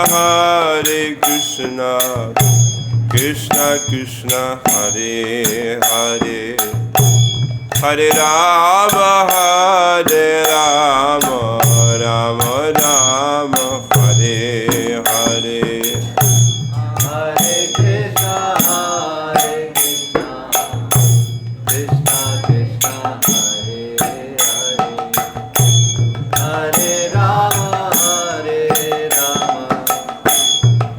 Hare Krishna, Krishna Krishna, Hare Hare, Hare Rama, Rama Rama, Hare Hare. Hare Krishna, Krishna Krishna, Hare Hare, Hare Rama,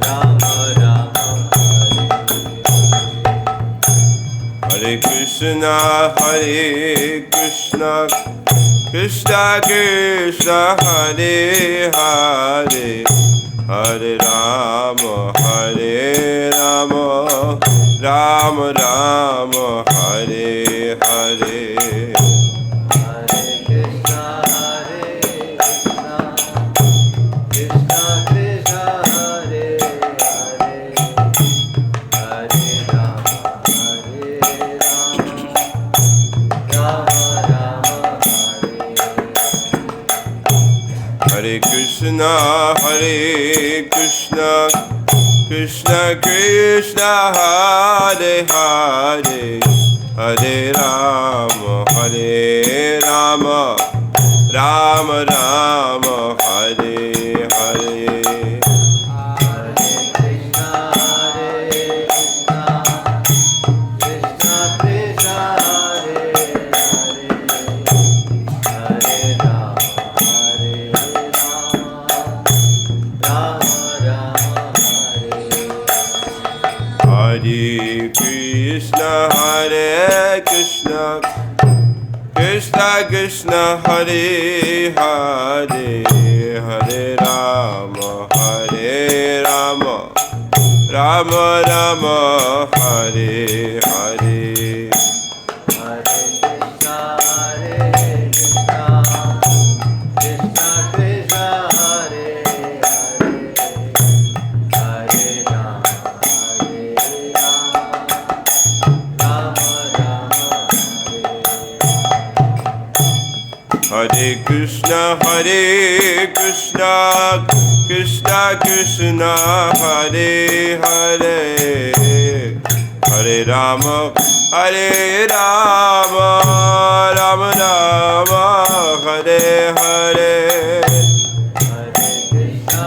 Rama Rama, Hare Krishna, Krishna Krishna, Hare Hare, Hare Rama, Rama Rama, Hare Hare. Hare Krishna, Krishna Krishna, Hare Hare, Hare Rama, Rama Rama, Hare Krishna, Krishna Krishna, Hare Hare, Hare Rama, Rama Rama, Hare Hare. Hare Krishna, Krishna Krishna, Hare Hare, Hare Rama, Rama Rama, Hare Krishna, Krishna Krishna, Hare Hare, Hare Rama, Rama Rama, Hare Hare. Hare Krishna, Krishna Krishna, Hare Hare, Hare Rama, Rama Rama, Hare Krishna, Krishna Krishna, Hare Hare, Hare Rama, Rama Rama, Hare Hare. Hare Krishna,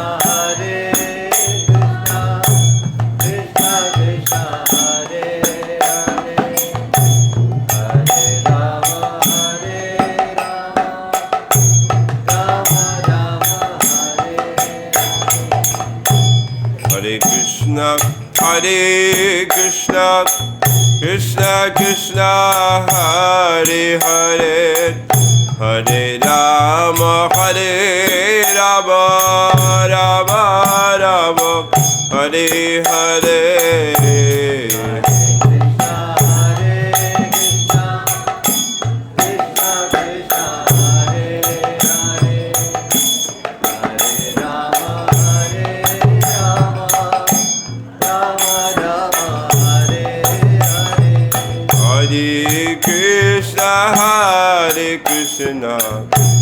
Krishna Krishna, Hare Hare, Hare Rama, Rama Rama, Hare Krishna, Krishna Krishna, Hare Hare, Hare Rama, Rama Rama, Hare Hare.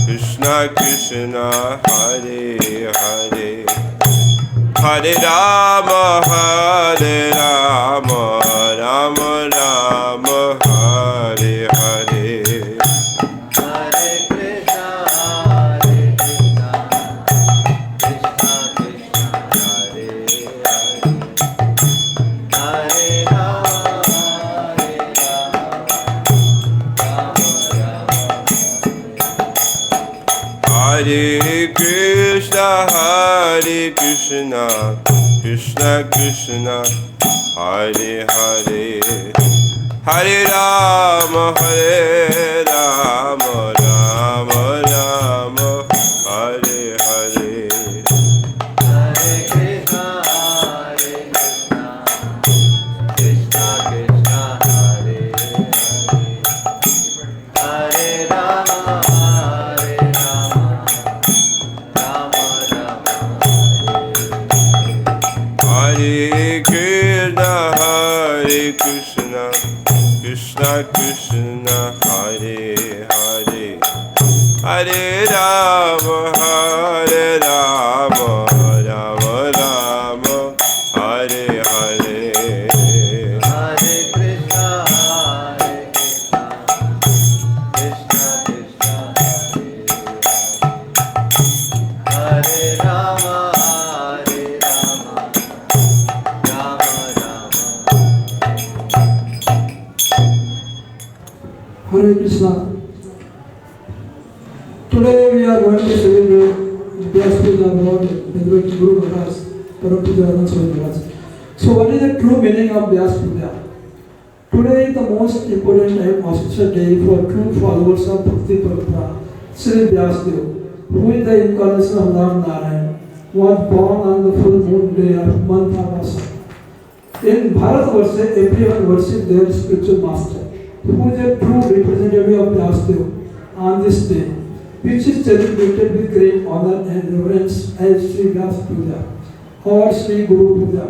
Krishna, Krishna, Hare Hare, Hare Rama, Rama Rama, Hare Hare. Hare Krishna, Krishna Krishna, Hare Hare, Hare Rama, Rama Rama. Hare Krishna, Krishna Krishna, Hare Hare, Hare Rama, Rama Rama, Hare Hare. Hare Krishna, Krishna Krishna, Hare Hare, Hare Rama, Rama Rama, Hare Krishna, Krishna, Hare Hare, Hare Rama, Hare Rama, Rama Rama, Hare Hare. Hare Krishna, Krishna Krishna, Hare Rama, Rama Rama. Hare Krishna. Today we are going to celebrate Vyasa Puja about Venerable Guru Maharaj, Prabhupada Radhanath Swami Maharaj. So what is the true meaning of Vyasa Puja? Today is the most important and auspicious day for true followers of Bhakti Prabhupada, Sri Vyasadeva, who is the incarnation of Lord Narayan, was born on the full moon day of month of Vasa. In Bharatvarsha, everyone worships their spiritual master, who is a true representative of Vyasadeva on this day, which is celebrated with great honor and reverence as Sri Vyasa Puja or Sri Guru Puja.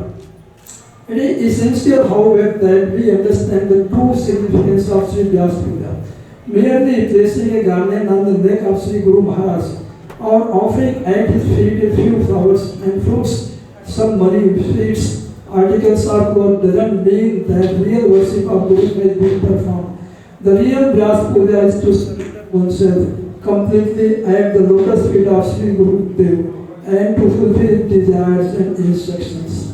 It is essential, however, that we understand the true significance of Sri Vyasa Puja. Merely placing a garland on the neck of Sri Guru Maharaj or offering at his feet a few flowers and fruits, some money, sweets, articles or clothes doesn't mean that real worship of Guru has been performed. The real Vyasa Puja is to surrender oneself completely at the lotus feet of Sri Guru Dev and to fulfill desires and instructions.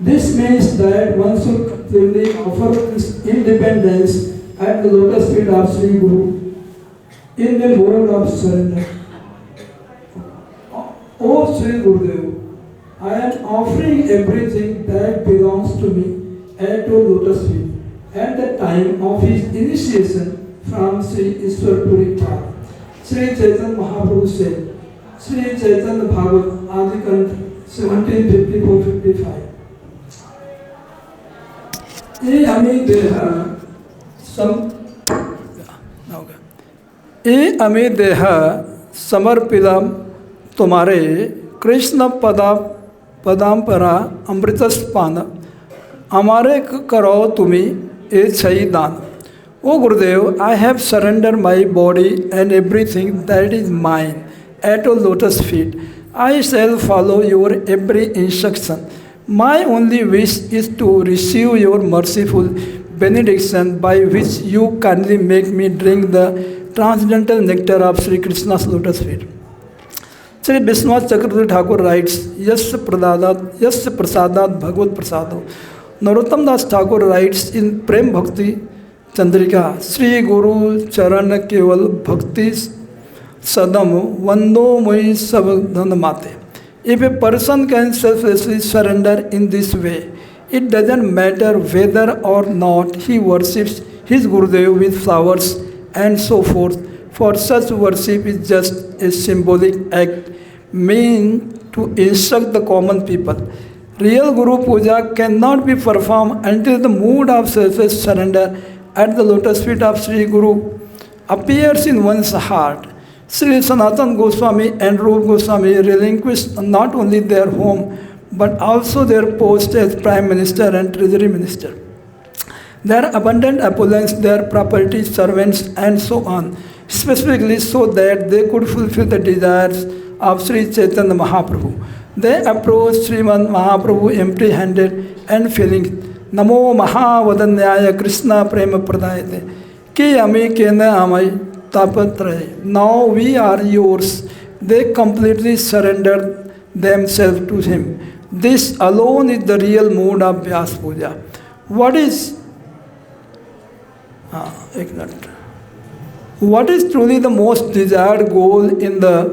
This means that one should completely offer his independence at the lotus feet of Sri Guru in the mode of surrender. O Sri Gurudev, I am offering everything that belongs to me at your lotus feet at the time of his initiation from Sri Ishwar Puri Path. Sri Chaitanya Mahaprabhu said, Sri Chaitanya Bhagavad Adi Kanth 1754-55. ये अमी देह समर्पितम तुम्हारे कृष्ण पदाम्परा अमृतस्पान हमारे करो तुम्हें ये छही दान. O Gurudev, I have surrendered my body and everything that is mine at your lotus feet. I shall follow your every instruction. My only wish is to receive your merciful benediction by which you kindly make me drink the transcendental nectar of Sri Krishna's lotus feet. Sri Biswanath Chakravarti Thakur writes, Yasya prasadat Bhagavad prasado. Narottam Das Thakur writes in Prem Bhakti Chandrika, Sri Guru Charan Keval Bhakti Sadam Vando Moi Sabdhan Mate. If a person can selflessly surrender in this way, it doesn't matter whether or not he worships his Gurudev with flowers and so forth, for such worship is just a symbolic act meant to instruct the common people. Real Guru Puja cannot be performed until the mood of selfless surrender at the lotus feet of Sri Guru appears in one's heart. Sri Sanatana Goswami and Rupa Goswami relinquished not only their home but also their post as Prime Minister and Treasury Minister, their abundant opulence, their property, servants and so on, specifically so that they could fulfill the desires of Sri Chaitanya Mahaprabhu. They approached Sriman Mahaprabhu empty-handed and feeling, Namo Mahavadanyaya Krishna Prema Pradayate, Ki Ami Kena Amai Tapatre. Now we are yours. They completely surrendered themselves to him. This alone is the real mood of Vyasa Puja. What is truly the most desired goal in the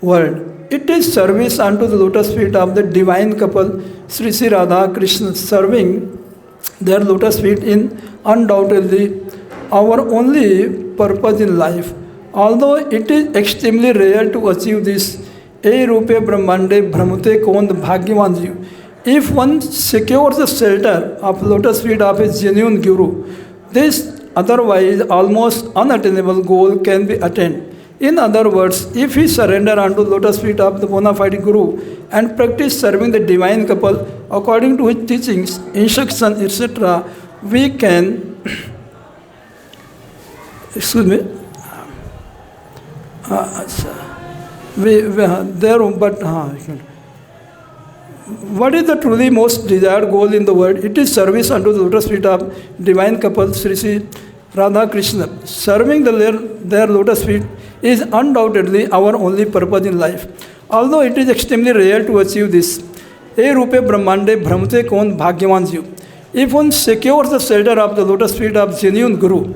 world? It is service unto the lotus feet of the divine couple, Sri Sri Radha Krishna, serving their lotus feet in undoubtedly our only purpose in life. Although it is extremely rare to achieve this, E Rupe Brahmande Brahmute Kond Bhagyavan Jiv. If one secures the shelter of lotus feet of a genuine Guru, this otherwise almost unattainable goal can be attained. In other words, if we surrender unto lotus feet of the bona fide Guru and practice serving the divine couple according to his teachings, instructions, etc., we can excuse me. What is the truly most desired goal in the world? It is service unto the lotus feet of divine couple Sri Sri Radha Krishna. Serving their lotus feet is undoubtedly our only purpose in life. Although it is extremely rare to achieve this. E rupe brahmande bhramte kon bhagyavan jiv. If one secures the shelter of the lotus feet of genuine Guru,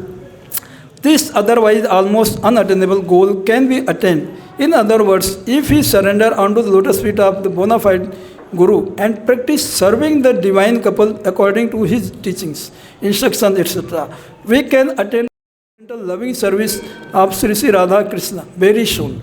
this otherwise almost unattainable goal can be attained. In other words, if he surrender unto the lotus feet of the bona fide Guru and practice serving the divine couple according to his teachings, instructions, etc., we can attain the loving service of Sri Sri Radha Krishna very soon.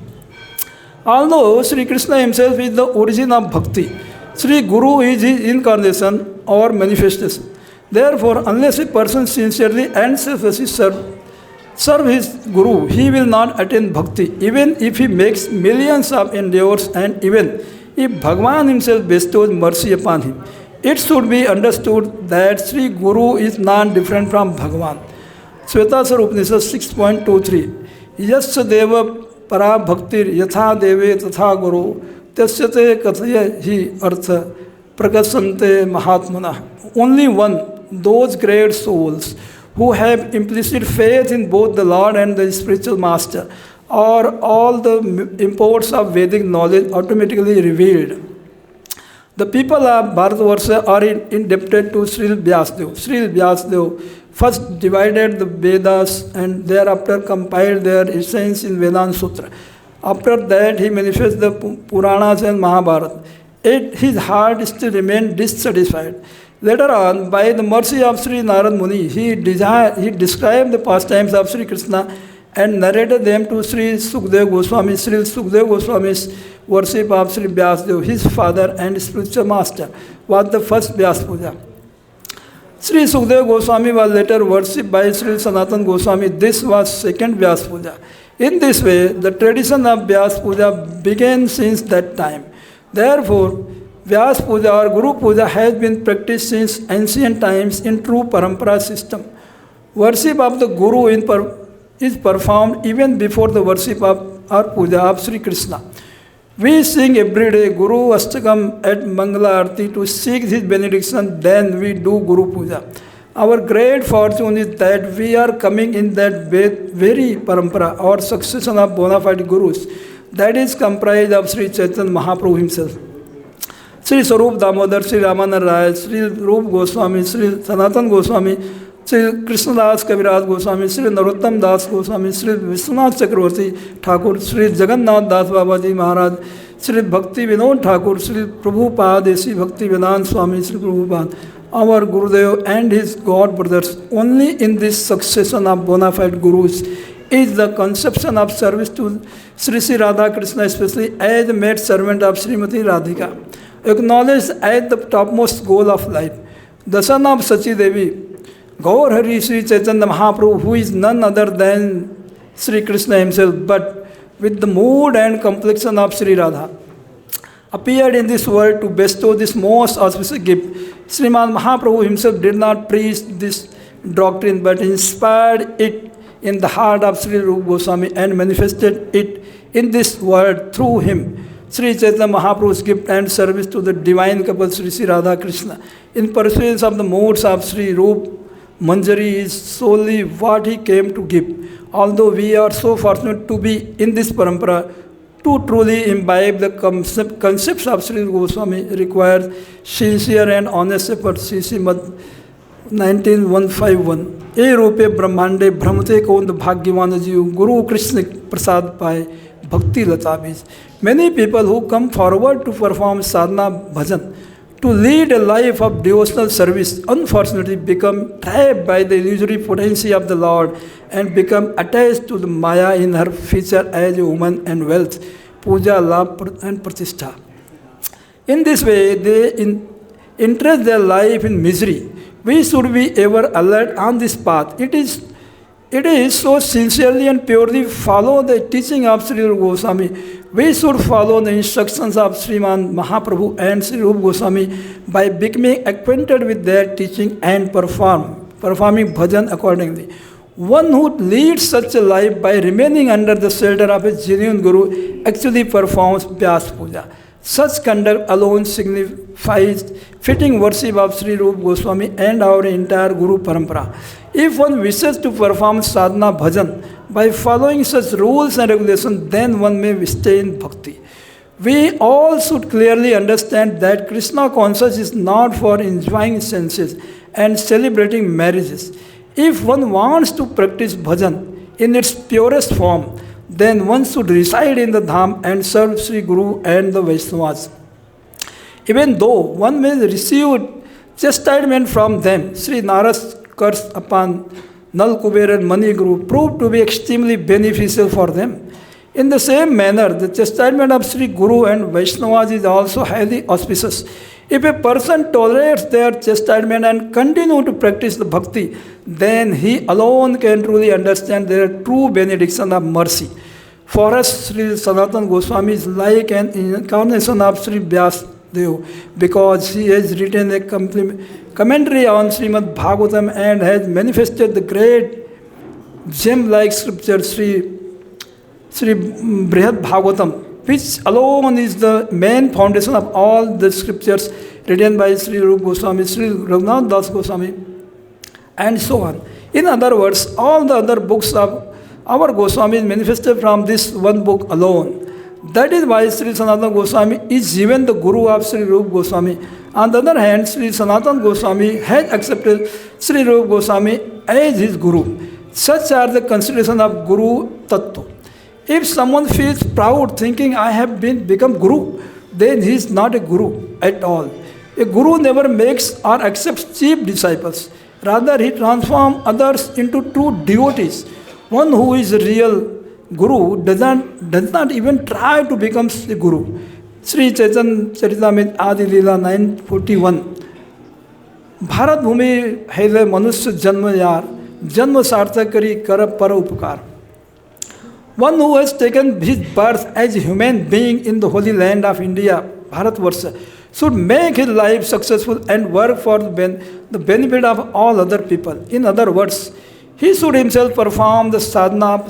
Although Sri Krishna himself is the origin of bhakti, Sri Guru is his incarnation or manifestation. Therefore, unless a person sincerely and selflessly serve his Guru, he will not attain bhakti, even if he makes millions of endeavors and even if Bhagavan himself bestows mercy upon him. It should be understood that Sri Guru is not different from Bhagavan. Svetasar Upanishad 6.23 Yasya deva para bhaktir yatha deve tatha guru tasyate kathaya hi artha prakasante mahatmana. Only one, those great souls who have implicit faith in both the Lord and the spiritual master, or all the imports of Vedic knowledge automatically revealed. The people of Bharatavarsha are indebted to Srila Vyasadeva. Srila Vyasadeva first divided the Vedas and thereafter compiled their essence in Vedanta Sutra. After that, he manifested the Puranas and Mahabharata. Yet his heart still remained dissatisfied. Later on, by the mercy of Sri Narad Muni, he described the pastimes of Sri Krishna and narrated them to Sri Sukadeva Goswami. Sri Sukadeva Goswami's worship of Sri Vyasadeva, his father and spiritual master, was the first Vyasa Puja. Sri Sukadeva Goswami was later worshipped by Sri Sanatana Goswami. This was second Vyasa Puja. In this way, the tradition of Vyasa Puja began since that time. Therefore, Vyasa Puja or Guru Puja has been practiced since ancient times in true Parampara system. Worship of the Guru is performed even before the worship of or puja of Sri Krishna. We sing every day Guru Astakam at Mangala Arti to seek his benediction, then we do Guru Puja. Our great fortune is that we are coming in that very parampara or succession of bona fide Gurus that is comprised of Sri Chaitanya Mahaprabhu himself. Sri Sarup Damodar, Sri Ramananda Rai, Sri Rup Goswami, Sri Sanatana Goswami, Sri Krishnadas Kaviraj Goswami, Sri Narottam Das Goswami, Sri Vishwanath Chakravarti Thakur, Sri Jagannath Das Babaji Maharaj, Sri Bhakti Vinod Thakur, Sri Prabhupada, Sri Bhakti Vedanta Swami, Sri Prabhupada, our Gurudev and his God brothers. Only in this succession of bona fide Gurus is the conception of service to Sri Sri Radha Krishna, especially as the maid servant of Srimati Radhika, acknowledged as the topmost goal of life. The son of Sachi Devi, Gaur Hari Sri Chaitanya Mahaprabhu, who is none other than Sri Krishna himself, but with the mood and complexion of Sri Radha, appeared in this world to bestow this most auspicious gift. Srimad Mahaprabhu himself did not preach this doctrine, but inspired it in the heart of Sri Rupa Goswami and manifested it in this world through him. Sri Chaitanya Mahaprabhu's gift and service to the divine couple Sri Sri Radha Krishna in pursuance of the modes of Sri Rupa Manjari is solely what he came to give. Although we are so fortunate to be in this parampara, to truly imbibe the concepts of Sri Goswami requires sincere and honest effort. C.C. Mad 19151. E rupe brahmande brahmate kond bhagyavan jiv Guru Krishna prasad pai bhakti lata bij. Many people who come forward to perform sadhana bhajan, to lead a life of devotional service, unfortunately become trapped by the illusory potency of the Lord and become attached to the Maya in her feature as a woman and wealth, puja, love and pratishtha. In this way, they interest their life in misery. We should be ever alert on this path. It is so sincerely and purely follow the teaching of Sri Rupa Goswami. We should follow the instructions of Sriman Mahaprabhu and Sri Rupa Goswami by becoming acquainted with their teaching and performing bhajan accordingly. One who leads such a life by remaining under the shelter of a genuine Guru actually performs Vyasa Puja. Such conduct alone signifies fitting worship of Sri Rupa Goswami and our entire Guru Parampara. If one wishes to perform sadhana bhajan by following such rules and regulations, then one may stay in bhakti. We all should clearly understand that Krishna consciousness is not for enjoying senses and celebrating marriages. If one wants to practice bhajan in its purest form, then one should reside in the Dham and serve Sri Guru and the Vaishnavas. Even though one may receive chastisement from them, Sri Nara's curse upon Nal Kuber and Mani Guru proved to be extremely beneficial for them. In the same manner, the chastisement of Sri Guru and Vaishnavas is also highly auspicious. If a person tolerates their chastisement and continue to practice the bhakti, then he alone can truly understand their true benediction of mercy. For us, Sri Sanatana Goswami is like an incarnation of Sri Vyasa Dev, because he has written a commentary on Srimad Bhagavatam and has manifested the great gem-like scripture Sri Brihad Bhagavatam, which alone is the main foundation of all the scriptures written by Sri Rupa Goswami, Sri Radhanath Das Goswami, and so on. In other words, all the other books of our Goswami is manifested from this one book alone. That is why Sri Sanatana Goswami is even the Guru of Sri Rupa Goswami. On the other hand, Sri Sanatana Goswami has accepted Sri Rupa Goswami as his Guru. Such are the considerations of Guru Tattva. If someone feels proud thinking I have become Guru, then he is not a Guru at all. A Guru never makes or accepts cheap disciples. Rather, he transforms others into true devotees. One who is a real Guru does not even try to become a Guru. Sri Chaitanya Charitamrita Adi Leela 941. Bharat Bhumi hele manusya janma yar, janma sarthak kari kar par upkar. One who has taken his birth as a human being in the holy land of India, Bharatvarsha, should make his life successful and work for the benefit of all other people. In other words, he should himself perform the sadhana of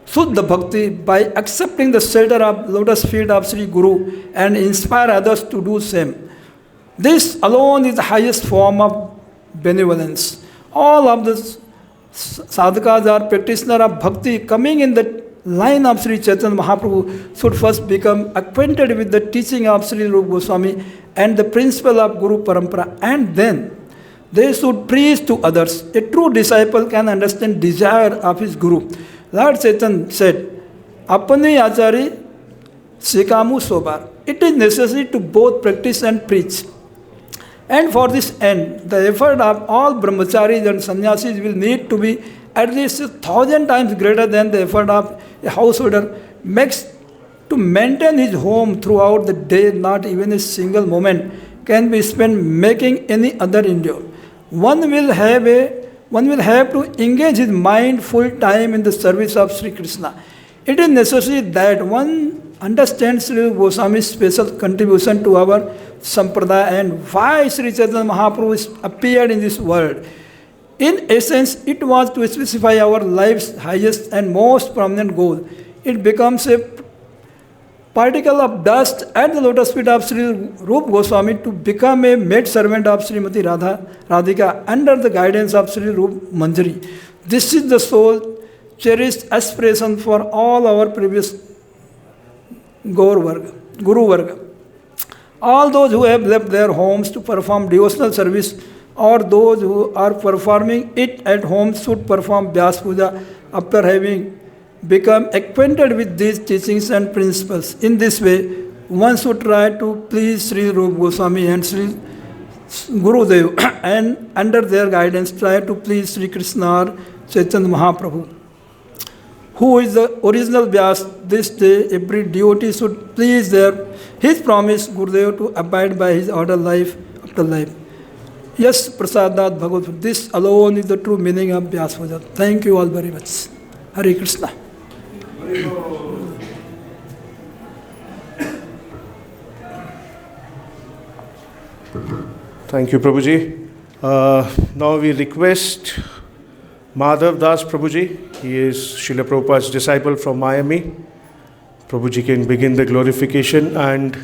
Suddha Bhakti by accepting the shelter of lotus feet of Sri Guru and inspire others to do same. This alone is the highest form of benevolence. All of the sadhakas are practitioners of bhakti coming in the line of Sri Chaitanya Mahaprabhu should first become acquainted with the teaching of Sri Rupa Goswami and the principle of Guru Parampara, and then they should preach to others. A true disciple can understand desire of his Guru. Lord Chaitanya said, Apani Achari Sikamu Sobar. It is necessary to both practice and preach. And for this end, the effort of all brahmacharis and sannyasis will need to be at least 1,000 times greater than the effort of a householder makes to maintain his home throughout the day. Not even a single moment can be spent making any other endeavor. One will have to engage his mind full time in the service of Sri Krishna. It is necessary that one understands Sri Goswami's special contribution to our sampradaya and why Sri Chaitanya Mahaprabhu appeared in this world. In essence, it was to specify our life's highest and most prominent goal. It becomes a particle of dust at the lotus feet of Sri Rupa Goswami to become a maid servant of Srimati Radhika under the guidance of Sri Rupa Manjari. This is the sole cherished aspiration for all our previous Guru Varga. All those who have left their homes to perform devotional service or those who are performing it at home should perform Vyasa Puja after having become acquainted with these teachings and principles. In this way, one should try to please Sri Rupa Goswami and Sri Gurudev and under their guidance try to please Sri Krishna or Chaitanya Mahaprabhu, who is the original Vyasa. This day, every devotee should please his promise Gurudev to abide by his order life after life. Yes, Prasadat Bhagavad. This alone is the true meaning of Vyasa Puja. Thank you all very much. Hare Krishna. Thank you, Prabhuji. Now we request Madhav Das Prabhuji. He is Srila Prabhupada's disciple from Miami. Prabhuji can begin the glorification, and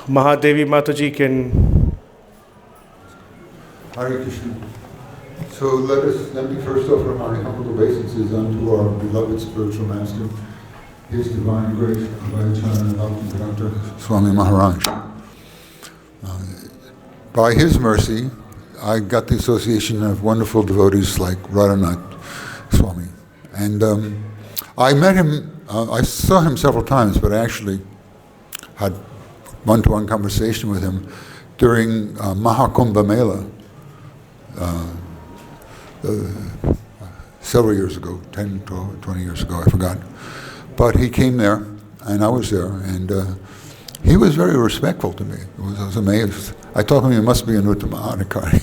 Mahadevi Mataji can. Hare Krishna. So let me first offer my humble obeisances unto our beloved spiritual master, His Divine Grace, Radhanath Swami Maharaj. By his mercy, I got the association of wonderful devotees like Radhanath Swami. And I met him, I saw him several times, but I actually had one-to-one conversation with him during Mahakumbha Mela several years ago, 10, 12, 20 years ago, I forgot. But he came there, and I was there, and he was very respectful to me. I was amazed. I told him he must be an Uttama Adhikari.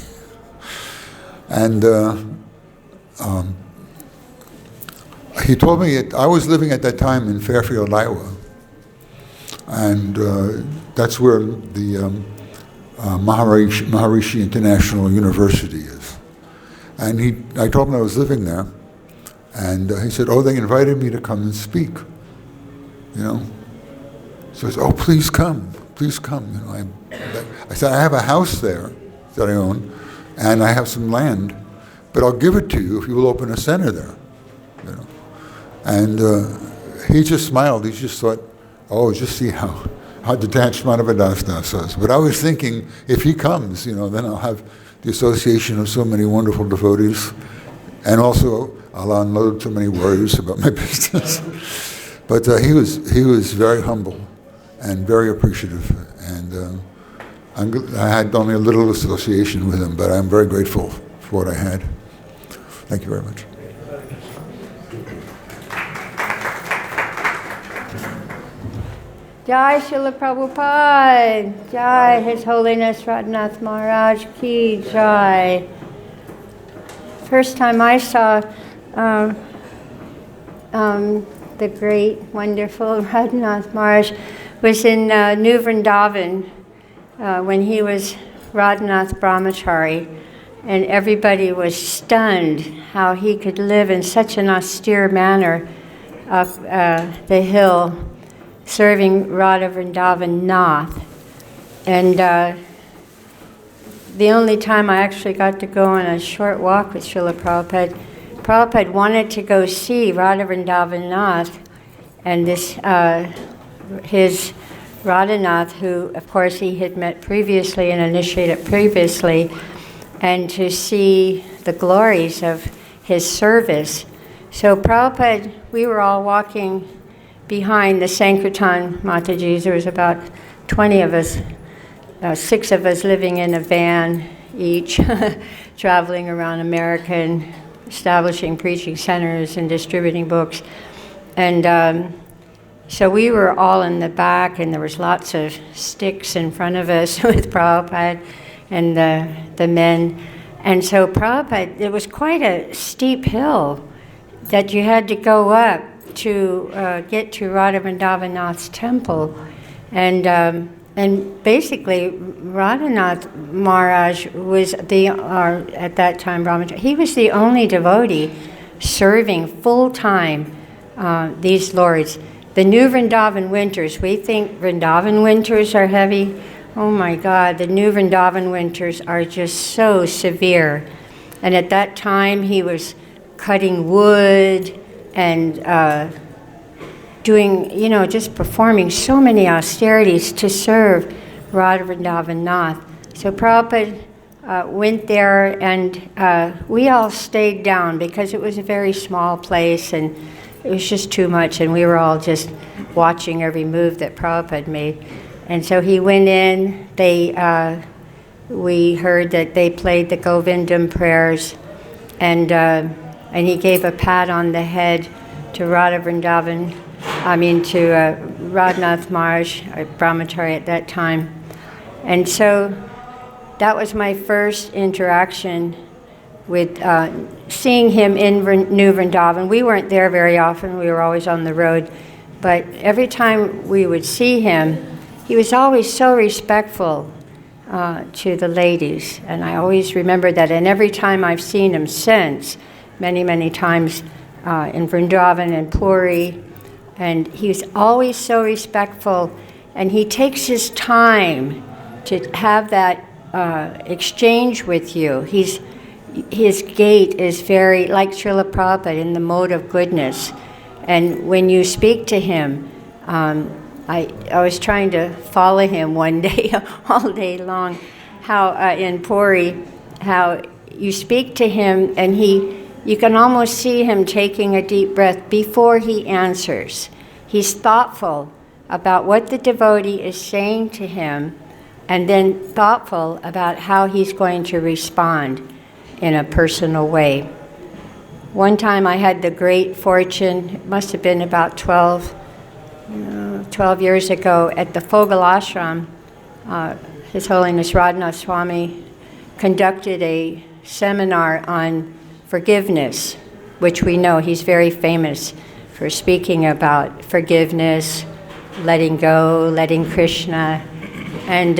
And he told me I was living at that time in Fairfield, Iowa. And that's where the Maharishi International University is. And I told him I was living there. And he said, oh, they invited me to come and speak. You know? So I said, oh, please come. Please come. You know, I said, I have a house there that I own, and I have some land, but I'll give it to you if you will open a center there. You know? And he just smiled. He just thought, oh, just see how detached Madhavadas Das was. But I was thinking, if he comes, you know, then I'll have the association of so many wonderful devotees, and also I'll unload so many worries about my business. But he was very humble and very appreciative, and I had only a little association with him, but I'm very grateful for what I had. Thank you very much. Jai Srila Prabhupada, Jai His Holiness Radhanath Maharaj Ki Jai. First time I saw the great, wonderful Radhanath Maharaj was in New Vrindavan when he was Radhanath Brahmachari, and everybody was stunned how he could live in such an austere manner up the hill, serving Radha Vrindavan Nath. And the only time I actually got to go on a short walk with Srila Prabhupada wanted to go see Radha Vrindavan Nath, and this his Radhanath, who of course he had met previously and initiated previously, and to see the glories of his service. So Prabhupada, we were all walking behind the Sankirtan Matajis. There was about 20 of us, 6 of us living in a van each, traveling around America and establishing preaching centers and distributing books. And so we were all in the back, and there was lots of sticks in front of us with Prabhupada and the men. And so Prabhupada, it was quite a steep hill that you had to go up to get to Radha Vrindavan Nath's temple. And basically, Radhanath Maharaj was at that time, Brahmacharya, he was the only devotee serving full-time these lords. The New Vrindavan winters, we think Vrindavan winters are heavy. Oh my God, the New Vrindavan winters are just so severe. And at that time, he was cutting wood and doing, just performing so many austerities to serve Radha Vrindavan Nath. So Prabhupada went there, and we all stayed down because it was a very small place, and it was just too much, and we were all just watching every move that Prabhupada made. And so he went in, we heard that they played the Govindam prayers, and he gave a pat on the head to Radhanath Maharaj, Brahmachari at that time. And so that was my first interaction with seeing him in New Vrindavan. We weren't there very often, we were always on the road, but every time we would see him, he was always so respectful. to the ladies. And I always remember that. And every time I've seen him since, many, many times in Vrindavan and Puri, and he's always so respectful. And he takes his time to have that exchange with you. His gait is very, like Srila Prabhupada, in the mode of goodness. And when you speak to him, I was trying to follow him one day, all day long, how in Puri, how you speak to him and you can almost see him taking a deep breath before he answers. He's thoughtful about what the devotee is saying to him, and then thoughtful about how he's going to respond in a personal way. One time I had the great fortune, it must have been about 12 years ago, at the Fogal Ashram, His Holiness Radhanath Swami conducted a seminar on forgiveness, which we know he's very famous for speaking about forgiveness, letting go, letting Krishna. And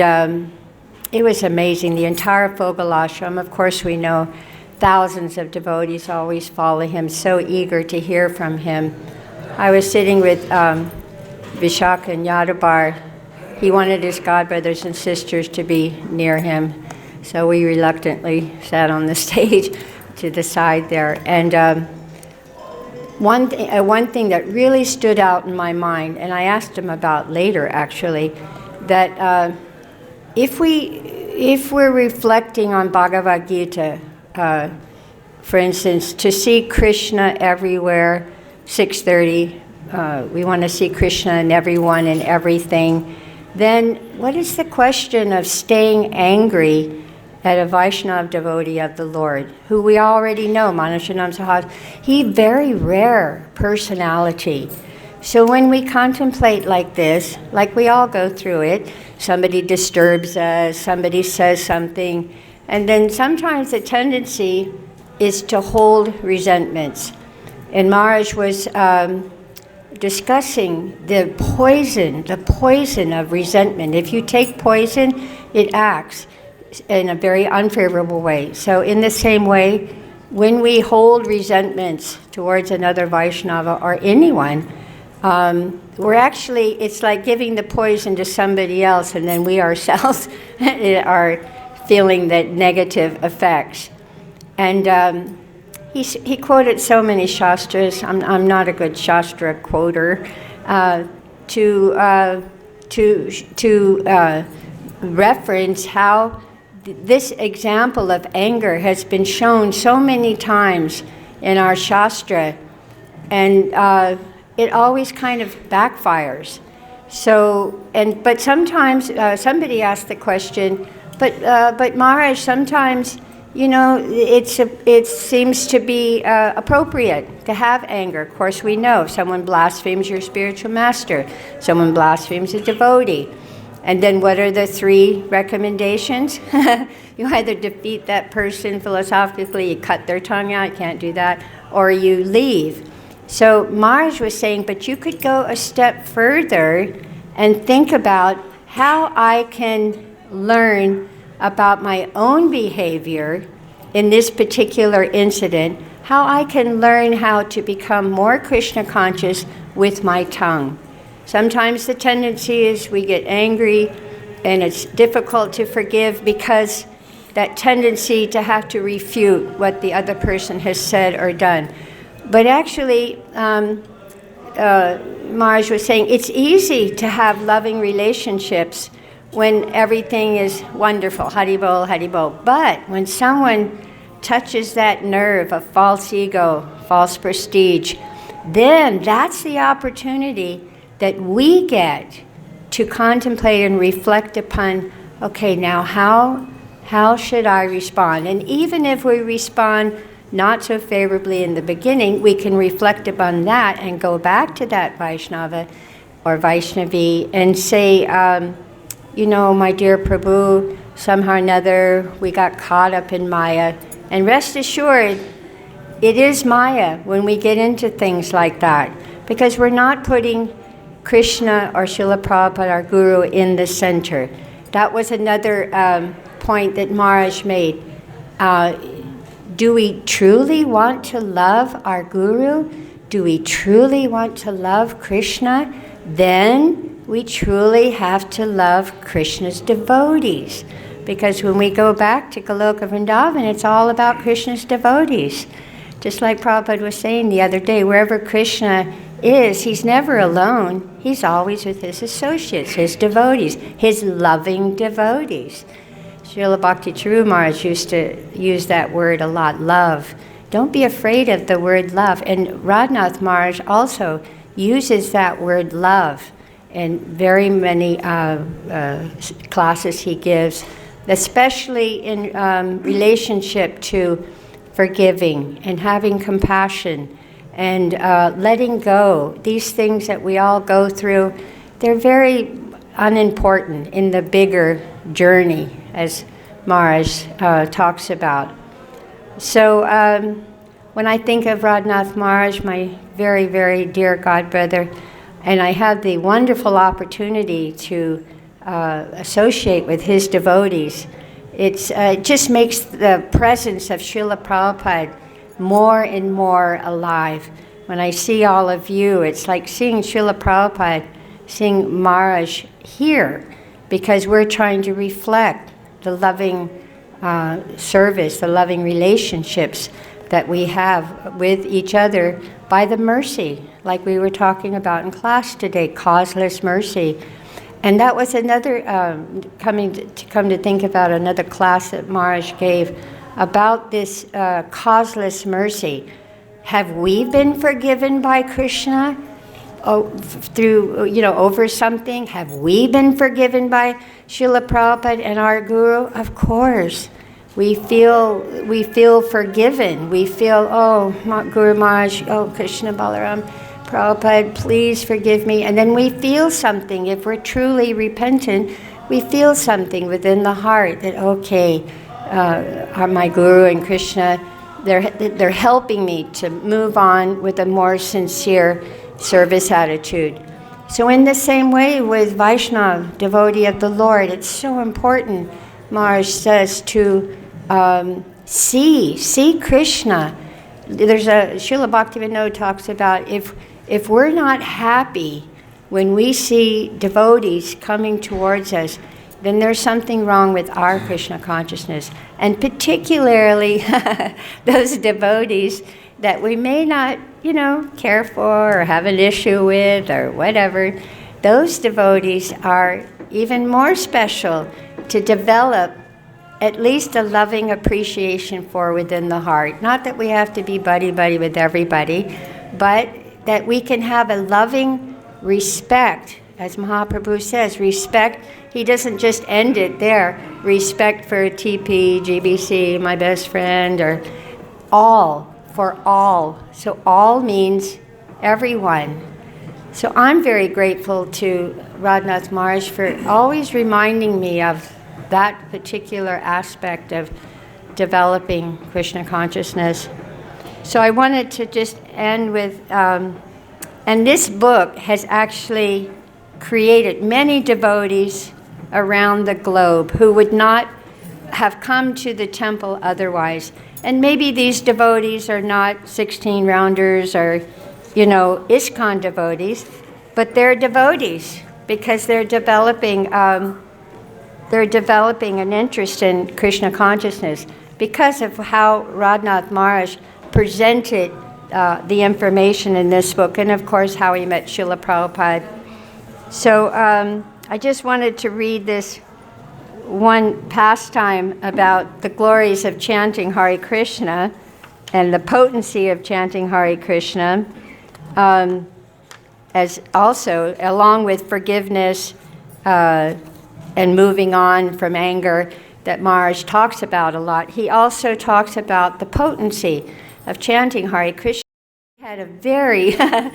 it was amazing. The entire Fogal Ashram, of course we know thousands of devotees always follow him, so eager to hear from him. I was sitting with Vishaka and Yadabar. He wanted his godbrothers and sisters to be near him, so we reluctantly sat on the stage to the side there. And one thing that really stood out in my mind, and I asked him about later actually, that if we're reflecting on Bhagavad-Gita, for instance, to see Krishna everywhere, 6:30, we want to see Krishna in everyone and everything, then what is the question of staying angry at a Vaishnava devotee of the Lord, who we already know, Manashanam Sahaj? He very rare personality. So when we contemplate like this, like we all go through it, somebody disturbs us, somebody says something, and then sometimes the tendency is to hold resentments. And Maharaj was discussing the poison of resentment. If you take poison, it acts in a very unfavorable way. So in the same way, when we hold resentments towards another Vaishnava or anyone, we're actually, it's like giving the poison to somebody else, and then we ourselves are feeling the negative effects. And he quoted so many shastras. I'm not a good shastra quoter. To reference how this example of anger has been shown so many times in our shastra, and it always kind of backfires. So, but sometimes somebody asked the question, but Maharaj, sometimes, you know, it seems to be appropriate to have anger. Of course, we know if someone blasphemes your spiritual master, someone blasphemes a devotee. And then what are the 3 recommendations? You either defeat that person philosophically, you cut their tongue out, you can't do that, or you leave. So Maharaj was saying, but you could go a step further and think about how I can learn about my own behavior in this particular incident, how I can learn how to become more Krishna conscious with my tongue. Sometimes the tendency is we get angry and it's difficult to forgive because that tendency to have to refute what the other person has said or done. But actually, Maharaj was saying it's easy to have loving relationships when everything is wonderful, Haribol, Haribol. But when someone touches that nerve of false ego, false prestige, then that's the opportunity that we get to contemplate and reflect upon, okay, now how should I respond? And even if we respond not so favorably in the beginning, we can reflect upon that and go back to that Vaishnava or Vaishnavi and say, you know, my dear Prabhu, somehow or another we got caught up in Maya. And rest assured, it is Maya when we get into things like that, because we're not putting Krishna or Srila Prabhupada, our Guru, in the center. That was another point that Maharaj made. Do we truly want to love our Guru? Do we truly want to love Krishna? Then we truly have to love Krishna's devotees. Because when we go back to Goloka Vrindavan, it's all about Krishna's devotees. Just like Prabhupada was saying the other day, wherever Krishna is, he's never alone. He's always with his associates, his devotees, his loving devotees. Srila Bhakti Charu Maharaj used to use that word a lot, love. Don't be afraid of the word love. And Radhanath Maharaj also uses that word love in very many classes he gives, especially in relationship to forgiving and having compassion and letting go. These things that we all go through, they're very unimportant in the bigger journey, as Maharaj talks about. So when I think of Radhanath Maharaj, my very, very dear godbrother, and I had the wonderful opportunity to associate with his devotees, it just makes the presence of Srila Prabhupada more and more alive. When I see all of you, it's like seeing Srila Prabhupada, seeing Maharaj here, because we're trying to reflect the loving service, the loving relationships that we have with each other by the mercy, like we were talking about in class today, causeless mercy. And that was another, come to think about another class that Maharaj gave about this causeless mercy. Have we been forgiven by Krishna through, over something? Have we been forgiven by Srila Prabhupada and our Guru? Of course. We feel forgiven. We feel, Guru Maharaj, Krishna Balaram, Prabhupada, please forgive me. And then we feel something. If we're truly repentant, we feel something within the heart that, my Guru and Krishna, they're helping me to move on with a more sincere service attitude. So in the same way with Vaishnava, devotee of the Lord, it's so important, Maharaj says, to see Krishna. There's Srila Bhaktivinoda talks about if we're not happy when we see devotees coming towards us, then there's something wrong with our Krishna consciousness. And particularly those devotees that we may not, care for or have an issue with or whatever, those devotees are even more special to develop at least a loving appreciation for within the heart. Not that we have to be buddy-buddy with everybody, but that we can have a loving respect. As Mahaprabhu says, respect, he doesn't just end it there. Respect for TP, GBC, my best friend, or all, for all. So all means everyone. So I'm very grateful to Radhanath Maharaj for always reminding me of that particular aspect of developing Krishna consciousness. So I wanted to just end with, and this book has actually created many devotees around the globe who would not have come to the temple otherwise. And maybe these devotees are not 16 rounders or, ISKCON devotees, but they're devotees because they're developing an interest in Krishna consciousness because of how Radhanath Maharaj presented the information in this book, and of course how he met Srila Prabhupada. So I just wanted to read this one pastime about the glories of chanting Hare Krishna and the potency of chanting Hare Krishna, as also along with forgiveness and moving on from anger that Maharaj talks about a lot. He also talks about the potency of chanting Hare Krishna. He had a very, a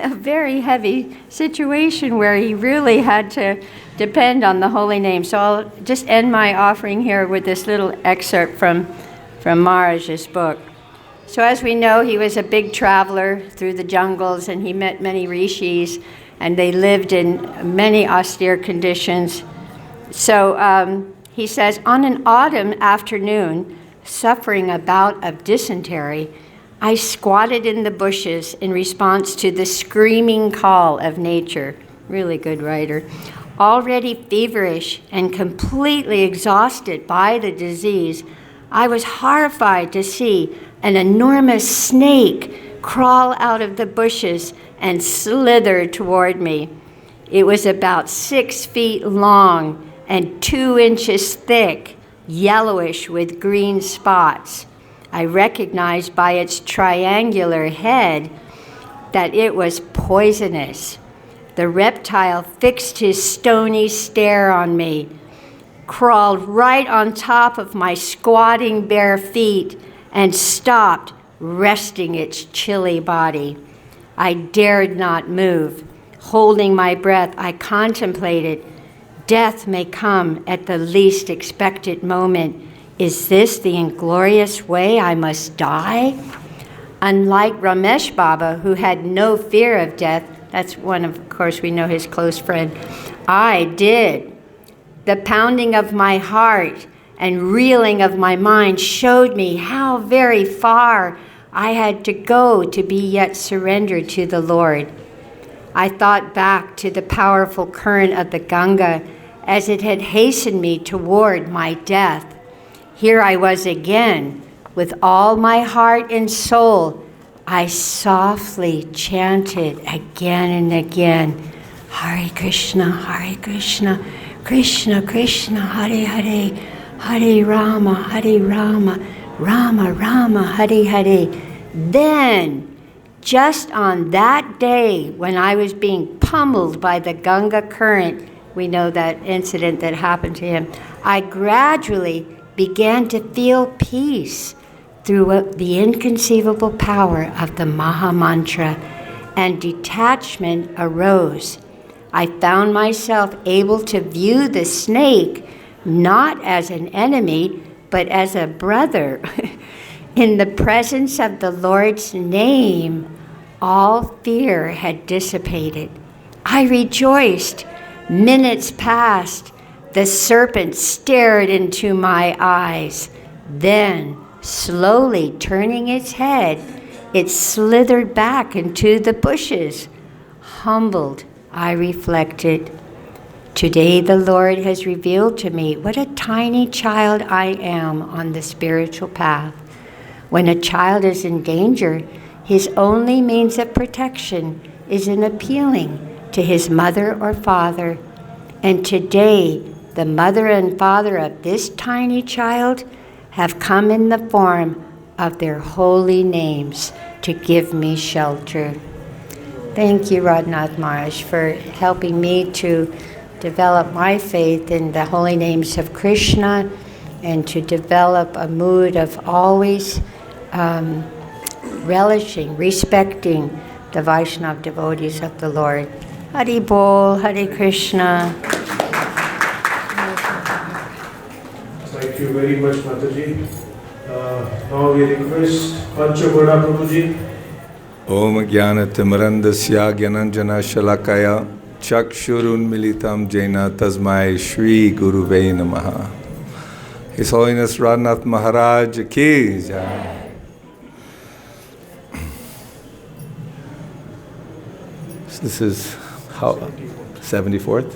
very heavy situation where he really had to depend on the holy name. So I'll just end my offering here with this little excerpt from Maharaj's book. So as we know, he was a big traveler through the jungles, and he met many rishis, and they lived in many austere conditions. So he says, on an autumn afternoon, suffering a bout of dysentery, I squatted in the bushes in response to the screaming call of nature. Really good writer. Already feverish and completely exhausted by the disease, I was horrified to see an enormous snake crawl out of the bushes and slither toward me. It was about 6 feet long and 2 inches thick, yellowish with green spots. I recognized by its triangular head that it was poisonous. The reptile fixed his stony stare on me, crawled right on top of my squatting bare feet, and stopped, resting its chilly body. I dared not move. Holding my breath, I contemplated. Death may come at the least expected moment. Is this the inglorious way I must die? Unlike Ramesh Baba, who had no fear of death, that's one of course, we know his close friend, I did. The pounding of my heart and reeling of my mind showed me how very far I had to go to be yet surrendered to the Lord. I thought back to the powerful current of the Ganga as it had hastened me toward my death. Here I was again, with all my heart and soul. I softly chanted again and again, Hare Krishna, Krishna Krishna, Hare Hare, Hare Rama, Rama Rama, Hare Hare. Then, just on that day when I was being pummeled by the Ganga current, we know that incident that happened to him, I gradually began to feel peace through the inconceivable power of the Maha Mantra, and detachment arose. I found myself able to view the snake not as an enemy, but as a brother. In the presence of the Lord's name, all fear had dissipated. I rejoiced. Minutes passed. The serpent stared into my eyes. Then, slowly turning its head, it slithered back into the bushes. Humbled, I reflected. Today the Lord has revealed to me what a tiny child I am on the spiritual path. When a child is in danger, his only means of protection is in appealing to his mother or father. And today, the mother and father of this tiny child have come in the form of their holy names to give me shelter. Thank you, Radhanath Maharaj, for helping me to develop my faith in the holy names of Krishna and to develop a mood of always relishing, respecting the Vaishnava devotees of the Lord. Hari Bol, Hare Krishna. Thank you very much, Mataji. Now we request Panchagoda Prabhuji. Om Jnanatimirandasya Jnananjana Shalakaya Chakshurunmilitam Jena Tasmai Shri Guruve Namaha. His Holiness Radhanath Maharaj ki jai. This is how 74th?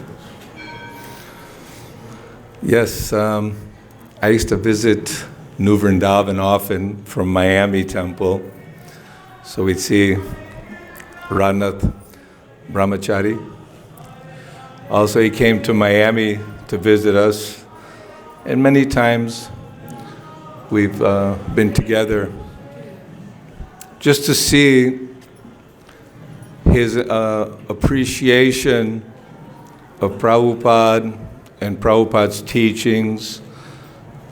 Yes, I used to visit New Vrindavan often from Miami Temple. So we'd see Radhanath Brahmachari. Also, he came to Miami to visit us. And many times we've been together just to see his appreciation of Prabhupada and Prabhupada's teachings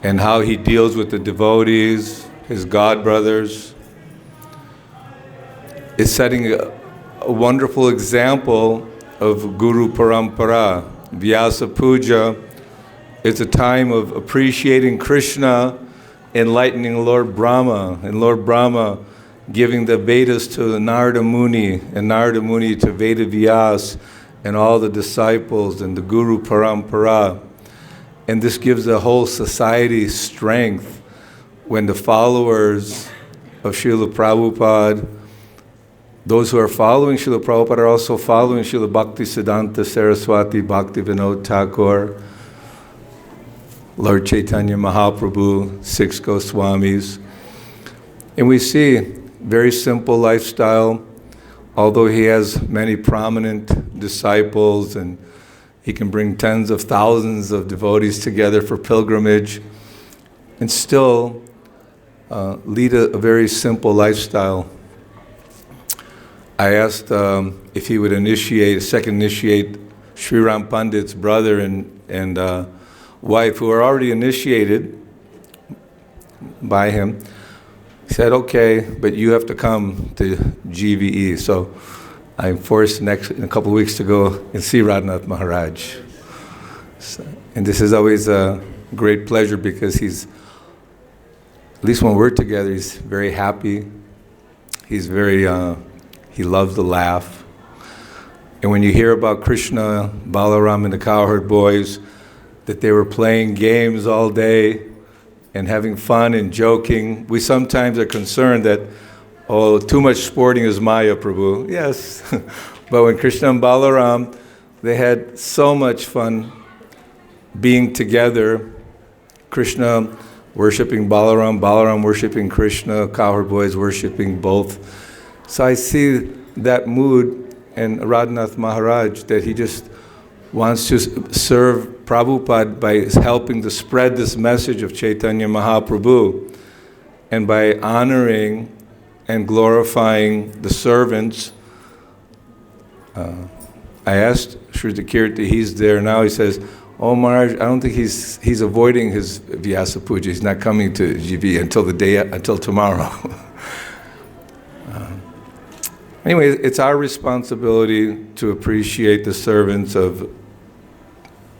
and how he deals with the devotees, his god brothers. Is setting a wonderful example of Guru Parampara. Vyasa Puja is a time of appreciating Krishna, enlightening Lord Brahma, and Lord Brahma giving the Vedas to Narada Muni, and Narada Muni to Veda Vyas, and all the disciples, and the Guru Parampara. And this gives the whole society strength when the followers of Srila Prabhupada, those who are following Srila Prabhupada are also following Srila Bhaktisiddhanta Saraswati, Bhakti Vinod Thakur, Lord Chaitanya Mahaprabhu, 6 Goswamis. And we see very simple lifestyle, although he has many prominent disciples and he can bring tens of thousands of devotees together for pilgrimage and still lead a very simple lifestyle. I asked if he would second initiate Sri Ram Pandit's brother and wife, who are already initiated by him. He said, okay, but you have to come to GVE. So I'm forced in a couple of weeks to go and see Radhanath Maharaj. So, and this is always a great pleasure because he's, at least when we're together, he's very happy. He's very, he loves to laugh. And when you hear about Krishna, Balaram, and the cowherd boys, that they were playing games all day and having fun and joking, we sometimes are concerned that, oh, too much sporting is Maya, Prabhu. Yes, but when Krishna and Balaram, they had so much fun being together, Krishna worshipping Balaram, Balaram worshipping Krishna, cowherd boys worshipping both. So I see that mood in Radhanath Maharaj, that he just wants to serve Prabhupada by helping to spread this message of Chaitanya Mahaprabhu, and by honoring and glorifying the servants. I asked Shrutakirti, he's there now, he says, oh Maharaj, I don't think he's avoiding his Vyasa Puja, he's not coming to GV until tomorrow. Anyway, it's our responsibility to appreciate the servants of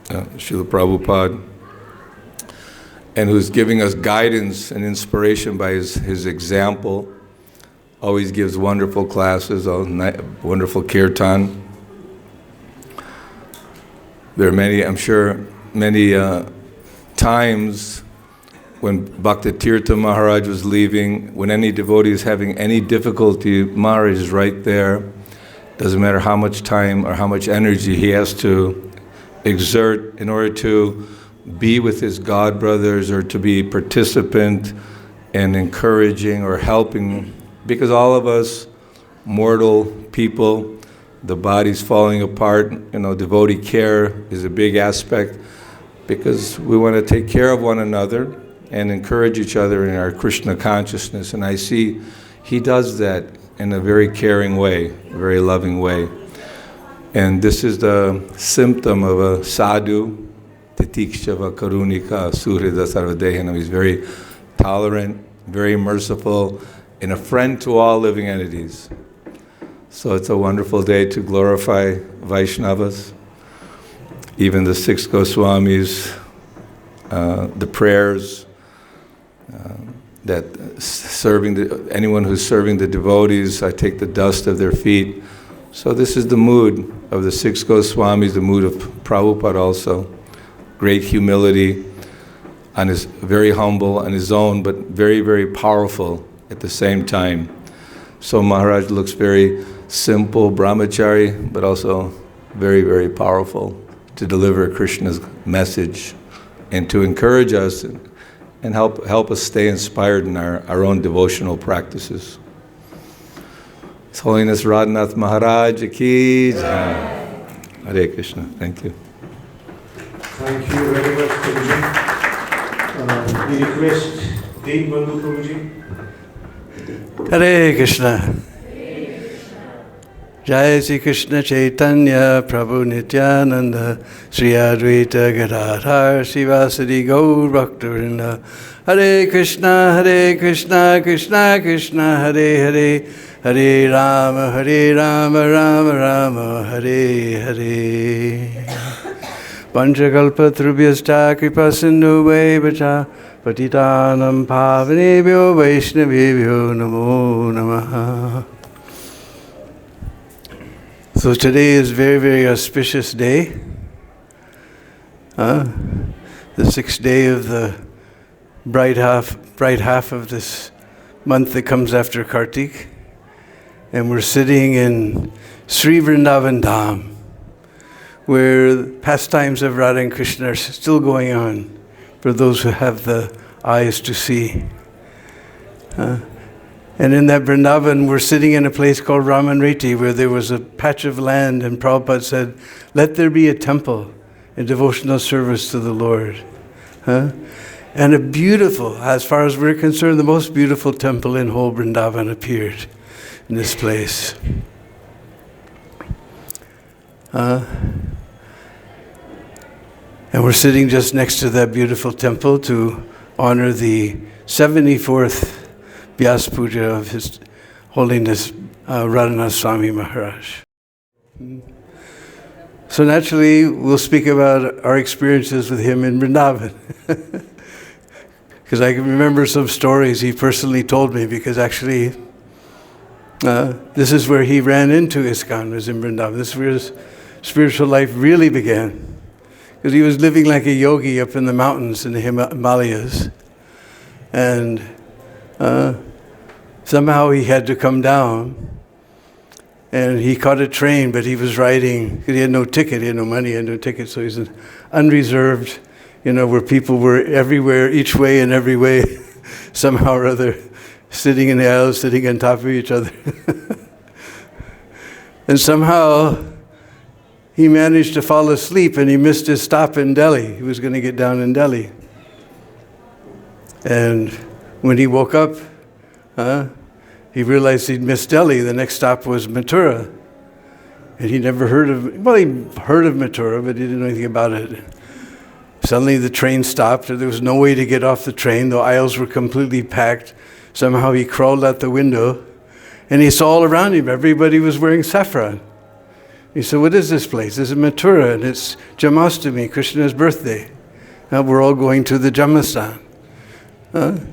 Srila Prabhupada, and who's giving us guidance and inspiration by his example. Always gives wonderful classes, wonderful kirtan. There are many, I'm sure, many times when Bhakti-tirtha Maharaj was leaving, when any devotee is having any difficulty, Maharaj is right there. Doesn't matter how much time or how much energy he has to exert in order to be with his god brothers or to be participant in encouraging or helping, because all of us mortal people, the body's falling apart, devotee care is a big aspect, because we want to take care of one another and encourage each other in our Krishna consciousness. And I see he does that in a very caring way, a very loving way. And this is the symptom of a sadhu, titikshava karunika surhida sarvadehanam. He's very tolerant, very merciful, and a friend to all living entities. So it's a wonderful day to glorify Vaishnavas. Even the 6 Goswamis, the prayers, that anyone who's serving the devotees, I take the dust of their feet. So this is the mood of the 6 Goswamis, the mood of Prabhupada also. Great humility, very humble on his own, but very, very powerful at the same time. So Maharaj looks very simple, brahmachari, but also very, very powerful to deliver Krishna's message and to encourage us and help us stay inspired in our own devotional practices. His Holiness Radhanath Maharaj ki jai. Hare Krishna. Thank you. Thank you very much, Prabhuji. We request Dean Bandhu Prabhuji. Hare Krishna. Jai Sri Krishna Chaitanya Prabhu Nityananda Sri Advaita Gadadhar Sivasadi Gaur Bhakta-vrinda. Hare Krishna Krishna Krishna Hare Hare Hare Rama Rama Rama Hare Hare. Panchakalpatrubhyasta kripa sindhu vacha patitanam pavanebhyo vaishnavebhyo namo namaha. So today is a very, very auspicious day. the 6th day of the bright half of this month that comes after Kartik. And we're sitting in Sri Vrindavan Dham, where the pastimes of Radha and Krishna are still going on for those who have the eyes to see. And in that Vrindavan, we're sitting in a place called Ramanreti, where there was a patch of land, and Prabhupada said, let there be a temple in devotional service to the Lord. And a beautiful, as far as we're concerned, the most beautiful temple in whole Vrindavan appeared in this place. And we're sitting just next to that beautiful temple to honor the 74th Vyasa Puja of His Holiness Radhanath Swami Maharaj. So naturally, we'll speak about our experiences with him in Vrindavan. Because I can remember some stories he personally told me, because actually, this is where he ran into ISKCON, was in Vrindavan. This is where his spiritual life really began. Because he was living like a yogi up in the mountains in the Himalayas. And somehow he had to come down, and he caught a train, but he was riding, because he had no ticket, he had no money, he had no ticket, so he's unreserved, where people were everywhere, each way and every way, somehow or other, sitting in the aisles, sitting on top of each other. And somehow he managed to fall asleep, and he missed his stop in Delhi. He was going to get down in Delhi. And when he woke up, he realized he'd missed Delhi. The next stop was Mathura. And he never heard of, he heard of Mathura, but he didn't know anything about it. Suddenly the train stopped, and there was no way to get off the train. The aisles were completely packed. Somehow he crawled out the window, and he saw all around him, everybody was wearing saffron. He said, what is this place? This is Mathura, and it's Janmashtami, Krishna's birthday. We're all going to the Janmastan.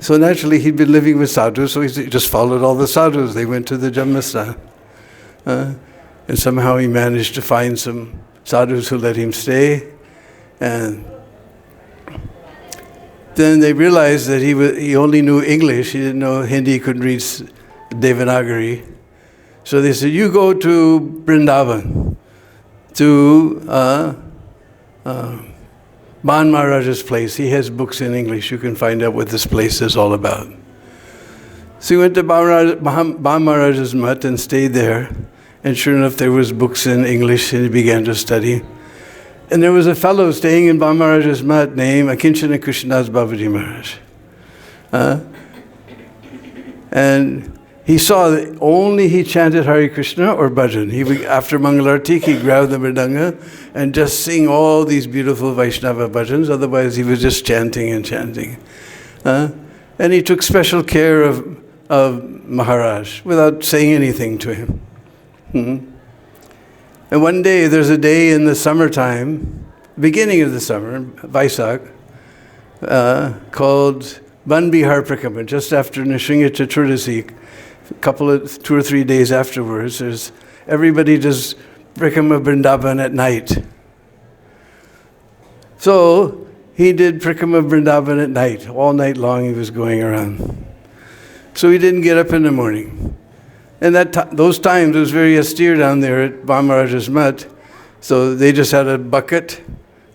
So naturally, he'd been living with sadhus, so he just followed all the sadhus. They went to the Janmastan. And somehow he managed to find some sadhus who let him stay. And then they realized that he only knew English. He didn't know Hindi, he couldn't read Devanagari. So they said, you go to Vrindavan, to Ban Maharaj's place. He has books in English. You can find out what this place is all about. So he went to Ban Maharaj's mutt and stayed there. And sure enough, there was books in English, and he began to study. And there was a fellow staying in Ban Maharaj's mutt named Akinchana Krishnadas Bhavaji Maharaj. And he saw that only he chanted Hare Krishna or bhajan. He would, after Mangalartik, he'd grab the mridanga and just sing all these beautiful Vaishnava bhajans. Otherwise, he was just chanting and chanting. And he took special care of Maharaj without saying anything to him. And one day, there's a day in the summertime, beginning of the summer, Vaisak, called Ban Bihar Prakama, just after Nrsimha Chaturdasi. 2 or 3 days afterwards, everybody does Prakama Vrindavan at night. So he did Prakama Vrindavan at night. All night long he was going around. So he didn't get up in the morning. And those times it was very austere down there at Ban Maharaj's mutt. So they just had a bucket.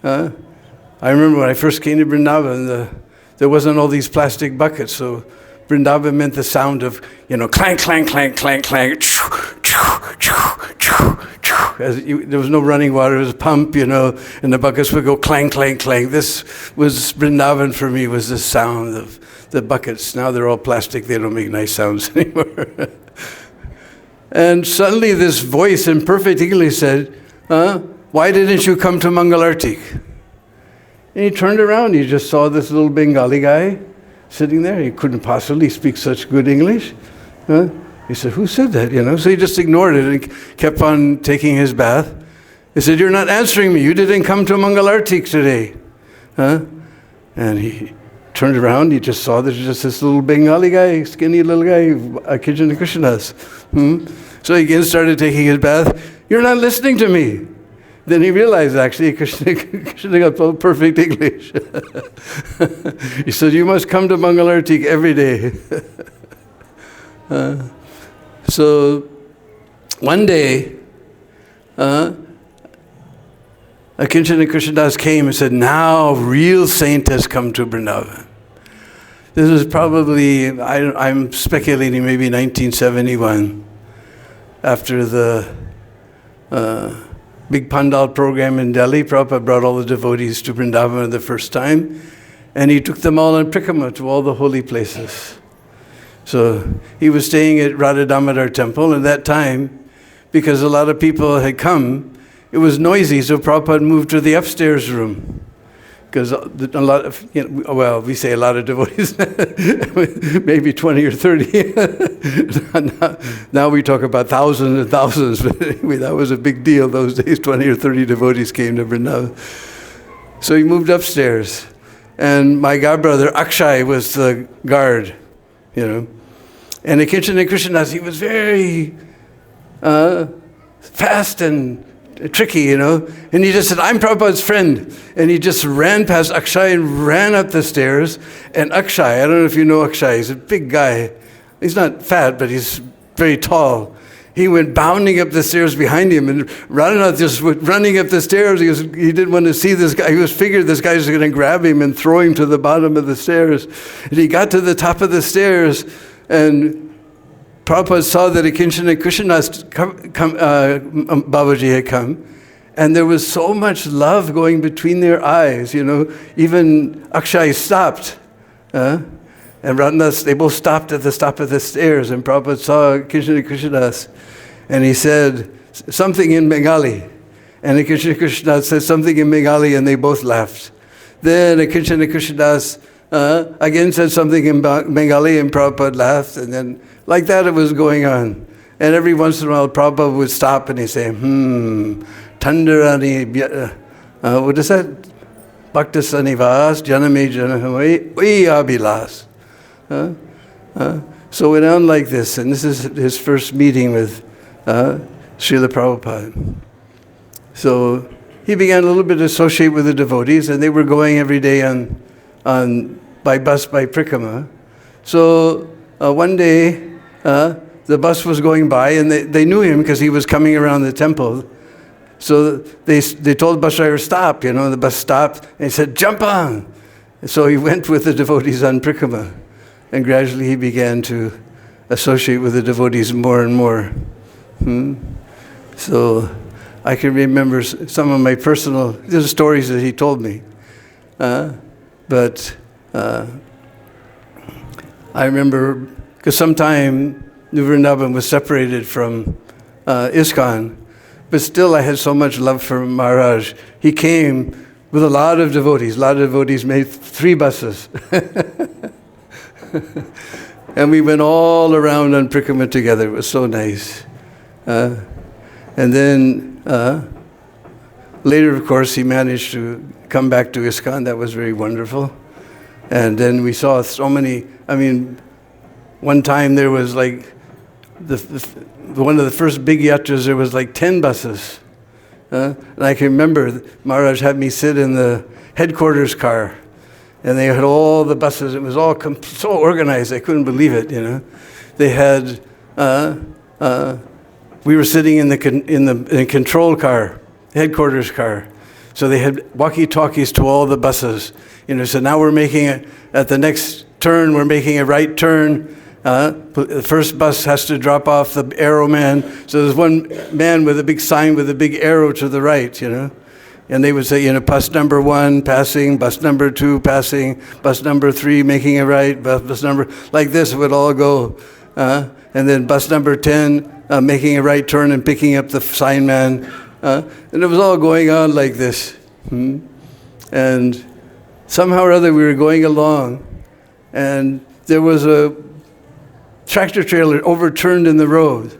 I remember when I first came to Vrindavan, there wasn't all these plastic buckets. So Vrindavan meant the sound of, clank, clank, clank, clank, clank. There was no running water, it was a pump, and the buckets would go clank, clank, clank. This was Vrindavan for me, was the sound of the buckets. Now they're all plastic, they don't make nice sounds anymore. And suddenly this voice in perfect English said, why didn't you come to Mangalartik? And he turned around, he just saw this little Bengali guy sitting there. He couldn't possibly speak such good English. He said, who said that? So he just ignored it and kept on taking his bath. He said, you're not answering me. You didn't come to Mangalartik today. And he turned around. He just saw there's just this little Bengali guy, skinny little guy, Akinchana Krishnadas. So he again started taking his bath. You're not listening to me. Then he realized, actually, Krishna got perfect English. He said, you must come to Mangalarti every day. So one day, Akinchan and Krishnadas came and said, now real saint has come to Vrindavan. This was probably, I'm speculating, maybe 1971, after the big Pandal program in Delhi. Prabhupada brought all the devotees to Vrindavan the first time, and he took them all on Prikrama to all the holy places. So he was staying at Radha Damodar temple, and that time, because a lot of people had come, it was noisy, so Prabhupada moved to the upstairs room. Because a lot of, well, we say a lot of devotees, maybe 20 or 30. Now we talk about thousands and thousands, but anyway, that was a big deal those days. 20 or 30 devotees came to Vrindavan. So he moved upstairs, and my godbrother Akshay was the guard, And Akinchan and Krishnadas, he was very fast and tricky, and he just said, I'm Prabhupada's friend. And he just ran past Akshay and ran up the stairs. And Akshay, I don't know if you know Akshay, he's a big guy. He's not fat, but he's very tall. He went bounding up the stairs behind him, and Radhanath just went running up the stairs. He didn't want to see this guy. He figured this guy was going to grab him and throw him to the bottom of the stairs. And he got to the top of the stairs, and Prabhupada saw that Akinchan and Krishnadas Babaji had come, and there was so much love going between their eyes, Even Akshay stopped, and Radhanath, they both stopped at the top of the stairs, and Prabhupada saw Akinchan and Krishnadas, and he said something in Bengali, and Akinchan and Krishnadas said something in Bengali, and they both laughed. Then Akinchan and Krishnadas again said something in Bengali, and Prabhupada laughed, and then like that it was going on. And every once in a while Prabhupada would stop and he'd say, Tandarani, what is that? Bhakta Sanivas, Janame Janamai, Abhilas. So it went on like this, and this is his first meeting with Srila Prabhupada. So he began a little bit to associate with the devotees, and they were going every day by bus by Prikrama. So one day, the bus was going by, and they knew him because he was coming around the temple. So they told the bus driver, stop, the bus stopped, and he said, jump on. And so he went with the devotees on Prikrama, and gradually he began to associate with the devotees more and more. So I can remember some of my personal stories that he told me. But I remember, because sometime New Vrindavan was separated from ISKCON, but still I had so much love for Maharaj. He came with a lot of devotees. A lot of devotees made 3 buses. And we went all around on Prikrama together. It was so nice. And then later, of course, he managed to come back to ISKCON. That was very wonderful. And then we saw so many, one time there was like, one of the first big yatras, there was like 10 buses. And I can remember Maharaj had me sit in the headquarters car, and they had all the buses. It was all so organized, I couldn't believe it, They had, we were sitting in the control car, headquarters car. So they had walkie-talkies to all the buses. So now we're making at the next turn, we're making a right turn. The first bus has to drop off the arrow man. So there's one man with a big sign with a big arrow to the right, And they would say, bus number 1 passing, bus number 2 passing, bus number 3 making a right, bus number, like this it would all go. And then bus number 10 making a right turn and picking up the sign man. And it was all going on like this. And somehow or other we were going along, and there was a tractor trailer overturned in the road.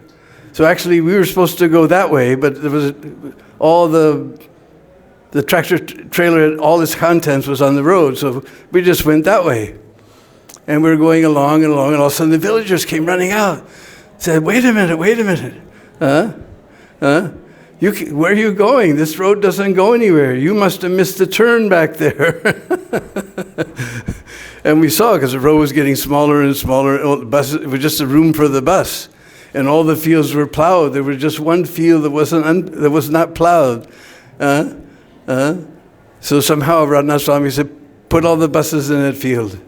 So actually we were supposed to go that way, but there was all the tractor trailer, all its contents was on the road, so we just went that way. And we were going along and along, and all of a sudden the villagers came running out. Said, wait a minute. where are you going? This road doesn't go anywhere. You must have missed the turn back there. And we saw, because the road was getting smaller and smaller. It was just a room for the bus. And all the fields were plowed. There was just one field that was not plowed. So somehow Radhanath Swami said, put all the buses in that field.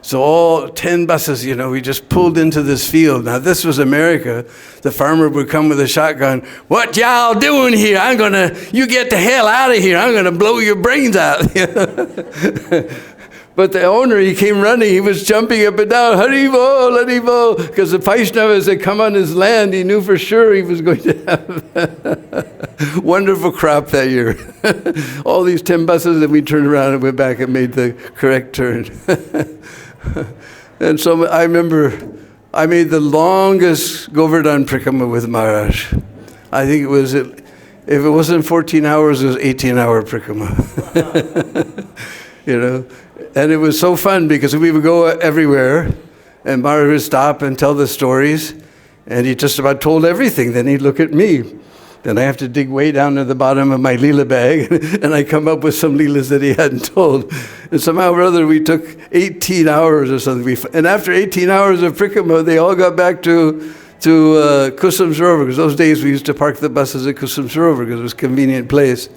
So all 10 buses, we just pulled into this field. Now this was America. The farmer would come with a shotgun. What y'all doing here? You get the hell out of here. I'm gonna blow your brains out. But the owner, he came running. He was jumping up and down. Haribo, Haribo. Because the Vaishnavas had come on his land. He knew for sure he was going to have wonderful crop that year. All these 10 buses, and we turned around and went back and made the correct turn. And so I remember I made the longest Govardhan Prikrama with Maharaj. I think it was, if it wasn't 14 hours, it was 18-hour Prikrama. And it was so fun because we would go everywhere and Maharaj would stop and tell the stories, and he just about told everything. Then he'd look at me. Then I have to dig way down to the bottom of my Leela bag, and I come up with some Leelas that he hadn't told. And somehow or other, we took 18 hours or something. And after 18 hours of Prikrama, they all got back to Kusum Sarovar, because those days we used to park the buses at Kusum Sarovar because it was a convenient place.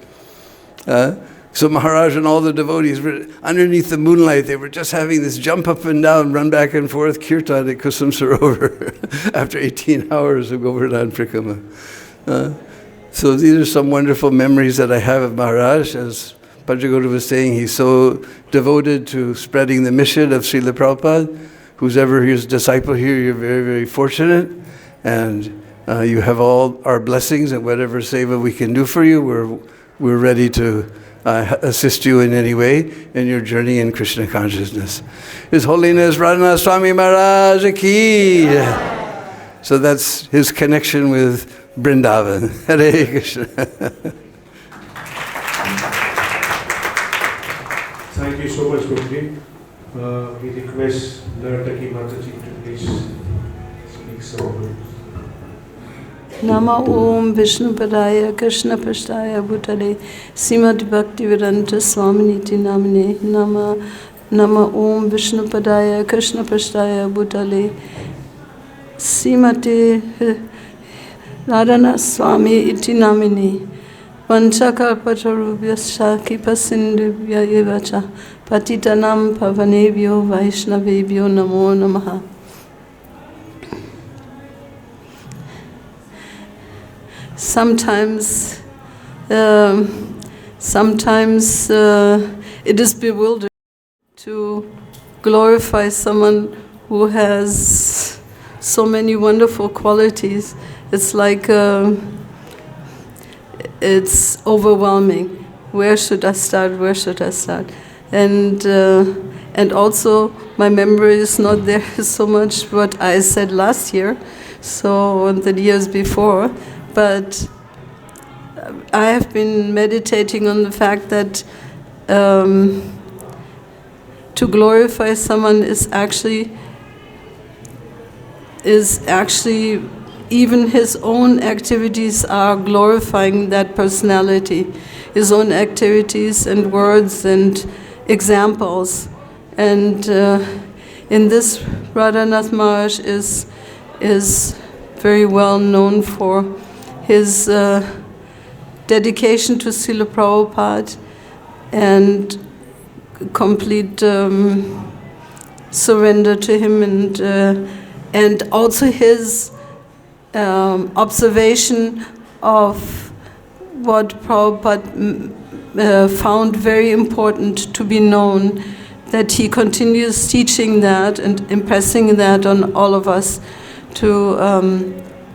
So Maharaj and all the devotees were underneath the moonlight. They were just having this jump up and down, run back and forth, kirtan at Kusum Sarovar after 18 hours of Govardhan Prikrama. So these are some wonderful memories that I have of Maharaj. As Pajagoda was saying, he's so devoted to spreading the mission of Srila Prabhupada. Who's ever his disciple here, you're very, very fortunate. And you have all our blessings, and whatever seva we can do for you, we're ready to assist you in any way in your journey in Krishna consciousness. His Holiness Radhanath Swami Maharaj ki. So that's his connection with Vrindavan. Hare Krishna. Thank you so much, Guruji. We request Nartaki Mataji to please speak some words. Nama Om Vishnu Padaya Krishna Pashtaya Bhutale Srimati Bhakti-Vedanta Swaminiti Namine Nama Om Vishnu Padaya Krishna Pashtaya Bhutale Srimati Radhanath Swami iti namini Vanchakalpatarubhyascha Kipasindubhya evacha Patitanam Pavanebhyo Vaishnavebhyo Namo Namaha. Sometimes it is bewildering to glorify someone who has so many wonderful qualities. It's like it's overwhelming. Where should I start? Where should I start? And also my memory is not there so much what I said last year, so the years before. But I have been meditating on the fact that to glorify someone is actually even his own activities are glorifying that personality, his own activities and words and examples. And in this, Radhanath Maharaj is very well known for his dedication to Srila Prabhupada and complete surrender to him, and also his observation of what Prabhupada found very important to be known, that he continues teaching that and impressing that on all of us to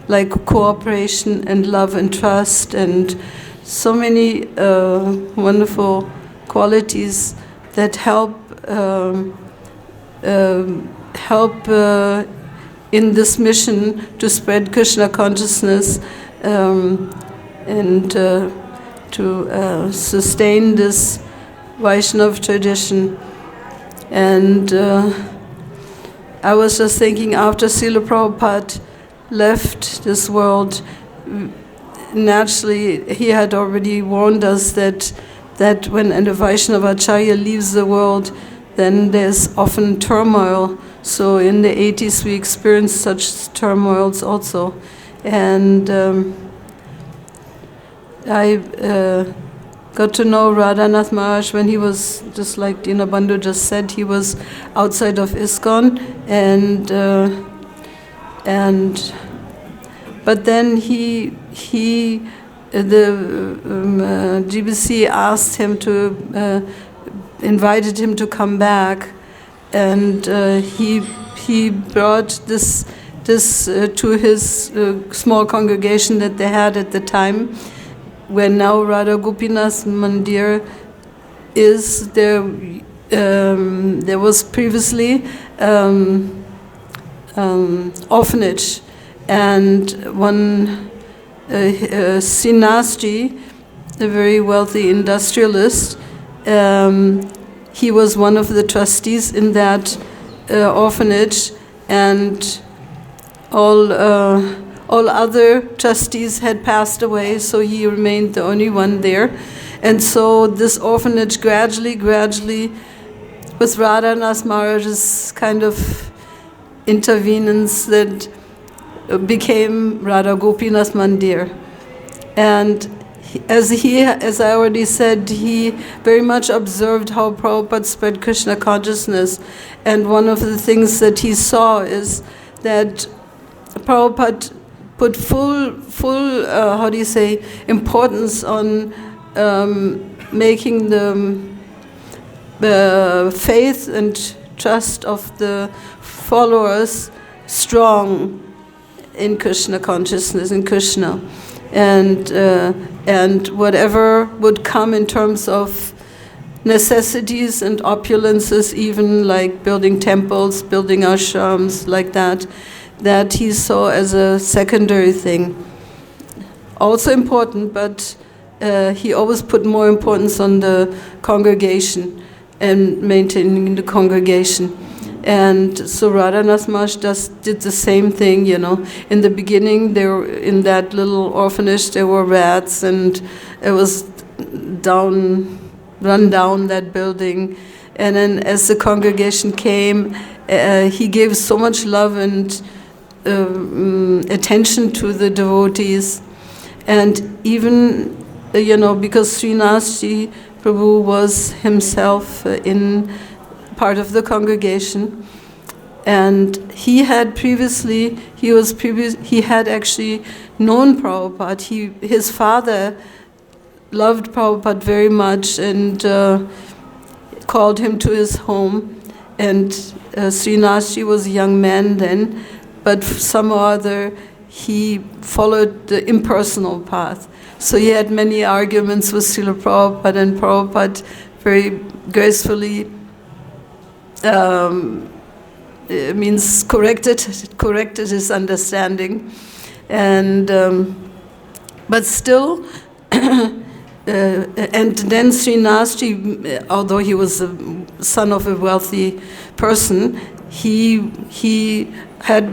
like cooperation and love and trust and so many wonderful qualities that help in this mission to spread Krishna consciousness and to sustain this Vaishnava tradition. And I was just thinking, after Srila Prabhupada left this world, naturally, he had already warned us that when a Vaishnavacharya leaves the world, then there's often turmoil. So in the 80s we experienced such turmoils also. And I got to know Radhanath Maharaj when he was, just like Dinabandhu just said, he was outside of ISKCON, but then the GBC asked him to, invited him to come back, and he brought this to his small congregation that they had at the time, where now Radha Gopinath Mandir is. There was previously orphanage, and one Srinasji, a very wealthy industrialist, he was one of the trustees in that orphanage, and all other trustees had passed away, so he remained the only one there. And so this orphanage gradually, with Radhanath Maharaj's kind of intervenence, that became Radha Gopinath Mandir. And as I already said, he very much observed how Prabhupada spread Krishna consciousness. And one of the things that he saw is that Prabhupada put full importance on making the faith and trust of the followers strong in Krishna consciousness, in Krishna, and whatever would come in terms of necessities and opulences, even like building temples, building ashrams, like that he saw as a secondary thing. Also important, but he always put more importance on the congregation and maintaining the congregation. And so Radhanath Maharaj did the same thing, you know. In the beginning, in that little orphanage, there were rats, and it was run down, that building. And then as the congregation came, he gave so much love and attention to the devotees. And even, because Srinathji Prabhu was himself in part of the congregation, and he had actually known Prabhupada. His father loved Prabhupada very much and called him to his home. And Srinathji was a young man then, but some or other he followed the impersonal path. So he had many arguments with Srila Prabhupada, and Prabhupada very gracefully corrected his understanding, and but still, and then Srinathji, although he was the son of a wealthy person, he had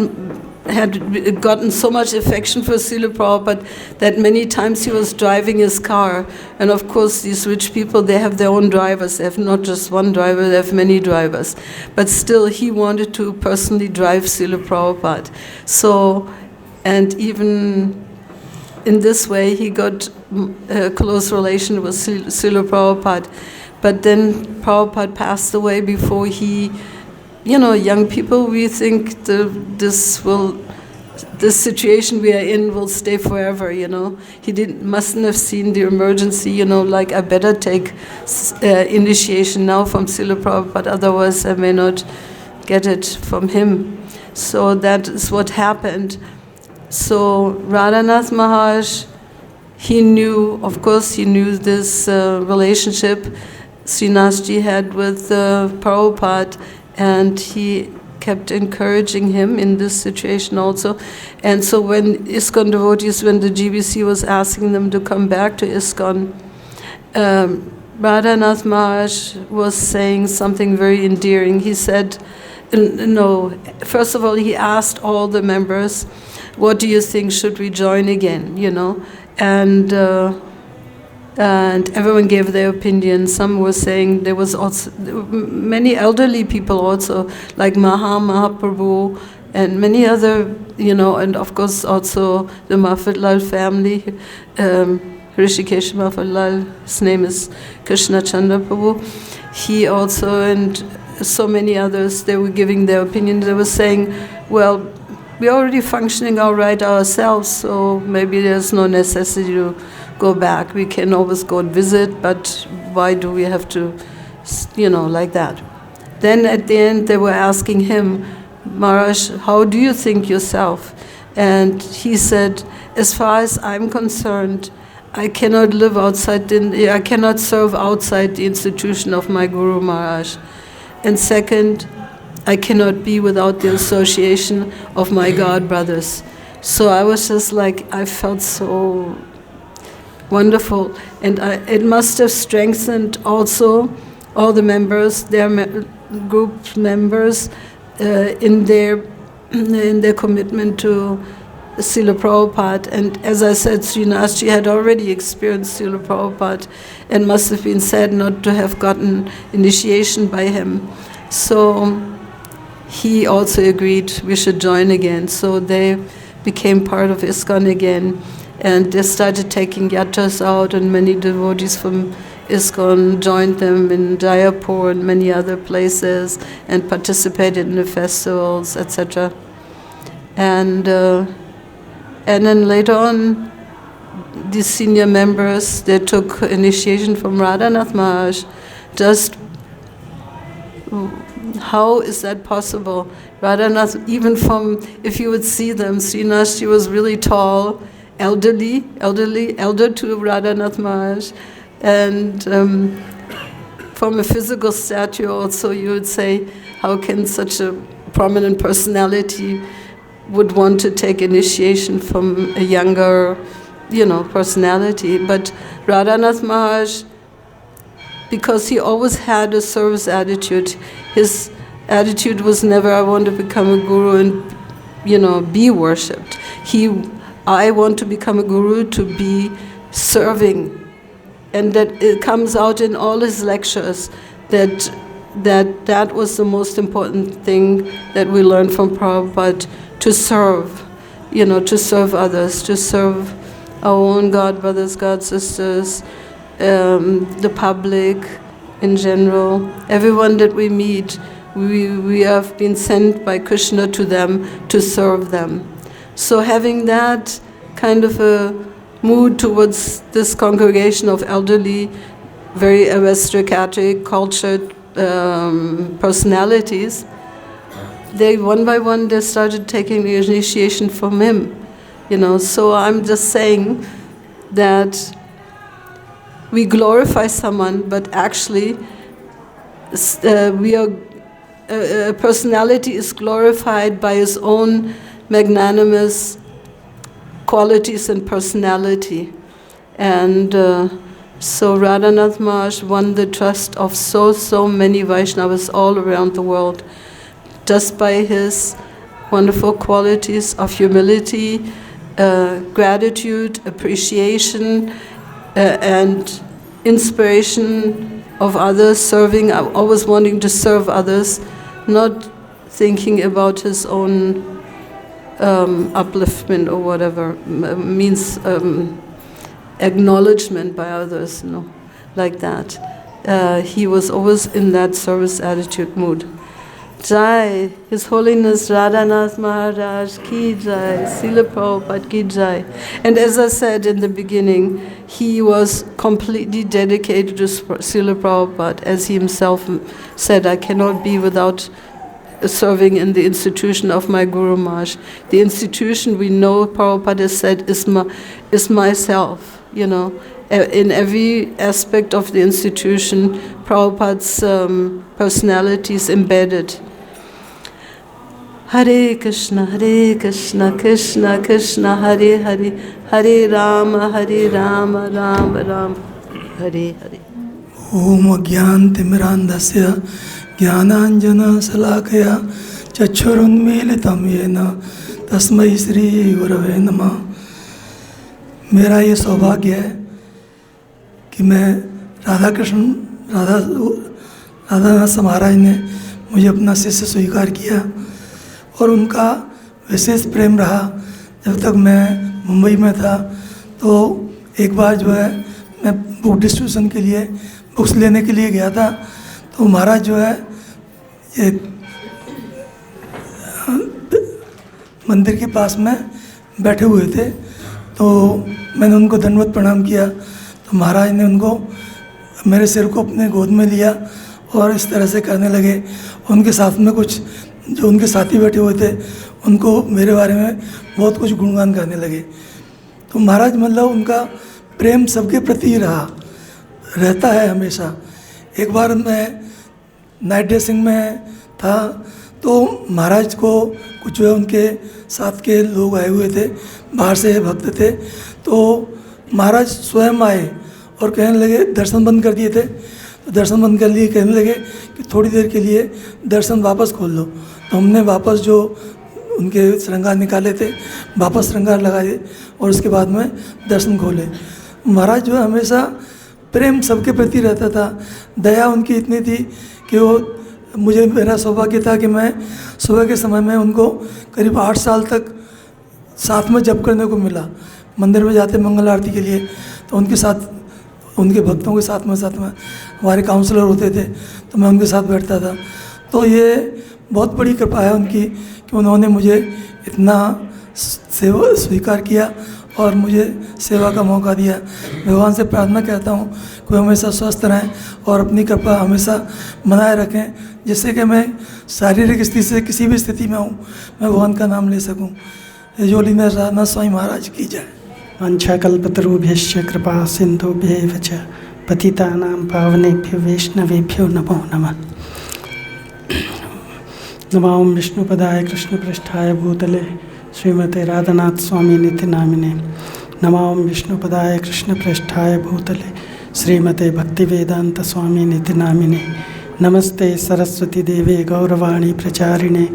gotten so much affection for Srila Prabhupada that many times he was driving his car. And of course, these rich people, they have their own drivers. They have not just one driver, they have many drivers. But still, he wanted to personally drive Srila Prabhupada. So, and even in this way, he got a close relation with Srila Prabhupada. But then Prabhupada passed away before he... young people, we think this situation we are in will stay forever, He mustn't have seen the emergency, like I better take initiation now from Srila Prabhupada, otherwise I may not get it from him. So that is what happened. So Radhanath Maharaj, he knew this relationship Srinathji had with Prabhupada, and he kept encouraging him in this situation also. And so when ISKCON devotees, when the GBC was asking them to come back to ISKCON, Radhanath Maharaj was saying something very endearing. He said, first of all, he asked all the members, what do you think, should we join again, and everyone gave their opinion. Some were saying there was also many elderly people also, like Mahaprabhu and many other, and of course also the Mahaprabhu family, Hrishikesh Mahaprabhu, his name is Krishna Chandra Prabhu. He also, and so many others, they were giving their opinion. They were saying, well, we're already functioning all right ourselves, so maybe there's no necessity to go back. We can always go and visit, but why do we have to, like that? Then at the end they were asking him, Maharaj, how do you think yourself? And he said, as far as I'm concerned, I cannot live outside, I cannot serve outside the institution of my Guru Maharaj. And second, I cannot be without the association of my God brothers. So I was just like, I felt so wonderful. And it must have strengthened also all the members, their group members, in their commitment to Srila Prabhupada. And as I said, Srinathji had already experienced Srila Prabhupada and must have been sad not to have gotten initiation by him. So he also agreed we should join again. So they became part of ISKCON again. And they started taking yatras out, and many devotees from ISKCON joined them in Jaipur and many other places and participated in the festivals, etc. And then later on, these senior members, they took initiation from Radhanath Maharaj. Just how is that possible? Radhanath, even from, if you would see them, Srinathji was really tall, elder to Radhanath Maharaj, and from a physical stature also, you would say, how can such a prominent personality would want to take initiation from a younger, personality? But Radhanath Maharaj, because he always had a service attitude, his attitude was never, I want to become a guru and, be worshipped. I want to become a guru to be serving. And that it comes out in all his lectures that was the most important thing that we learned from Prabhupada, to serve, to serve others, to serve our own God brothers, God sisters, the public in general. Everyone that we meet, we have been sent by Krishna to them to serve them. So having that kind of a mood towards this congregation of elderly, very aristocratic, cultured personalities, they one by one they started taking the initiation from him. So I'm just saying that we glorify someone, but actually a personality is glorified by his own magnanimous qualities and personality. And so Radhanath Maharaj won the trust of so many Vaishnavas all around the world, just by his wonderful qualities of humility, gratitude, appreciation, and inspiration of others, serving, always wanting to serve others, not thinking about his own upliftment or whatever, means acknowledgement by others, like that. He was always in that service attitude mood. Jai, His Holiness Radhanath Maharaj ki jai, Srila Prabhupada ki jai. And as I said in the beginning, he was completely dedicated to Srila Prabhupada. As he himself said, I cannot be without serving in the institution of my Guru Maharaj. The institution, we know, Prabhupada said, is myself, In every aspect of the institution, Prabhupada's personality is embedded. Hare Krishna, Krishna Krishna, Hare Hare, Hare Rama, Rama Rama, Hare Hare. Om Gyantimirandasya Jnananjana Salakaya Chachurunmilitam Yena Tasmai Sri Gurave Namah. मेरा ये सौभाग्य है कि मैं राधानाथ महाराज ने मुझे अपना शिष्य स्वीकार किया और उनका विशेष प्रेम रहा। जब तक मैं मुंबई में था तो एक बार जो है मैं बुक डिस्ट्रीब्यूशन के लिए बुक्स लेने के लिए गया था, तो महाराज जो है ये मंदिर के पास में बैठे हुए थे, तो मैंने उनको दंडवत प्रणाम किया। तो महाराज ने उनको मेरे सिर को अपने गोद में लिया और इस तरह से करने लगे। उनके साथ में कुछ जो उनके साथी बैठे हुए थे उनको मेरे बारे में बहुत कुछ गुणगान करने लगे। तो महाराज मतलब उनका प्रेम सबके प्रति रहता है हमेशा। एक बार मैं नाइट ड्रेसिंग में था तो महाराज को कुछ जो है उनके साथ के लोग आए हुए थे, बाहर से भक्त थे, तो महाराज स्वयं आए और कहने लगे, दर्शन बंद कर दिए थे तो दर्शन बंद कर लिए, कहने लगे कि थोड़ी देर के लिए दर्शन वापस खोल लो। तो हमने वापस जो उनके श्रृंगार निकाले थे वापस श्रृंगार लगाए और उसके बाद में दर्शन खोले। महाराज जो है हमेशा प्रेम सबके प्रति रहता था, दया उनकी इतनी थी कि वो मुझे मेरा सौभाग्य था कि मैं सुबह के समय में उनको करीब 8 साल तक साथ में जप करने को मिला। मंदिर में जाते मंगल आरती के लिए तो उनके साथ उनके भक्तों के साथ में हमारे काउंसलर होते थे तो मैं उनके साथ बैठता था। तो ये बहुत बड़ी कृपा है उनकी कि उन्होंने मुझे इतना सेवा स्वीकार किया और मुझे सेवा का मौका दिया। भगवान से प्रार्थना करता हूँ कि हमेशा स्वस्थ रहें और अपनी कृपा हमेशा बनाए रखें, जिससे कि मैं शारीरिक स्थिति से किसी भी स्थिति में हूँ मैं भगवान का नाम ले सकूँ। होलिनेस राधानाथ स्वामी महाराज की जय। वंशाकल्पतरुभ्यश्च कृपा सिन्धुभ्येव च पतितानां पावनेभ्यो वैष्णवेभ्यो नमो नमः। नमो विष्णुपदाय कृष्णपृष्ठाय भूतले श्रीमते राधानाथ स्वामी नित्य नामिने। नमो विष्णुपदाय कृष्णपृष्ठाय भूतले श्रीमते भक्तिवेदांत स्वामी नित्य नामिने। नमस्ते सरस्वती देवे गौरवाणी प्रचारिणे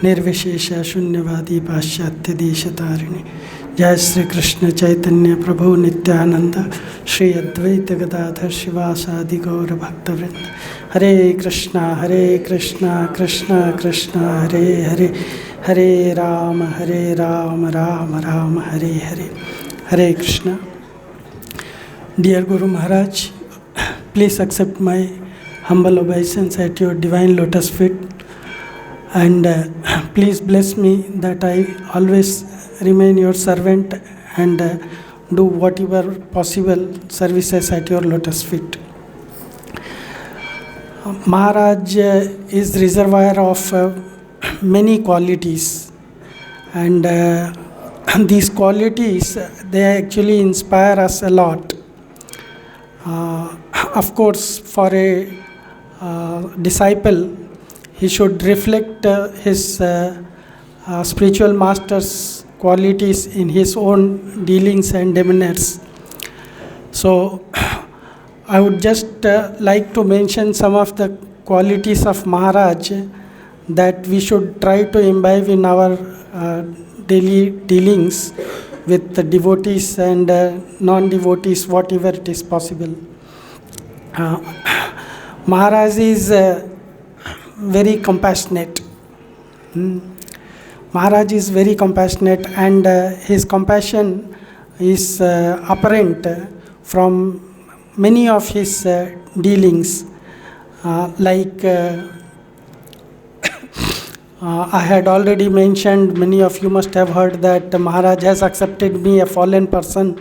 निर्विशेष शून्यवादी पाश्चात्य देशतारिणे। जय श्री कृष्ण चैतन्य प्रभु नित्यानंद श्री अद्वैत गदाधर शिवासादि गौर भक्तवृंद। हरे कृष्णा कृष्ण कृष्ण हरे हरे, हरे राम राम राम हरे हरे। हरे Krishna. Dear Guru Maharaj, please accept my humble obeisance at your divine lotus feet, and please bless me that I always remain your servant and do whatever possible services at your lotus feet. Maharaj is reservoir of many qualities, and these qualities they actually inspire us a lot. Of course, for a disciple, he should reflect his spiritual master's qualities in his own dealings and demeanors. So, I would just like to mention some of the qualities of Maharaj that we should try to imbibe in our daily dealings with the devotees and non-devotees, whatever it is possible. Maharaj is very compassionate. Maharaj is very compassionate, and his compassion is apparent from many of his dealings. I had already mentioned, many of you must have heard that Maharaj has accepted me, a fallen person,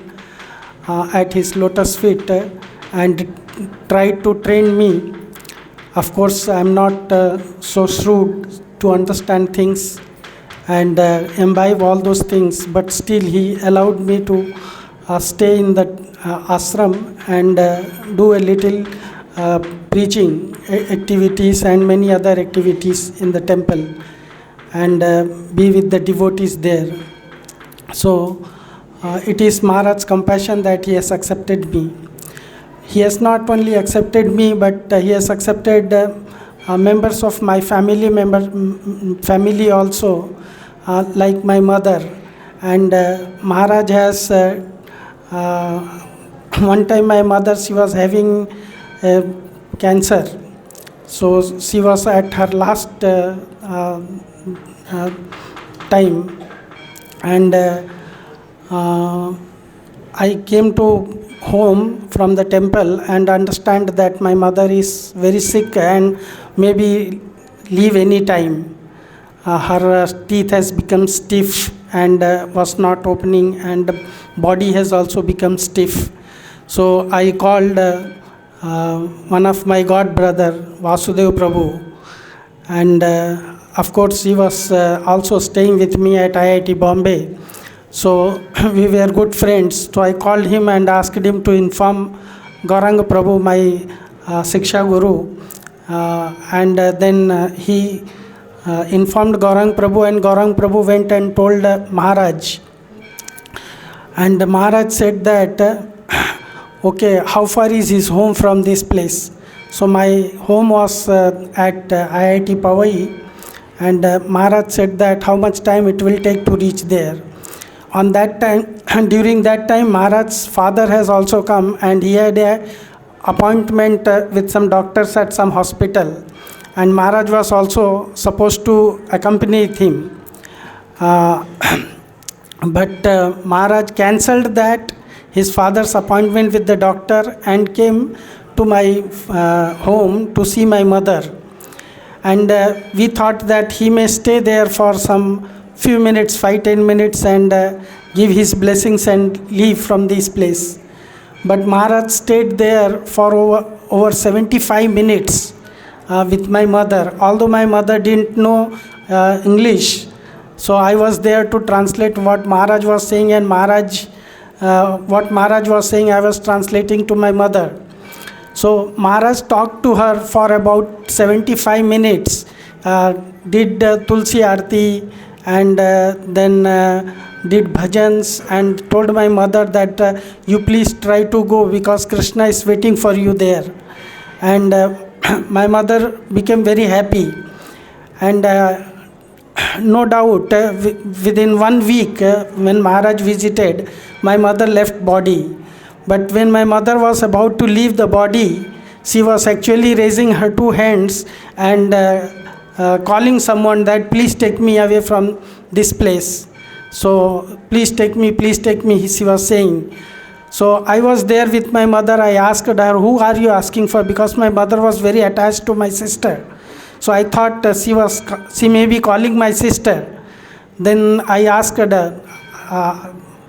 at his lotus feet and tried to train me. Of course, I am not so shrewd to understand things and imbibe all those things, but still he allowed me to stay in the ashram and do a little preaching activities and many other activities in the temple and be with the devotees there. So it is Maharaj's compassion that he has accepted me. He has not only accepted me, but he has accepted members of my family also, like my mother. And Maharaj has one time my mother, she was having cancer. So she was at her last time. And I came to home from the temple and understand that my mother is very sick and maybe leave any time. Her teeth has become stiff and was not opening, and the body has also become stiff. So I called one of my god brother, Vasudev Prabhu, and of course he was also staying with me at IIT Bombay. So we were good friends. So I called him and asked him to inform Gauranga Prabhu, my Siksha Guru. And then he informed Gauranga Prabhu, and Gauranga Prabhu went and told Maharaj. And Maharaj said that, okay, how far is his home from this place? So my home was at IIT Powai, and Maharaj said that how much time it will take to reach there. On that time, during that time, Maharaj's father has also come, and he had an appointment with some doctors at some hospital, and Maharaj was also supposed to accompany him. But Maharaj cancelled that, his father's appointment with the doctor, and came to my home to see my mother. And we thought that he may stay there for some few minutes, 5-10 minutes, and give his blessings and leave from this place. But Maharaj stayed there for over 75 minutes with my mother. Although my mother didn't know English, so I was there to translate what Maharaj was saying, and what Maharaj was saying I was translating to my mother. So Maharaj talked to her for about 75 minutes, did Tulsi Aarti, and then did bhajans, and told my mother that you please try to go because Krishna is waiting for you there. And my mother became very happy. And no doubt within 1 week when Maharaj visited, my mother left body. But when my mother was about to leave the body, she was actually raising her 2 hands and calling someone that please take me away from this place. So please take me, she was saying. So I was there with my mother. I asked her, who are you asking for? Because my mother was very attached to my sister. So I thought she may be calling my sister. Then I asked her,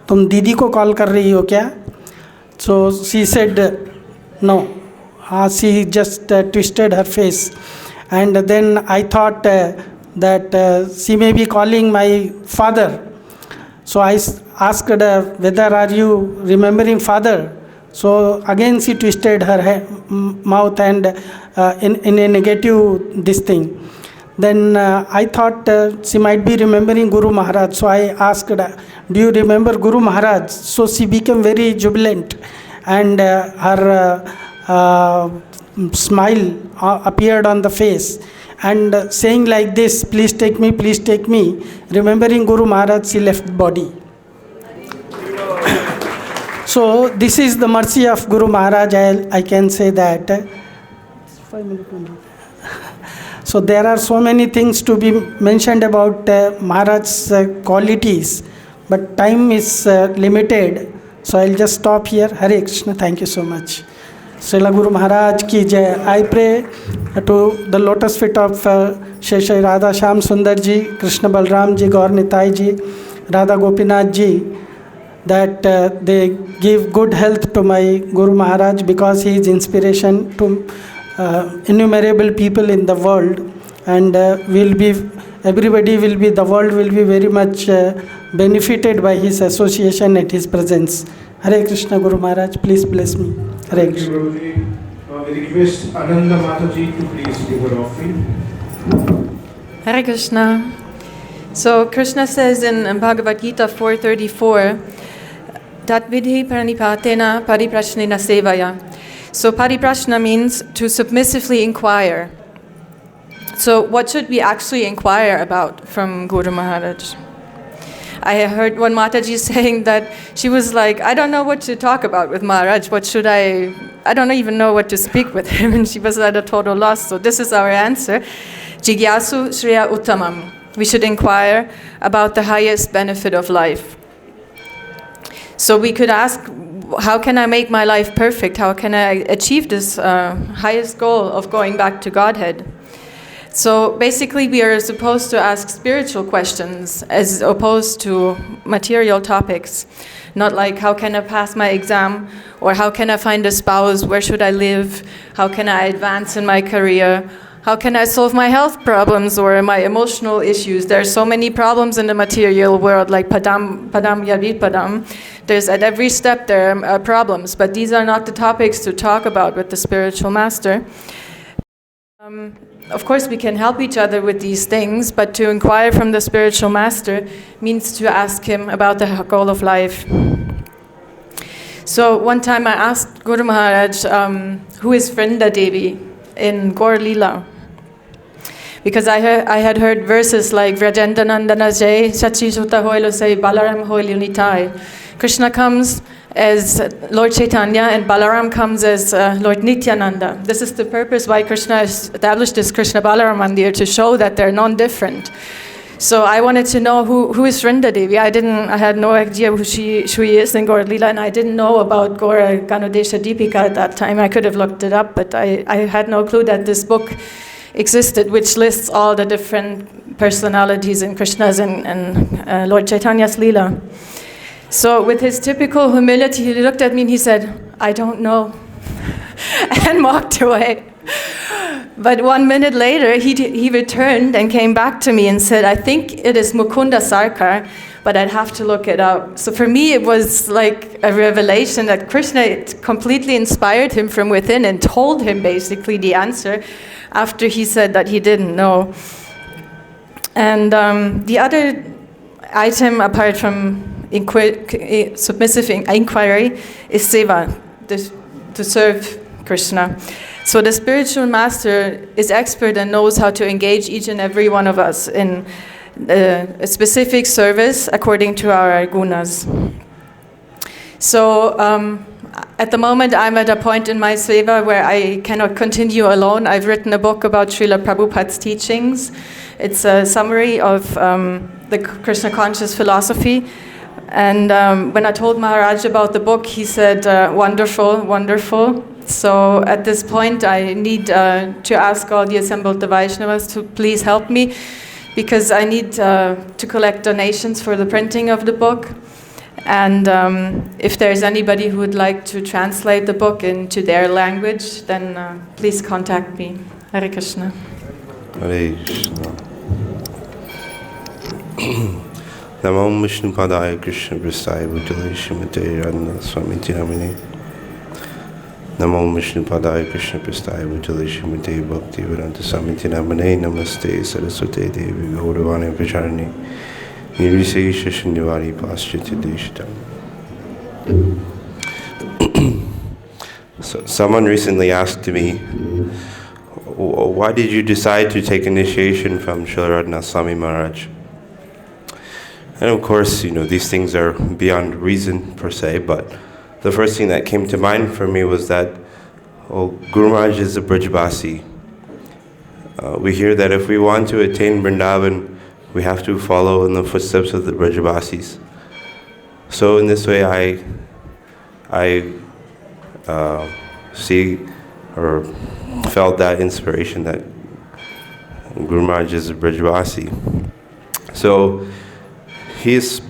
तुम दीदी को call कर रही हो क्या? So she said, no. She just twisted her face. And then I thought that she may be calling my father. So I asked her, whether are you remembering father? So again she twisted her mouth and in a negative this thing. Then I thought she might be remembering Guru Maharaj. So I asked her, do you remember Guru Maharaj? So she became very jubilant, and her smile appeared on the face, and saying like this, please take me, remembering Guru Maharaj, she left body. So this is the mercy of Guru Maharaj, I can say that. 5 minutes only. So there are so many things to be mentioned about Maharaj's qualities, but time is limited. So I'll just stop here. Hare Krishna, thank you so much. Srila Guru Maharaj ki jai. I pray to the lotus feet of Shri Radha Shyam Sundar ji, Krishna Balram ji, Gaur Nitai ji, Radha Gopinath ji, that they give good health to my Guru Maharaj, because he is inspiration to innumerable people in the world, and the world will be very much benefited by his association at his presence. Hare Krishna, Guru Maharaj, please bless me. Hare Krishna. We request Ananda Mataji to please give her offering. Hare Krishna. So Krishna says in Bhagavad-Gita 4:34, Tat vidhi pranipatena pariprashnena sevaya. So pariprashna means to submissively inquire. So what should we actually inquire about from Guru Maharaj? I heard one Mataji saying that she was like, I don't know what to talk about with Maharaj. What should I don't even know what to speak with him. And she was at a total loss. So this is our answer. Jigyasu Shriya Uttamam. We should inquire about the highest benefit of life. So we could ask, how can I make my life perfect? How can I achieve this highest goal of going back to Godhead? So basically we are supposed to ask spiritual questions as opposed to material topics. Not like, how can I pass my exam? Or how can I find a spouse? Where should I live? How can I advance in my career? How can I solve my health problems or my emotional issues? There are so many problems in the material world, like padam yavit padam. There's at every step there are problems, but these are not the topics to talk about with the spiritual master. Of course, we can help each other with these things, but to inquire from the spiritual master means to ask him about the goal of life. So one time I asked Guru Maharaj, who is Vrinda Devi in Gaur Leela? Because I had heard verses like Vrajendra Nandana Jai, Sachi Sutta Hoilo Say, Balaram Hoilo Nitai. Krishna comes as Lord Chaitanya and Balaram comes as Lord Nityananda. This is the purpose why Krishna established this Krishna Balaram Mandir, to show that they're non-different. So I wanted to know who is Vrinda Devi. I had no idea who she is in Gaur Leela, and I didn't know about Gaur Ganodesha Deepika at that time. I could have looked it up, but I had no clue that this book existed, which lists all the different personalities in Krishna's and Lord Chaitanya's Leela. So with his typical humility, he looked at me and he said, I don't know, and walked away. But 1 minute later, he returned and came back to me and said, I think it is Mukunda Sarkar, but I'd have to look it up. So for me, it was like a revelation that Krishna completely inspired him from within and told him basically the answer after he said that he didn't know. And the other item, apart from submissive inquiry, is seva, to serve Krishna. So the spiritual master is expert and knows how to engage each and every one of us in a specific service according to our gunas. So at the moment I'm at a point in my seva where I cannot continue alone. I've written a book about Srila Prabhupada's teachings. It's a summary of the Krishna conscious philosophy. And when I told Maharaj about the book, he said, wonderful, wonderful. So at this point, I need to ask all the assembled Vaishnavas to please help me, because I need to collect donations for the printing of the book. And if there's anybody who would like to translate the book into their language, then please contact me. Hare Krishna. Hare Krishna. Namo Vishnu Padaya Krishna Prasthaya Bhutale Srimate Radhanath Swami Namine. Namo Vishnu Padaya Krishna Prasthaya Bhutale Srimate Bhakti-yoga Swami Namine. Namaste Saraswate Devi Gauravani Pracharani Nirvisesha Shindivari Paschatya Deshitam. So someone recently asked me, why did you decide to take initiation from Srila Radhanath Swami Maharaj? And of course, these things are beyond reason per se, but the first thing that came to mind for me was that, Guru Maharaj is a Brajbasi. We hear that if we want to attain Vrindavan, we have to follow in the footsteps of the Brajbasis. So in this way, I see or felt that inspiration that Guru Maharaj is a Brajbasi. So he's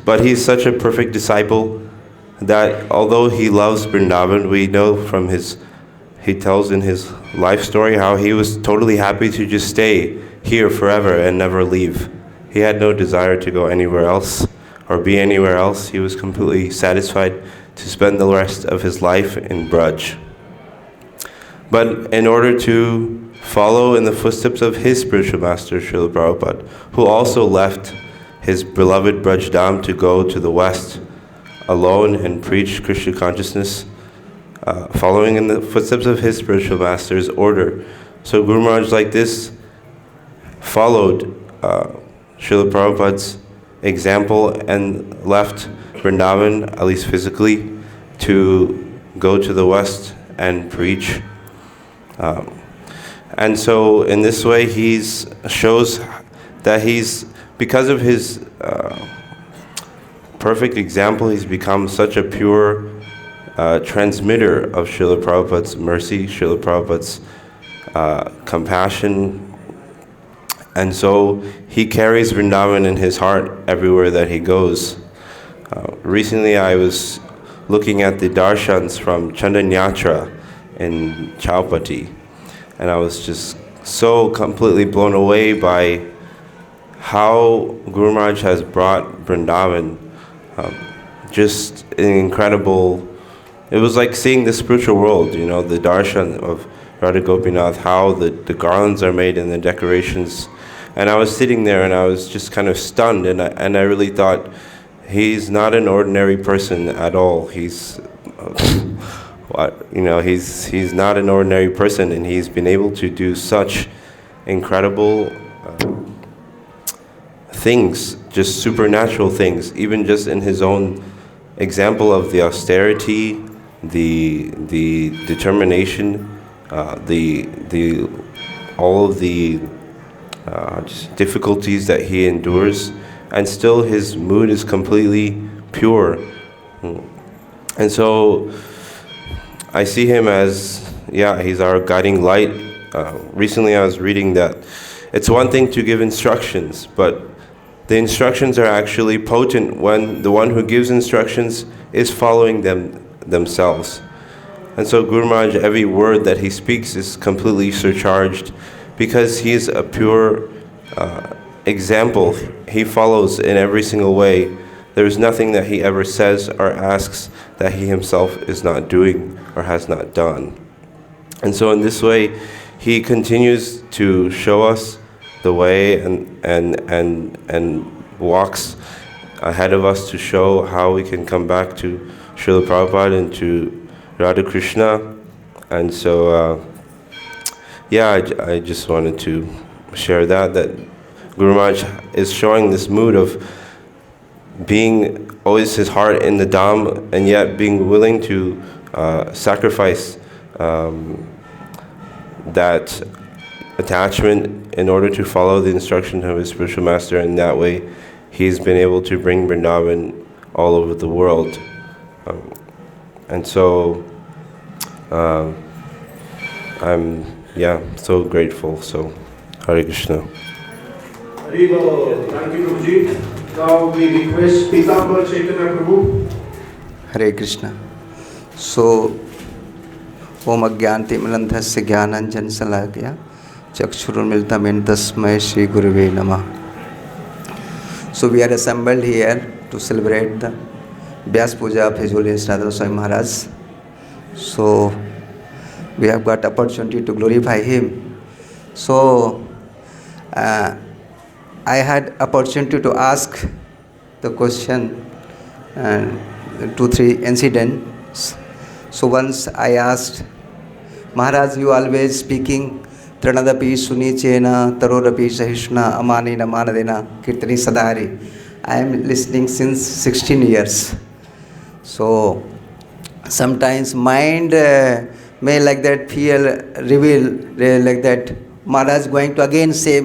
such a perfect disciple that although he loves Vrindavan, we know from he tells in his life story how he was totally happy to just stay here forever and never leave. He had no desire to go anywhere else or be anywhere else. He was completely satisfied to spend the rest of his life in Braj. But in order to follow in the footsteps of his spiritual master, Srila Prabhupada, who also left his beloved Braj Dham to go to the west alone and preach Krishna consciousness, following in the footsteps of his spiritual master's order. So Guru Maharaj like this followed Srila Prabhupada's example and left Vrindavan, at least physically, to go to the West and preach. And so in this way, shows that because of his perfect example, he's become such a pure transmitter of Srila Prabhupada's mercy, Srila Prabhupada's compassion. And so he carries Vrindavan in his heart everywhere that he goes. Recently I was looking at the darshans from Chandanyatra in Chaupati, and I was just so completely blown away by how Guru Maharaj has brought Vrindavan. Just an incredible, it was like seeing the spiritual world, the darshan of Radha Gopinath, how the garlands are made and the decorations. And I was sitting there and I was just kind of stunned, and I really thought, he's not an ordinary person at all. He's he's not an ordinary person, and he's been able to do such incredible things, just supernatural things, even just in his own example of the austerity, the determination, all of the just difficulties that he endures, and still his mood is completely pure. And so I see him as, he's our guiding light. Recently I was reading that it's one thing to give instructions, but the instructions are actually potent when the one who gives instructions is following them themselves. And so Guru Maharaj, every word that he speaks is completely surcharged because he is a pure example. He follows in every single way. There is nothing that he ever says or asks that he himself is not doing or has not done. And so in this way, he continues to show us the way and walks ahead of us to show how we can come back to Srila Prabhupada and to Radha Krishna. And so, I just wanted to share that Guru Maharaj is showing this mood of being always his heart in the Dham, and yet being willing to sacrifice that attachment in order to follow the instruction of his spiritual master. And that way he's been able to bring Vrindavan all over the world. And so I'm so grateful. So Hare Krishna. Thank you, Prabhuji. Now we request Pitambar Chaitanya Prabhu. Hare Krishna. So Om Agyanti Milanthasya Jnananjan Salakya Chakshurunmilitam Tasmai Shri Guruve Namah. So we are assembled here to celebrate the Vyasa Puja of His Holiness Radhanath Swami Maharaj. So we have got opportunity to glorify him. So I had opportunity to ask the question and 2-3 incidents. So once I asked, Maharaj, you always speaking Tranadapi Sunichena Tarorapi Sahishna Amanina Manadena Kirtani Sadari. I am listening since 16 years. So sometimes mind may like that feel, reveal like that Maharaj going to again say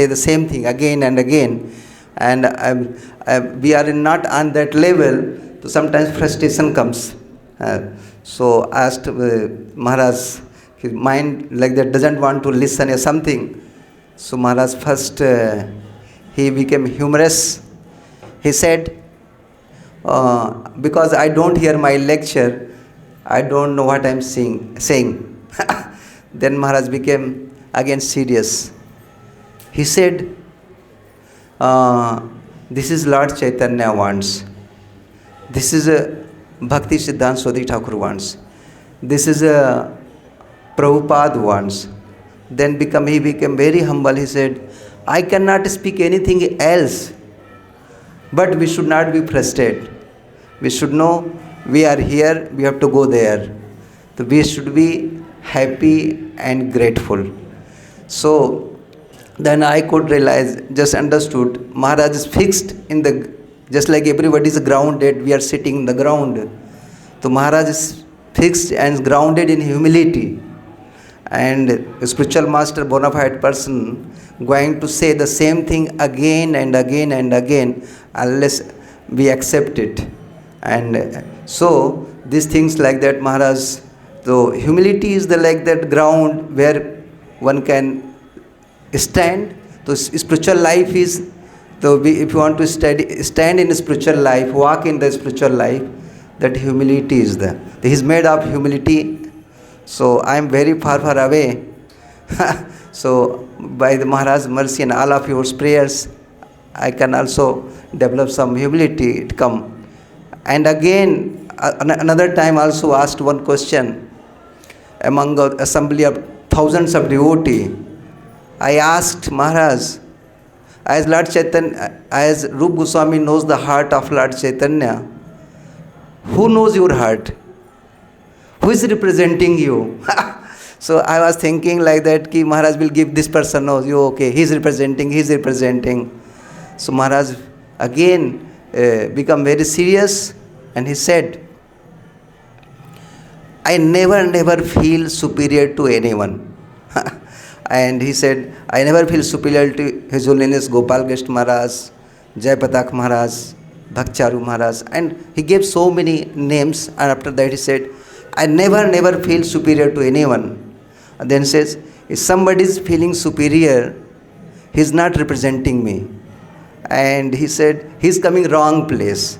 the same thing again and again. And we are not on that level, so sometimes frustration comes. So asked Maharaj, his mind like that doesn't want to listen or something. So Maharaj first, he became humorous. He said, because I don't hear my lecture, I don't know what I'm saying. Then Maharaj became again serious. He said, this is Lord Chaitanya wants. This is a Bhakti Siddhanta Sodhi Thakur wants. This is a Prabhupada wants. Then he became very humble. He said, I cannot speak anything else. But we should not be frustrated. We should know we are here, we have to go there. So we should be happy and grateful. So then I could realize, just understood, Maharaj is fixed in the, just like everybody is grounded, we are sitting in the ground. So Maharaj is fixed and grounded in humility. And a spiritual master, bona fide person, going to say the same thing again and again and again, unless we accept it. And so, these things like that, Maharaj, so humility is the like that ground where one can stand. So spiritual life is, so if you want to stand in spiritual life, walk in the spiritual life, that humility is there. He is made of humility. So I am very far away. So by the Maharaj's mercy and all of your prayers, I can also develop some humility. It come. And again, another time also asked one question among an assembly of thousands of devotees. I asked Maharaj, as Lord Chaitanya, as Rupa Goswami knows the heart of Lord Chaitanya, who knows your heart? Who is representing you? So I was thinking like that, ki Maharaj will give this person knows you, okay, he is representing. So Maharaj again become very serious and he said, I never feel superior to anyone. And he said, I never feel superior to His Holiness Gopal Gest Maharaj, Jai Patak Maharaj, Bhakcharu Maharaj. And he gave so many names, and after that he said, I never feel superior to anyone. And then says, if somebody is feeling superior, he is not representing me. And he said, he is coming wrong place.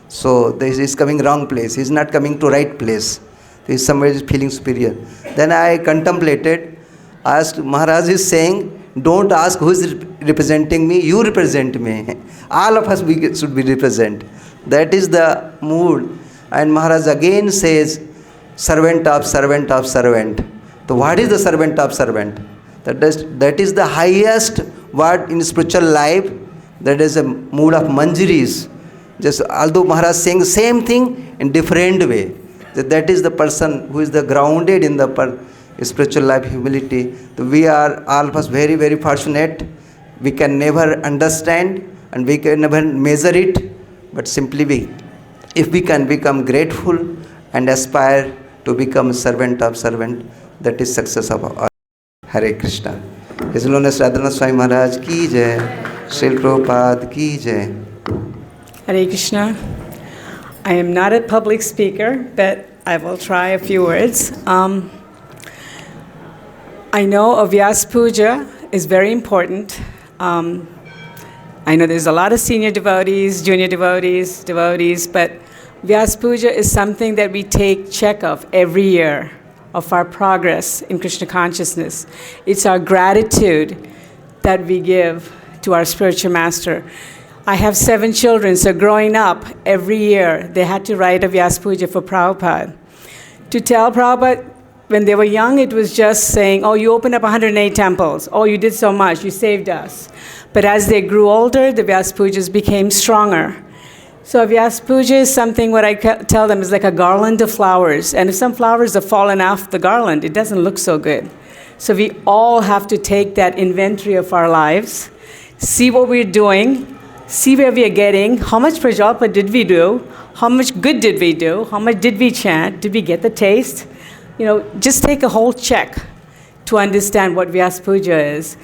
So this is coming wrong place. He is not coming to right place. If somebody is feeling superior. Then I contemplated, asked, Maharaj is saying, don't ask who is representing me, you represent me. All of us should be represent. That is the mood. And Maharaj again says, servant of servant of servant. So what is the servant of servant? That is the highest word in spiritual life. That is a mood of manjaris. Just although Maharaj saying same thing in different way. That is the person who is the grounded in the spiritual life, humility. So we are all of us very fortunate. We can never understand and we can never measure it. But simply if we can become grateful and aspire to become servant of servant, that is success of our Hare Krishna. His Holiness Radhanath Swami Maharaj ki jai, Srila Prabhupada ki jai. Hare Krishna. I am not a public speaker, but I will try a few words. I know Vyasa Puja is very important. I know there's a lot of senior devotees, junior devotees, but Vyasa Puja is something that we take check of every year of our progress in Krishna consciousness. It's our gratitude that we give to our spiritual master. I have 7 children, so growing up, every year, they had to write a Vyasa Puja for Prabhupada. To tell Prabhupada, when they were young, it was just saying, oh, you opened up 108 temples. Oh, you did so much, you saved us. But as they grew older, the Vyasa Pujas became stronger. So Vyasa Puja is something, what I tell them is like a garland of flowers. And if some flowers have fallen off the garland, it doesn't look so good. So we all have to take that inventory of our lives, see what we're doing, see where we are getting, how much prajalpa did we do, how much good did we do, how much did we chant, did we get the taste? You know, just take a whole check to understand what Vyasa Puja is.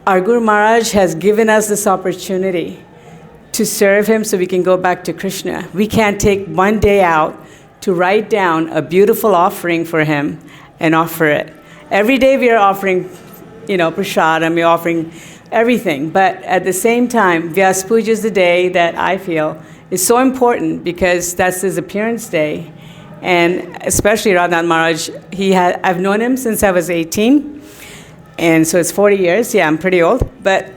Our Guru Maharaj has given us this opportunity to serve him so we can go back to Krishna. We can't take one day out to write down a beautiful offering for him and offer it. Every day we are offering, prasadam, we're offering everything. But at the same time, Vyasa Puja is the day that I feel is so important because that's his appearance day. And especially Radhanath Maharaj, I've known him since I was 18. And so it's 40 years. Yeah, I'm pretty old. But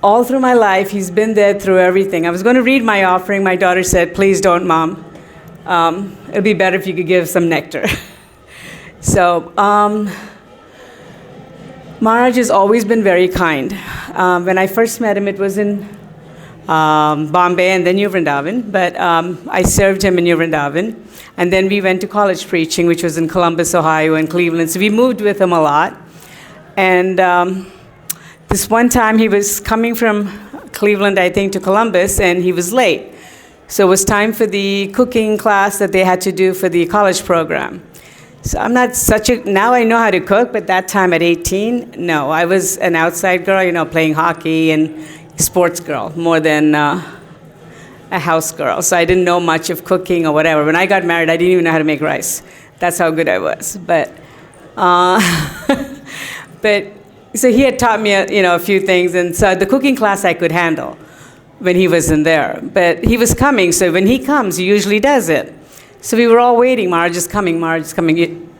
all through my life, he's been there through everything. I was going to read my offering. My daughter said, please don't, Mom. It'd be better if you could give some nectar. So Maharaj has always been very kind. When I first met him, it was in Bombay and then New Vrindavan. But I served him in New Vrindavan. And then we went to college preaching, which was in Columbus, Ohio, and Cleveland. So we moved with him a lot. And this one time he was coming from Cleveland, I think, to Columbus, and he was late. So it was time for the cooking class that they had to do for the college program. So I'm not now I know how to cook, but that time at 18, no. I was an outside girl, playing hockey and sports girl more than a house girl. So I didn't know much of cooking or whatever. When I got married, I didn't even know how to make rice. That's how good I was. But so he had taught me, a few things. And so the cooking class I could handle when he wasn't there. But he was coming, so when he comes, he usually does it. So we were all waiting, Maharaj is coming.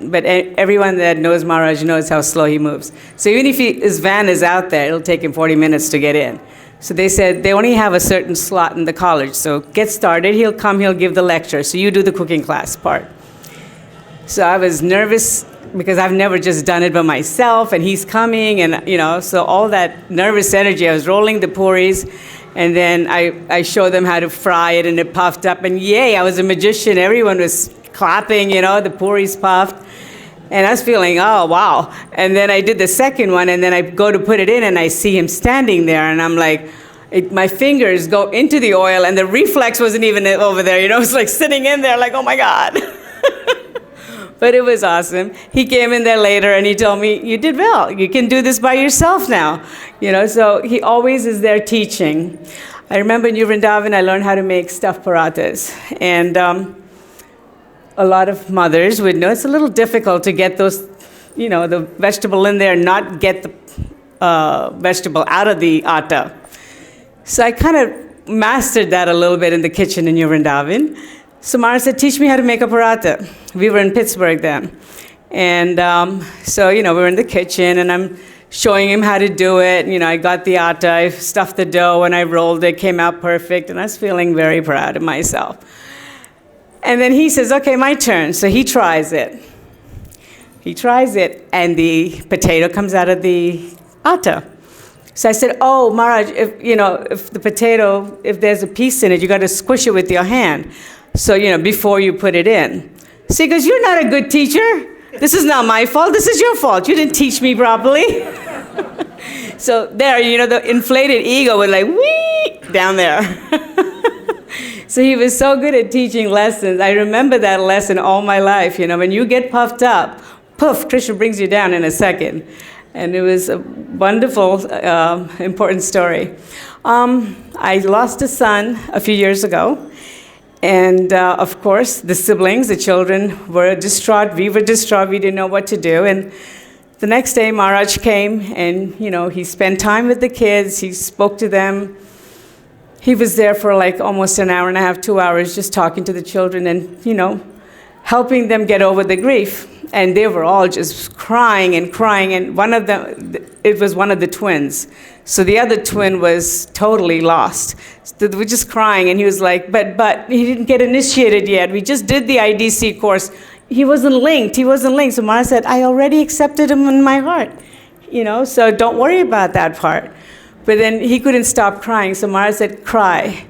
But everyone that knows Maharaj knows how slow he moves. So even if his van is out there, it'll take him 40 minutes to get in. So they said they only have a certain slot in the college. So get started, he'll come, he'll give the lecture. So you do the cooking class part. So I was nervous because I've never just done it by myself, and he's coming, and so all that nervous energy, I was rolling the puris. And then I showed them how to fry it, and it puffed up. And yay, I was a magician. Everyone was clapping, the puris puffed. And I was feeling, oh, wow. And then I did the second one, and then I go to put it in, and I see him standing there. And I'm like, my fingers go into the oil, and the reflex wasn't even over there. It was like sitting in there like, oh, my God. But it was awesome. He came in there later, and he told me, you did well. You can do this by yourself now. So he always is there teaching. I remember in Vrindavan, I learned how to make stuffed parathas. And a lot of mothers would know it's a little difficult to get those, the vegetable in there and not get the vegetable out of the atta. So I kind of mastered that a little bit in the kitchen in Vrindavan. So Maharaj said, teach me how to make a paratha. We were in Pittsburgh then. And so, we were in the kitchen, and I'm showing him how to do it. I got the atta, I stuffed the dough, and I rolled it, came out perfect, and I was feeling very proud of myself. And then he says, okay, my turn. So he tries it. And the potato comes out of the atta. So I said, oh, Maharaj, if the potato, if there's a piece in it, you got to squish it with your hand. So, before you put it in. So he goes, you're not a good teacher. This is not my fault. This is your fault. You didn't teach me properly. So there, the inflated ego was like, wee, down there. So he was so good at teaching lessons. I remember that lesson all my life. When you get puffed up, poof, Krishna brings you down in a second. And it was a wonderful, important story. I lost a son a few years ago. And of course, the siblings, the children were distraught. We were distraught. We didn't know what to do. And the next day, Maharaj came, and he spent time with the kids. He spoke to them. He was there for like almost an hour and a half, 2 hours, just talking to the children and helping them get over the grief. And they were all just crying. And one of them, it was one of the twins. So the other twin was totally lost. So they were just crying, and he was like, but he didn't get initiated yet. We just did the IDC course. He wasn't linked. So Maharaj said, I already accepted him in my heart. So don't worry about that part. But then he couldn't stop crying. So Maharaj said, cry.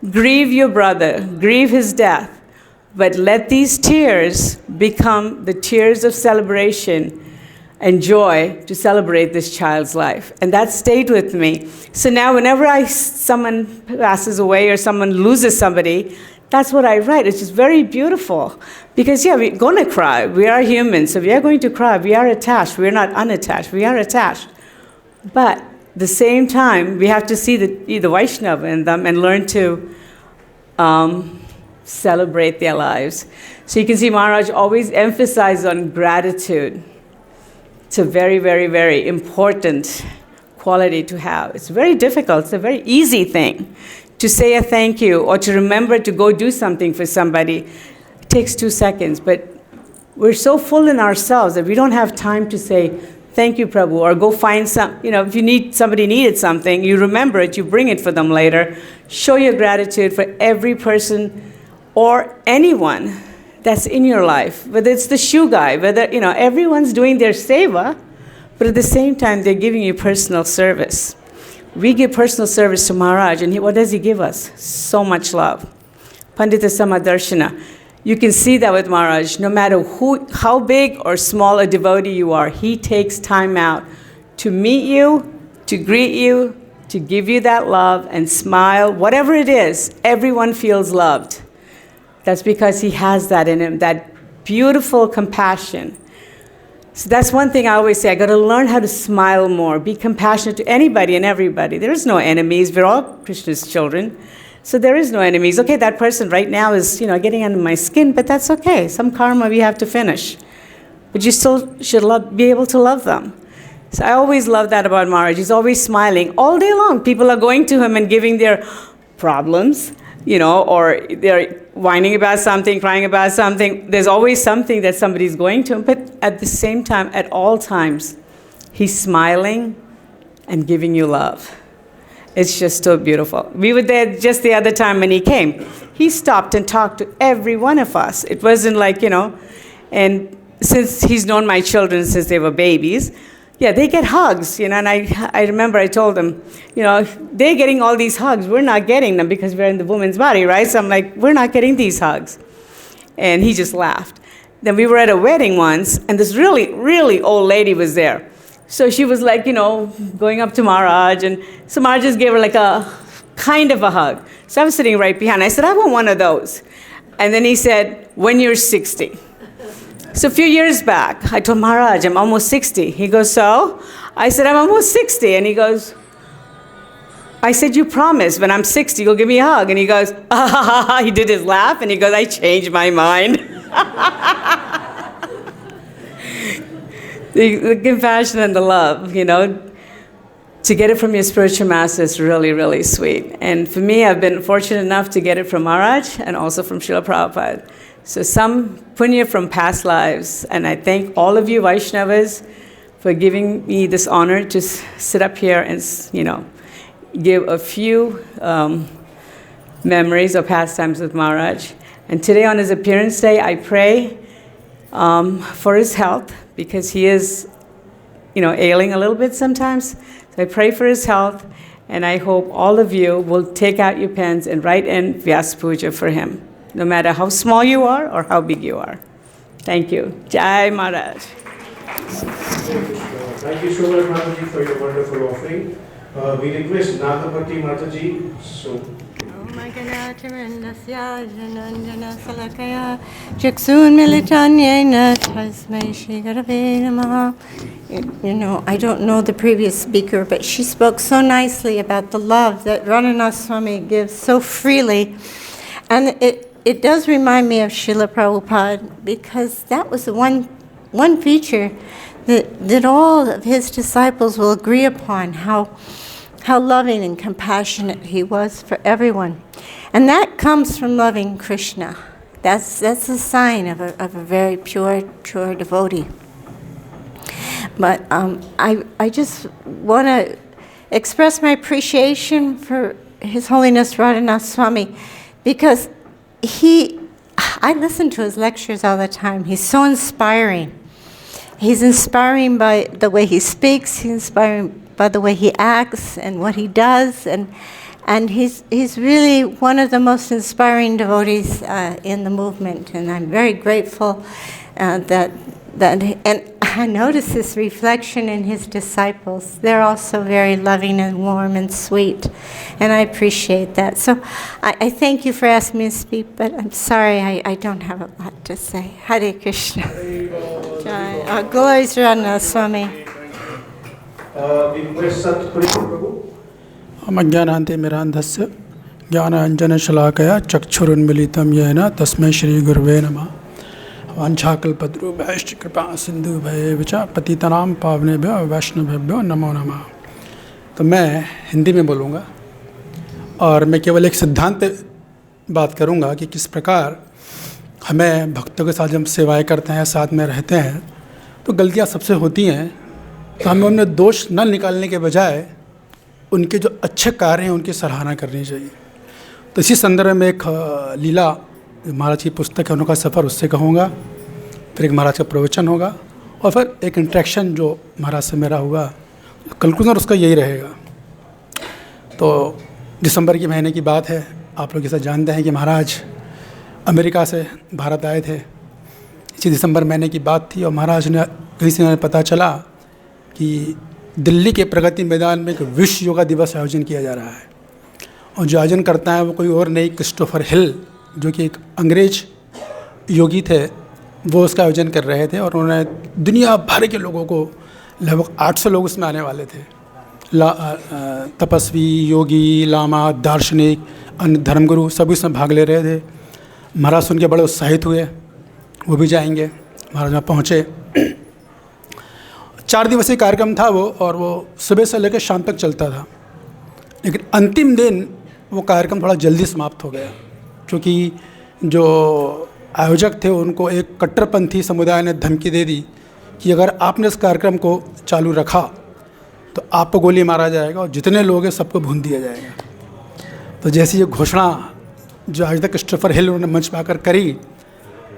Grieve your brother. Grieve his death. But let these tears become the tears of celebration and joy to celebrate this child's life. And that stayed with me. So now whenever someone passes away or someone loses somebody, that's what I write. It's just very beautiful. Because we're going to cry. We are humans, so we are going to cry. We are attached. We are not unattached. We are attached. But at the same time, we have to see the Vaishnava in them and learn to celebrate their lives. So you can see Maharaj always emphasizes on gratitude. It's a very, very, very important quality to have. It's very difficult. It's a very easy thing to say a thank you or to remember to go do something for somebody. It takes 2 seconds, but we're so full in ourselves that we don't have time to say, thank you, Prabhu, or go find if somebody needed something, you remember it, you bring it for them later. Show your gratitude for every person or anyone that's in your life, whether it's the shoe guy, whether, everyone's doing their seva, but at the same time, they're giving you personal service. We give personal service to Maharaj, and what does he give us? So much love. Pandita Samadarshana. You can see that with Maharaj. No matter how big or small a devotee you are, he takes time out to meet you, to greet you, to give you that love and smile. Whatever it is, everyone feels loved. That's because he has that in him, that beautiful compassion. So that's one thing I always say, I got to learn how to smile more, be compassionate to anybody and everybody. There is no enemies. We're all Krishna's children. So there is no enemies. Okay, that person right now is, getting under my skin, but that's okay. Some karma we have to finish. But you still should be able to love them. So I always love that about Maharaj. He's always smiling all day long. People are going to him and giving their problems, or they're whining about something, crying about something. There's always something that somebody's going to him. But at the same time, at all times, he's smiling and giving you love. It's just so beautiful. We were there just the other time when he came. He stopped and talked to every one of us. It wasn't like, and since he's known my children since they were babies, yeah, they get hugs, and I remember I told them, they're getting all these hugs. We're not getting them because we're in the woman's body, right? So I'm like, we're not getting these hugs. And he just laughed. Then we were at a wedding once, and this really, really old lady was there. So she was like, going up to Maharaj, and so Maharaj just gave her like a kind of a hug. So I was sitting right behind. I said, I want one of those. And then he said, when you're 60. So a few years back, I told Maharaj, I'm almost 60. He goes, so? I said, I'm almost 60. And he goes, I said, you promised when I'm 60, you'll give me a hug. And he goes, ah, ha, ha, ha. He did his laugh, and he goes, I changed my mind. The compassion and the love, to get it from your spiritual master is really, really sweet. And for me, I've been fortunate enough to get it from Maharaj and also from Srila Prabhupada. So some punya from past lives. And I thank all of you Vaishnavas for giving me this honor to sit up here and, give a few memories of pastimes with Maharaj. And today on his appearance day, I pray for his health, because he is, ailing a little bit sometimes. So I pray for his health, and I hope all of you will take out your pens and write in Vyasa Puja for him, no matter how small you are or how big you are. Thank you. Jai Maharaj. Thank you so much, Mataji, for your wonderful offering. We request Nagapati Mataji. I don't know the previous speaker, but she spoke so nicely about the love that Radhanath Swami gives so freely. And it does remind me of Srila Prabhupada, because that was the one feature that all of his disciples will agree upon, how loving and compassionate he was for everyone. And that comes from loving Krishna. That's a sign of a very pure devotee. But I just want to express my appreciation for His Holiness Radhanath Swami, because I listen to his lectures all the time. He's so inspiring. He's inspiring by the way he speaks. He's inspiring by the way he acts and what he does, and he's really one of the most inspiring devotees in the movement. And I'm very grateful that and I notice this reflection in his disciples. They're also very loving and warm and sweet, and I appreciate that. So I thank you for asking me to speak, but I'm sorry I don't have a lot to say. Hare Krishna. Glory to Radhanath Swami. अमज्ञानान्ते मिरान्धस्य ज्ञानाञ्जनशलाकया चक्षुरुन्मीलितं येन तस्मै श्रीगुरवे नमः। वाञ्छाकल्पतरुभ्यश्च कृपा सिन्धुभ्येव च पतितानां पावनेभ्यो वैष्णवेभ्यो नमो नमः। तो मैं हिंदी में बोलूँगा, और मैं केवल एक सिद्धांत पे बात करूँगा कि किस प्रकार हमें भक्तों के साथ जब सेवाएं करते हैं, साथ में रहते हैं, तो गलतियाँ सबसे होती हैं। तो हमें उनमें दोष न निकालने के बजाय उनके जो अच्छे कार्य हैं उनकी सराहना करनी चाहिए। तो इसी संदर्भ में एक लीला, महाराज की पुस्तक है उनका सफ़र, उससे कहूँगा, फिर एक महाराज का प्रवचन होगा, और फिर एक इंटरेक्शन जो महाराज से मेरा हुआ, कंक्लूजन उसका यही रहेगा। तो दिसंबर के महीने की बात है, आप लोग जैसा जानते हैं कि महाराज अमेरिका से भारत आए थे। इसी दिसंबर महीने की बात थी, और महाराज ने कहीं से पता चला कि दिल्ली के प्रगति मैदान में एक विश्व योगा दिवस आयोजन किया जा रहा है, और जो आयोजन करता है वो कोई और नहीं, क्रिस्टोफर हिल, जो कि एक अंग्रेज योगी थे, वो उसका आयोजन कर रहे थे। और उन्होंने दुनिया भर के लोगों को, लगभग 800 लोग उसमें आने वाले थे, तपस्वी, योगी, लामा, दार्शनिक, अन्य धर्मगुरु सभी इसमें भाग ले रहे थे। महाराज सुन के बड़े उत्साहित हुए, वो भी जाएंगे। महाराज वहाँ पहुँचे। 4 दिवसीय कार्यक्रम था वो, और वो सुबह से लेकर शाम तक चलता था। लेकिन अंतिम दिन वो कार्यक्रम थोड़ा जल्दी समाप्त हो गया, क्योंकि जो आयोजक थे उनको एक कट्टरपंथी समुदाय ने धमकी दे दी कि अगर आपने इस कार्यक्रम को चालू रखा तो आपको गोली मारा जाएगा और जितने लोग हैं सबको भून दिया जाएगा। तो जैसी ये घोषणा जो आज तक क्रिस्टोफर हिल उन्होंने मंच पर आकर करी,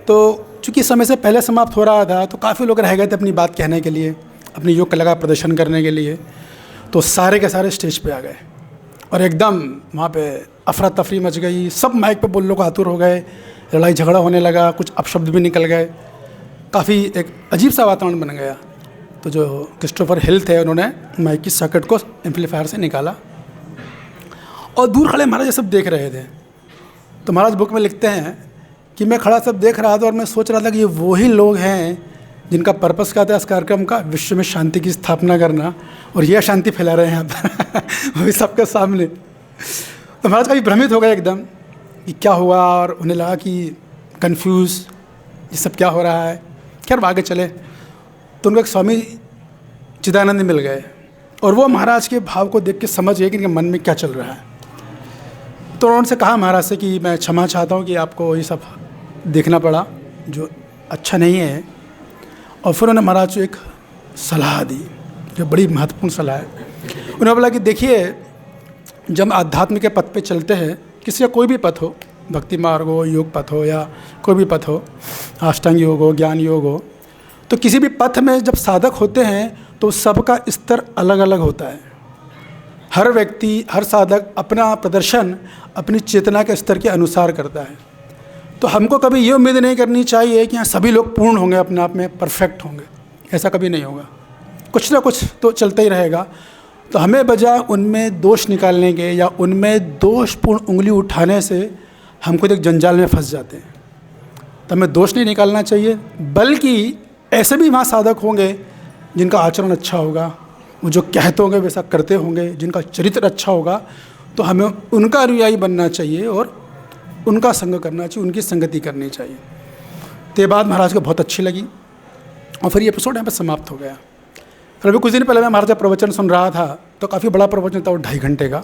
तो चूँकि समय से पहले समाप्त हो रहा था, तो काफ़ी लोग रह गए थे अपनी बात कहने के लिए, अपनी योग कला का प्रदर्शन करने के लिए। तो सारे के सारे स्टेज पे आ गए और एकदम वहाँ पे अफरा तफरी मच गई। सब माइक पे बोलने को आतुर हो गए, लड़ाई झगड़ा होने लगा, कुछ अपशब्द भी निकल गए, काफ़ी एक अजीब सा वातावरण बन गया। तो जो क्रिस्टोफर हिल थे उन्होंने माइक की सॉकेट को एम्पलीफायर से निकाला और दूर खड़े महाराज ये सब देख रहे थे। तो महाराज बुक में लिखते हैं कि मैं खड़ा सब देख रहा था और मैं सोच रहा था कि ये वही लोग हैं जिनका पर्पस क्या था इस कार्यक्रम का, विश्व में शांति की स्थापना करना, और यह शांति फैला रहे हैं यहाँ पर वो भी सबके सामने। तो महाराज काफ़ी भ्रमित हो गए एकदम कि क्या हुआ, और उन्हें लगा कि कंफ्यूज, ये सब क्या हो रहा है। खैर आगे चले तो उनको एक स्वामी चिदानंद मिल गए, और वो महाराज के भाव को देख के समझ गए कि इनके मन में क्या चल रहा है। तो उन्होंने कहा महाराज से कि मैं क्षमा चाहता हूँ कि आपको ये सब देखना पड़ा जो अच्छा नहीं है। और फिर उन्होंने महाराज को एक सलाह दी जो बड़ी महत्वपूर्ण सलाह है। उन्होंने बोला कि देखिए, जब आध्यात्म के पथ पे चलते हैं, किसी का कोई भी पथ हो, भक्ति मार्ग हो, योग पथ हो, या कोई भी पथ हो, अष्टांग योग हो, ज्ञान योग हो, तो किसी भी पथ में जब साधक होते हैं तो सबका स्तर अलग अलग होता है। हर व्यक्ति, हर साधक अपना प्रदर्शन अपनी चेतना के स्तर के अनुसार करता है। तो हमको कभी ये उम्मीद नहीं करनी चाहिए कि यहाँ सभी लोग पूर्ण होंगे, अपने आप में परफेक्ट होंगे, ऐसा कभी नहीं होगा। कुछ ना कुछ तो चलता ही रहेगा। तो हमें बजाय उनमें दोष निकालने के या उनमें दोषपूर्ण उंगली उठाने से हम खुद एक जंजाल में फंस जाते हैं। तो हमें दोष नहीं निकालना चाहिए, बल्कि ऐसे भी वहाँ साधक होंगे जिनका आचरण अच्छा होगा, वो जो कहते होंगे वैसा करते होंगे, जिनका चरित्र अच्छा होगा, तो हमें उनका अनुयायी बनना चाहिए और उनका संग करना चाहिए, उनकी संगति करनी चाहिए। तो ये बात महाराज को बहुत अच्छी लगी और फिर ये एपिसोड यहाँ पर समाप्त हो गया। फिर अभी कुछ दिन पहले मैं महाराज का प्रवचन सुन रहा था, तो काफ़ी बड़ा प्रवचन था, वो 2.5 घंटे का।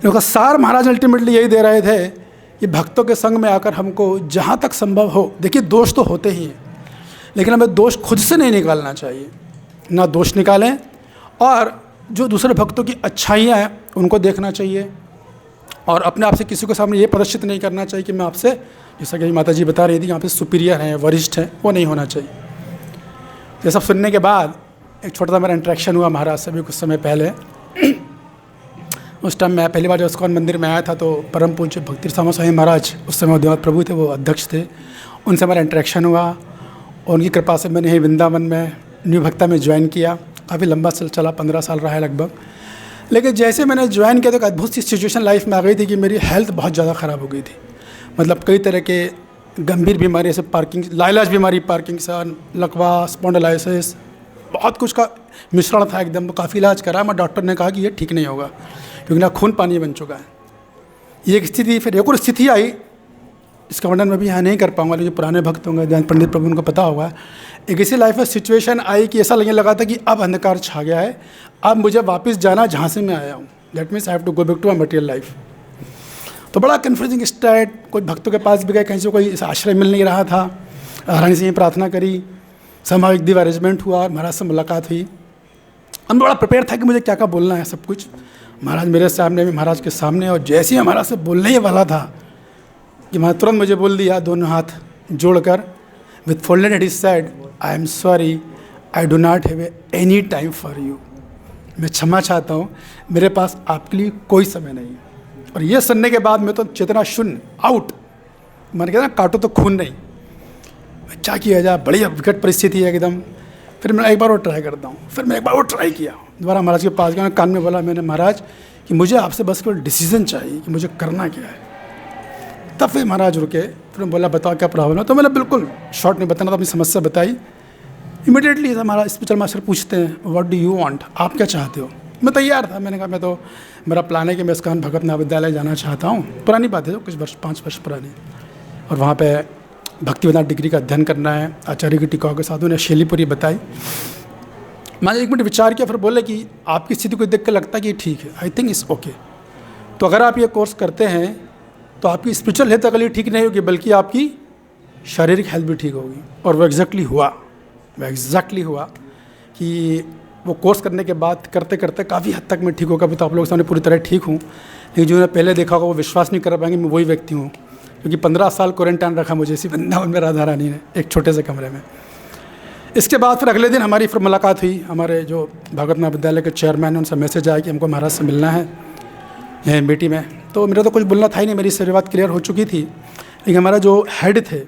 इनका सार महाराज अल्टीमेटली यही दे रहे थे कि भक्तों के संग में आकर हमको जहाँ तक संभव हो, देखिए दोष तो होते ही हैं, लेकिन हमें दोष खुद से नहीं निकालना चाहिए, ना दोष निकालें, और जो दूसरे भक्तों की अच्छाइयाँ हैं उनको देखना चाहिए, और अपने आप से किसी को सामने ये प्रदर्शित नहीं करना चाहिए कि मैं आपसे, जैसा कि माता जी बता रही थी, यहाँ पे सुपीरियर हैं, वरिष्ठ हैं, वो नहीं होना चाहिए। ये सब सुनने के बाद एक छोटा सा मेरा इंटरेक्शन हुआ महाराज से भी कुछ समय पहले। उस टाइम मैं पहली बार जब ISKCON मंदिर में आया था, तो परम पूज्य भक्ति-राम स्वामी महाराज, उस समय उद्यमनाथ प्रभु थे, वो अध्यक्ष थे, उनसे मेरा इंटरेक्शन हुआ और उनकी कृपा से मैंने यही वृंदावन में न्यू भक्ता में ज्वाइन किया। काफ़ी लंबा चला, 15 साल रहा है लगभग। लेकिन जैसे मैंने ज्वाइन किया तो एक अद्भुत सी सिचुएशन लाइफ में आ गई थी कि मेरी हेल्थ बहुत ज़्यादा ख़राब हो गई थी। मतलब कई तरह के गंभीर बीमारी, जैसे लाइलाज बीमारी, पार्किंसन, लकवा, स्पॉन्डिलाइसिस, बहुत कुछ का मिश्रण था एकदम। तो काफ़ी इलाज करा, मैं डॉक्टर ने कहा कि ये ठीक नहीं होगा क्योंकि ना खून पानी बन चुका है। ये एक स्थिति, फिर एक और स्थिति आई, इसका वर्णन मैं भी यहाँ नहीं कर पाऊँगा, लेकिन जो पुराने भक्त होंगे, ध्यान पंडित प्रभु, उनको पता होगा। एक ऐसी लाइफ में सिचुएशन आई कि ऐसा लगने लगा था कि अब अंधकार छा गया है, अब मुझे वापस जाना जहाँ से मैं आया हूँ, that means I have to go back to my material life. तो बड़ा कन्फ्यूजिंग स्टेट। कोई भक्तों के पास भी गए, कहीं से कोई आश्रय मिल नहीं रहा था। रानी से ही प्रार्थना करी, समाज एक दिन अरेंजमेंट हुआ, महाराज से मुलाकात हुई। हम बड़ा प्रिपेयर था कि मुझे क्या क्या बोलना है सब कुछ। महाराज मेरे सामने में, महाराज के सामने, और जैसे ही महाराज से बोलने ही वाला था कि महाराज तुरंत मुझे बोल दिया, दोनों हाथ जोड़कर, with folded hand he said, I am sorry, I do not have any time for you. मैं क्षमा चाहता हूँ, मेरे पास आपके लिए कोई समय नहीं है। और ये सुनने के बाद मैं तो चेतना शून्य, आउट। मैंने कहा ना, काटो तो खून नहीं। क्या किया जाए, बड़ी विकट परिस्थिति है एकदम। फिर मैं एक बार और ट्राई करता हूँ, फिर मैं एक बार और ट्राई किया, दोबारा महाराज के पास गया, कान में बोला मैंने, महाराज कि मुझे आपसे बस केवल डिसीजन चाहिए कि मुझे करना क्या है। तब फिर महाराज रुके, फिर बोला बताओ क्या प्रॉब्लम है। तो मैंने बिल्कुल शॉर्ट में बताना, तो अपनी समस्या बताई। इमीडिएटली हमारा स्पिरिचुअल मास्टर पूछते हैं व्हाट डू यू वांट, आप क्या चाहते हो। मैं तैयार था, मैंने कहा मैं तो, मेरा प्लान है कि मैं ISKCON भगत महाविद्यालय जाना चाहता हूँ। पुरानी बात है, कुछ वर्ष 5 वर्ष पुरानी, और वहाँ पे भक्ति-वेदांत डिग्री का अध्ययन करना है। आचार्य की टीकाओं के साथ उन्हें शैली पूरी बताई। मैंने 1 मिनट विचार किया, फिर बोले कि आपकी स्थिति को देख कर लगता है कि ठीक है, आई थिंक इट्स ओके। तो अगर आप ये कोर्स करते हैं तो आपकी स्पिरिचुअल हेल्थ अगली ठीक नहीं होगी, बल्कि आपकी शारीरिक हेल्थ भी ठीक होगी। और वो एग्जैक्टली हुआ कि वो कोर्स करने के बाद करते करते काफ़ी हद तक मैं ठीक होगा। अभी तो आप लोगों के सामने पूरी तरह ठीक हूँ, लेकिन जो मैंने पहले देखा होगा वो विश्वास नहीं कर पाएंगे मैं वही व्यक्ति हूँ, क्योंकि 15 साल क्वारंटाइन रखा मुझे इसी वृंदावन में राधा रानी ने, एक छोटे से कमरे में। इसके बाद फिर अगले दिन हमारी फिर मुलाकात हुई। हमारे जो भगवत महाविद्यालय के चेयरमैन हैं, उनसे मैसेज आया कि हमको महाराज से मिलना है यहीं बेटी में। तो मेरा तो कुछ बोलना था ही नहीं, मेरी सारी बात क्लियर हो चुकी थी। लेकिन हमारा जो हेड थे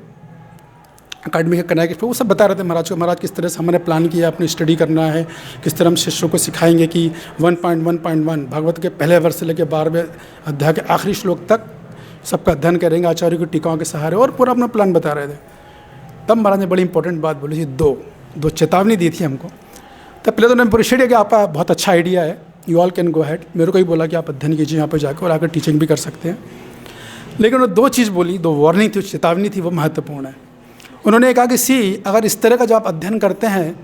अकाडमी के कनाई के, वो सब बता रहे थे महाराज को, महाराज किस तरह से हमने प्लान किया, अपनी स्टडी करना है, किस तरह हम शिष्यों को सिखाएंगे कि 1.1.1 भागवत के पहले वर्ष से लेकर 12वें अध्याय के आखिरी श्लोक तक सबका अध्ययन करेंगे आचार्य की टीकाओं के सहारे, और पूरा अपना प्लान बता रहे थे। तब महाराज ने बड़ी इंपॉर्टेंट बात बोली थी, दो चेतावनी दी थी हमको। तब पहले तो उन्होंने अप्रिशिएट किया कि आपका बहुत अच्छा आइडिया है, you all can go had. मेरे को ही बोला कि आप अध्ययन कीजिए यहाँ पर जाकर, और आकर टीचिंग भी कर सकते हैं। लेकिन उन्होंने 2 चीज़ बोली, 2 वार्निंग थी, चेतावनी थी, वो महत्वपूर्ण है। उन्होंने कहा कि अगर इस तरह का जो आप अध्ययन करते हैं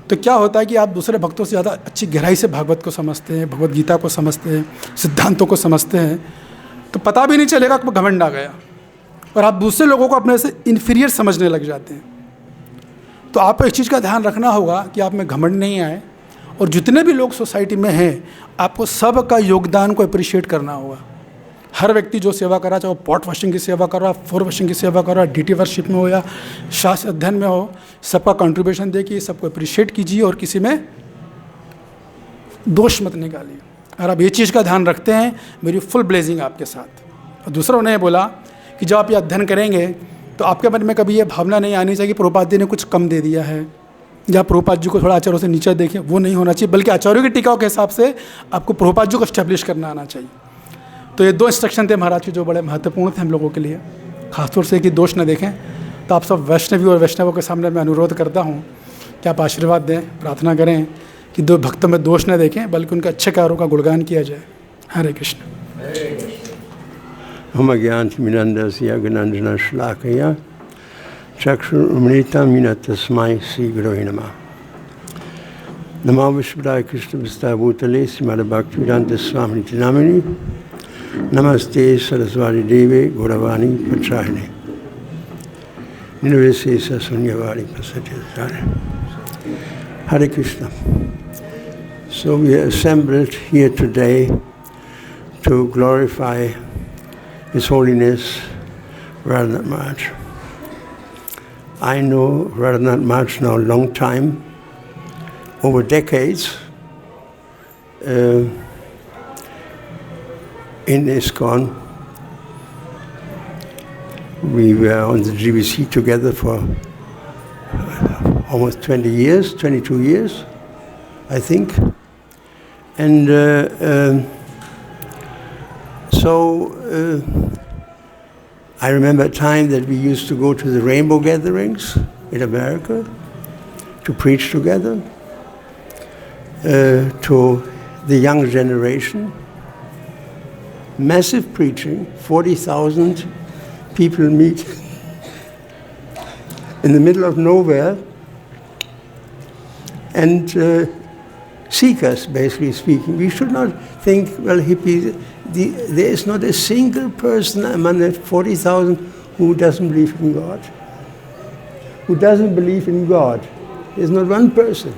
तो क्या होता है कि आप दूसरे भक्तों से ज़्यादा अच्छी गहराई से भागवत को समझते हैं, भगवद गीता को समझते हैं, सिद्धांतों को समझते हैं, तो पता भी नहीं चलेगा कि घमंड आ गया, और आप दूसरे लोगों को अपने से इन्फीरियर समझने लग जाते हैं। तो आपको इस चीज़ का ध्यान रखना होगा कि आप में घमंड नहीं आए, और जितने भी लोग सोसाइटी में हैं आपको सब का योगदान को अप्रिशिएट करना होगा। हर व्यक्ति जो सेवा कर रहा है, चाहे वो पॉट वॉशिंग की सेवा कर रहा है, फ्लोर वॉशिंग की सेवा कर रहा है, डीटी वर्शिप में हो या शास्त्र अध्ययन में हो, सबका कंट्रीब्यूशन देखिए, सबको अप्रिशिएट कीजिए, और किसी में दोष मत निकालिए। अगर आप ये चीज़ का ध्यान रखते हैं, मेरी फुल ब्लेसिंग आपके साथ। और दूसरा उन्हें बोला कि जब आप ये अध्ययन करेंगे तो आपके मन में कभी ये भावना नहीं आनी चाहिए कि प्रभुपाद जी ने कुछ कम दे दिया है, या प्रभुपाद जी को थोड़ा आचार्यों से नीचे देखें, वो नहीं होना चाहिए, बल्कि आचार्यों की टीकाओं के हिसाब से आपको प्रभुपाद जी को एस्टेब्लिश करना आना चाहिए। तो ये 2 इंस्ट्रक्शन थे महाराज के जो बड़े महत्वपूर्ण थे हम लोगों के लिए, खासतौर से कि दोष न देखें। तो आप सब वैष्णवी और वैष्णवों के सामने मैं अनुरोध करता हूँ कि आप आशीर्वाद दें, प्रार्थना करें कि 2 भक्तों में दोष न देखें, बल्कि उनके अच्छे कार्यों का गुणगान किया जाए। हरे कृष्ण। हम ज्ञानतिमिरन्दस्य ज्ञानाञ्जनं श्लाघया चक्षुरुन्मीलितं येन तस्मै श्रीगुरवे नमः। नमो विष्णुपदाय कृष्णपृष्ठाभूतले श्रीमद्भक्तिवेदान्त स्वामिनिति नामिने नमस्ते सरस्वती देवे गौरवाणी प्रचारिणे निर्विशेष शून्यवादी प्रसन्न। Hare Krishna. So we are assembled here today to glorify His Holiness Radhanath Maharaj. I know Radhanath Maharaj now a long time, over decades. In ISKCON, we were on the GBC together for almost 20 years, 22 years, I think. And I remember a time that we used to go to the rainbow gatherings in America to preach together to the young generation. Massive preaching, 40,000 people meet in the middle of nowhere and seek us, basically speaking. We should not think, well, hippies, there is not a single person among the 40,000 who doesn't believe in God. Who doesn't believe in God. There's not one person.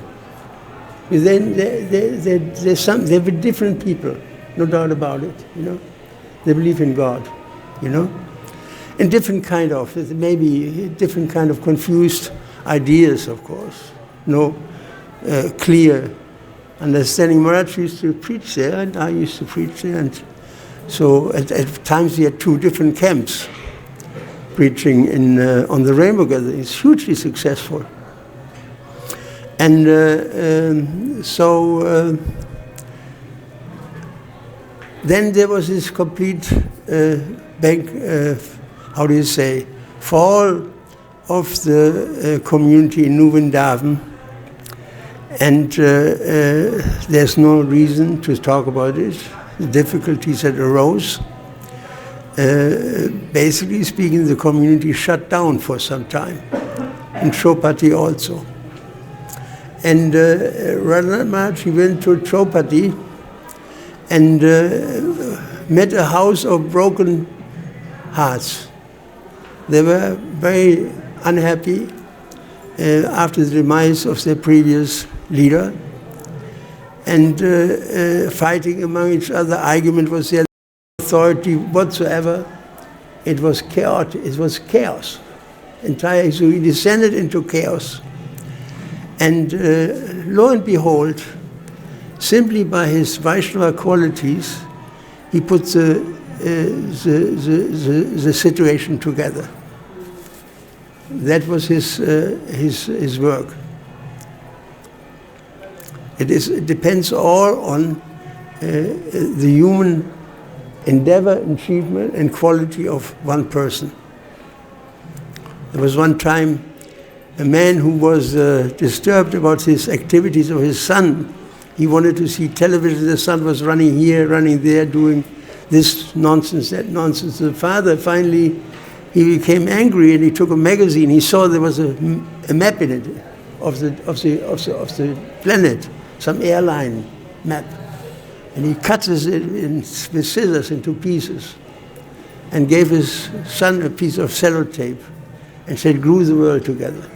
They're with different people. No doubt about it, you know. They believe in God, you know. And different kind of, maybe different kind of confused ideas, of course. No clear understanding. Maharaj used to preach there, and I used to preach there. And so at times we had 2 different camps preaching on the Rainbow Gathering. It's hugely successful. And then there was this complete fall of the community in New Vrindavan. And there's no reason to talk about it. The difficulties that arose. Basically speaking, the community shut down for some time. In Chopati also. And Radhanath Maharaj, he went to Chopati and met a house of broken hearts. They were very unhappy after the demise of their previous leader, and fighting among each other. Argument was their authority whatsoever. It was chaotic. It was chaos. So he descended into chaos. And lo and behold, simply by his Vaishnava qualities, he put the situation together. That was his work. It depends all on the human endeavor, achievement, and quality of one person. There was one time a man who was disturbed about his activities of his son. He wanted to see television. The son was running here, running there, doing this nonsense, that nonsense. The father finally, he became angry and he took a magazine. He saw there was a map in it of the planet, some airline map. And he cut it with scissors into pieces and gave his son a piece of sellotape and said, glue the world together.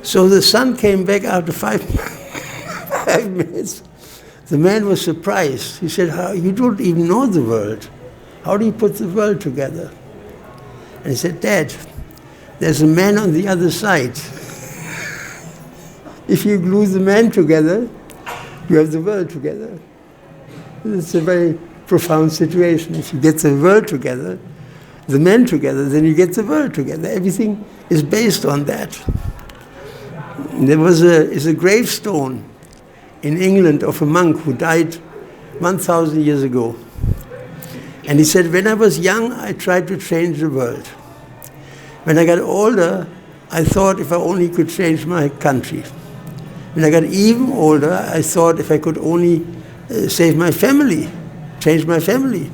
So the son came back after 5 minutes. The man was surprised. He said, you don't even know the world. How do you put the world together? And he said, Dad, there's a man on the other side. If you glue the man together, you have the world together. It's a very profound situation. If you get the world together, the men together, then you get the world together. Everything is based on that. There is a gravestone in England of a monk who died 1,000 years ago. And he said, when I was young, I tried to change the world. When I got older, I thought if I only could change my country. When I got even older, I thought if I could only save my family, change my family.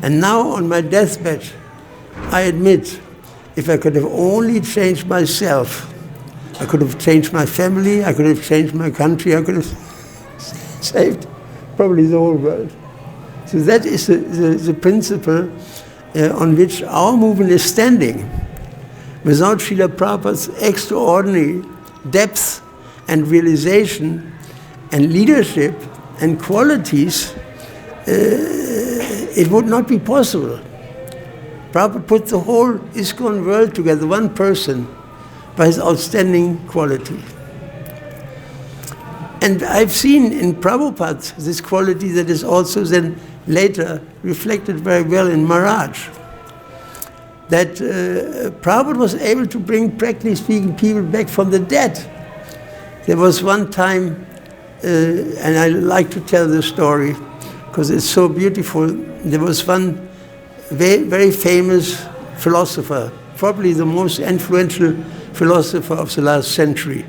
And now on my deathbed, I admit, if I could have only changed myself, I could have changed my family, I could have changed my country, I could have saved probably the whole world. So that is the principle on which our movement is standing. Without Srila Prabhupada's extraordinary depth and realization and leadership and qualities, it would not be possible. Prabhupada put the whole ISKCON world together, one person, by his outstanding quality. And I've seen in Prabhupada this quality that is also then later reflected very well in Maharaj. That Prabhupada was able to bring, practically speaking, people back from the dead. There was one time, and I like to tell the story because it's so beautiful. There was one very, very famous philosopher, probably the most influential philosopher of the last century,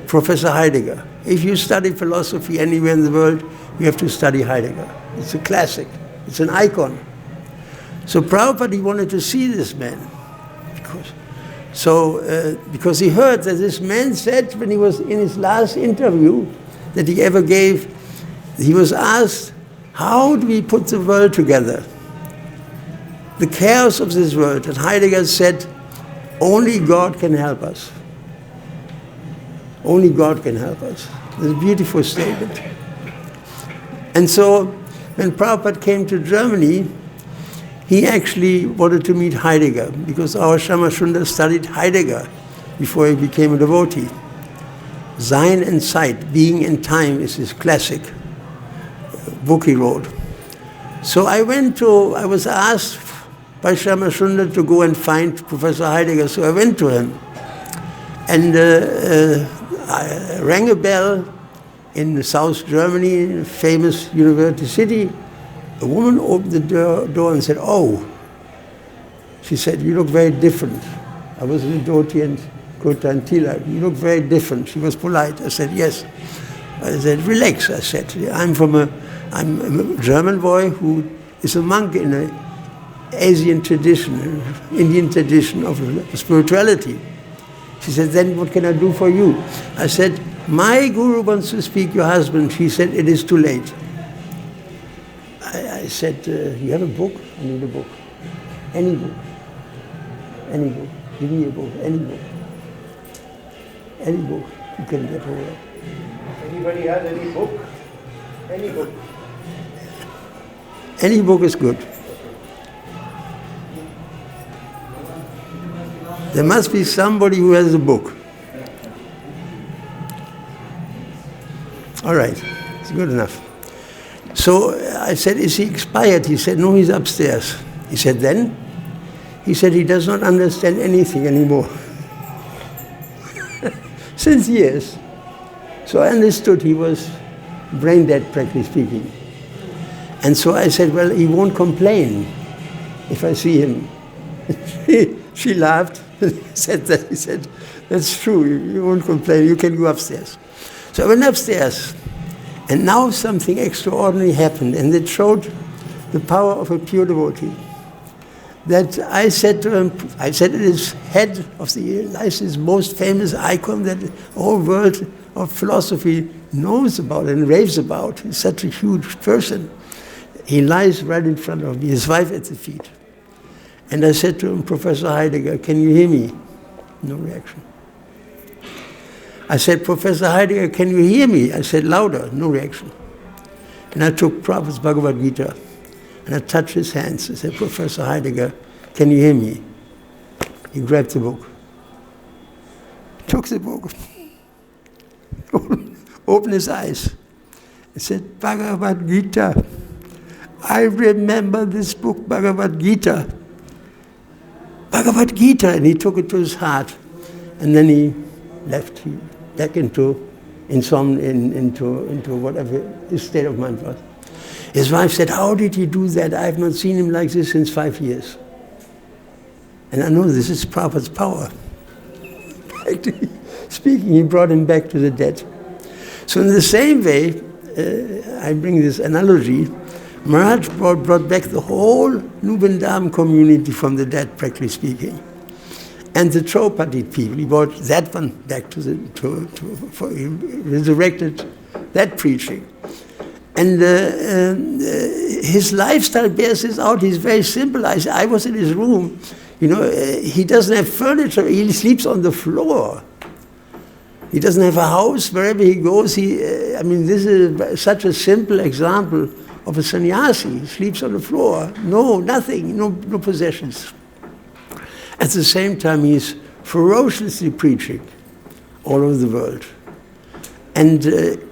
Professor Heidegger. If you study philosophy anywhere in the world, you have to study Heidegger. It's a classic. It's an icon. So Prabhupada, he wanted to see this man. Because he heard that this man said when he was in his last interview that he ever gave, he was asked, how do we put the world together? The chaos of this world. And Heidegger said, only God can help us. Only God can help us. It's a beautiful statement. And so when Prabhupada came to Germany, he actually wanted to meet Heidegger because our Shamasundar studied Heidegger before he became a devotee. Sein and Zeit, being and time, is his classic book he wrote. So I was asked Vaishnava Sundar to go and find Professor Heidegger. So I went to him. And I rang a bell in South Germany, a famous university city. A woman opened the door and said, "Oh." She said, "You look very different." I was in Dhoti and Kurta and Tilak. "You look very different." She was polite. I said, "Yes." I said, "Relax." I said, I'm a German boy who is a monk in an Asian tradition, Indian tradition of spirituality. She said, "Then what can I do for you?" I said, "My guru wants to speak your husband." She said, "It is too late." I said, "You have a book?" "I need a book." "Any book. Any book. Give me a book. Any book. Any book you can get hold of." Anybody has any book? Any book? Any book is good. There must be somebody who has a book. All right, it's good enough. So I said, "Is he expired?" He said, "No, he's upstairs." He said, "Then?" He said, "He does not understand anything anymore." Since years. So I understood he was brain dead, practically speaking. And so I said, "Well, he won't complain if I see him." She laughed and said that. He said, "That's true, you won't complain, you can go upstairs." So I went upstairs, and now something extraordinary happened, and it showed the power of a pure devotee. That I said to him, I said, "It is head of the lies his most famous icon that the whole world of philosophy knows about and raves about. He's such a huge person. He lies right in front of me, his wife at the feet." And I said to him, "Professor Heidegger, can you hear me?" No reaction. I said, "Professor Heidegger, can you hear me?" I said, "Louder." No reaction. And I took Prabhupada's Bhagavad-Gita and I touched his hands. I said, "Professor Heidegger, can you hear me?" He grabbed the book, took the book, opened his eyes, and said, "Bhagavad-Gita. I remember this book, Bhagavad-Gita. Bhagavad-Gita." And he took it to his heart. And then he left back into whatever his state of mind was. His wife said, "How did he do that? I have not seen him like this since 5 years." And I know this is Prabhupada's power. Practically speaking, he brought him back to the dead. So in the same way, I bring this analogy, Maharaj brought back the whole New Vrindavan community from the dead, practically speaking. And the Chaupati people, he brought that one back he resurrected that preaching. And his lifestyle bears this out. He's very simple. I was in his room. He doesn't have furniture. He sleeps on the floor. He doesn't have a house. Wherever he goes, this is such a simple example of a sannyasi. He sleeps on the floor. No, nothing, no possessions. At the same time, he's ferociously preaching all over the world. And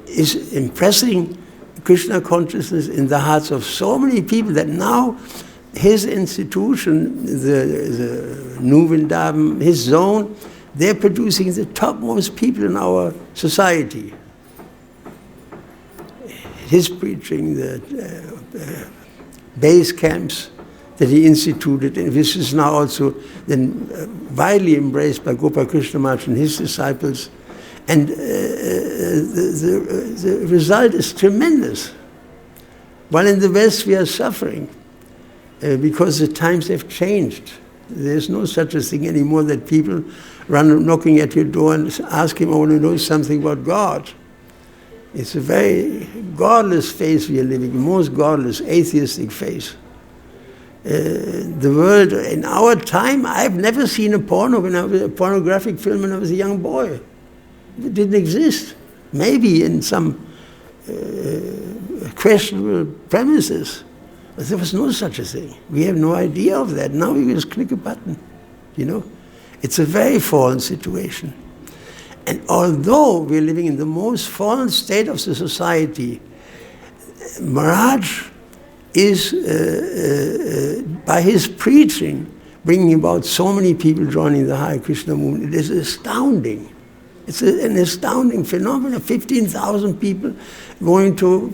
is impressing Krishna consciousness in the hearts of so many people that now his institution, the New Vrindavan, his zone, they're producing the topmost people in our society. His preaching, the base camps that he instituted, and this is now also then widely embraced by Gopal Krishna Maharaj and his disciples. And the result is tremendous. While in the West we are suffering because the times have changed. There's no such a thing anymore that people run knocking at your door and ask him, "I want to know something about God." It's a very godless phase we are living, the most godless, atheistic phase. The world, in our time, I've never seen a pornographic film when I was a young boy. It didn't exist. Maybe in some questionable premises, but there was no such a thing. We have no idea of that. Now you just click a button, It's a very fallen situation. And although we're living in the most fallen state of the society, Maharaj is, by his preaching, bringing about so many people joining the Hare Krishna movement. It is astounding. It's an astounding phenomenon. 15,000 people going to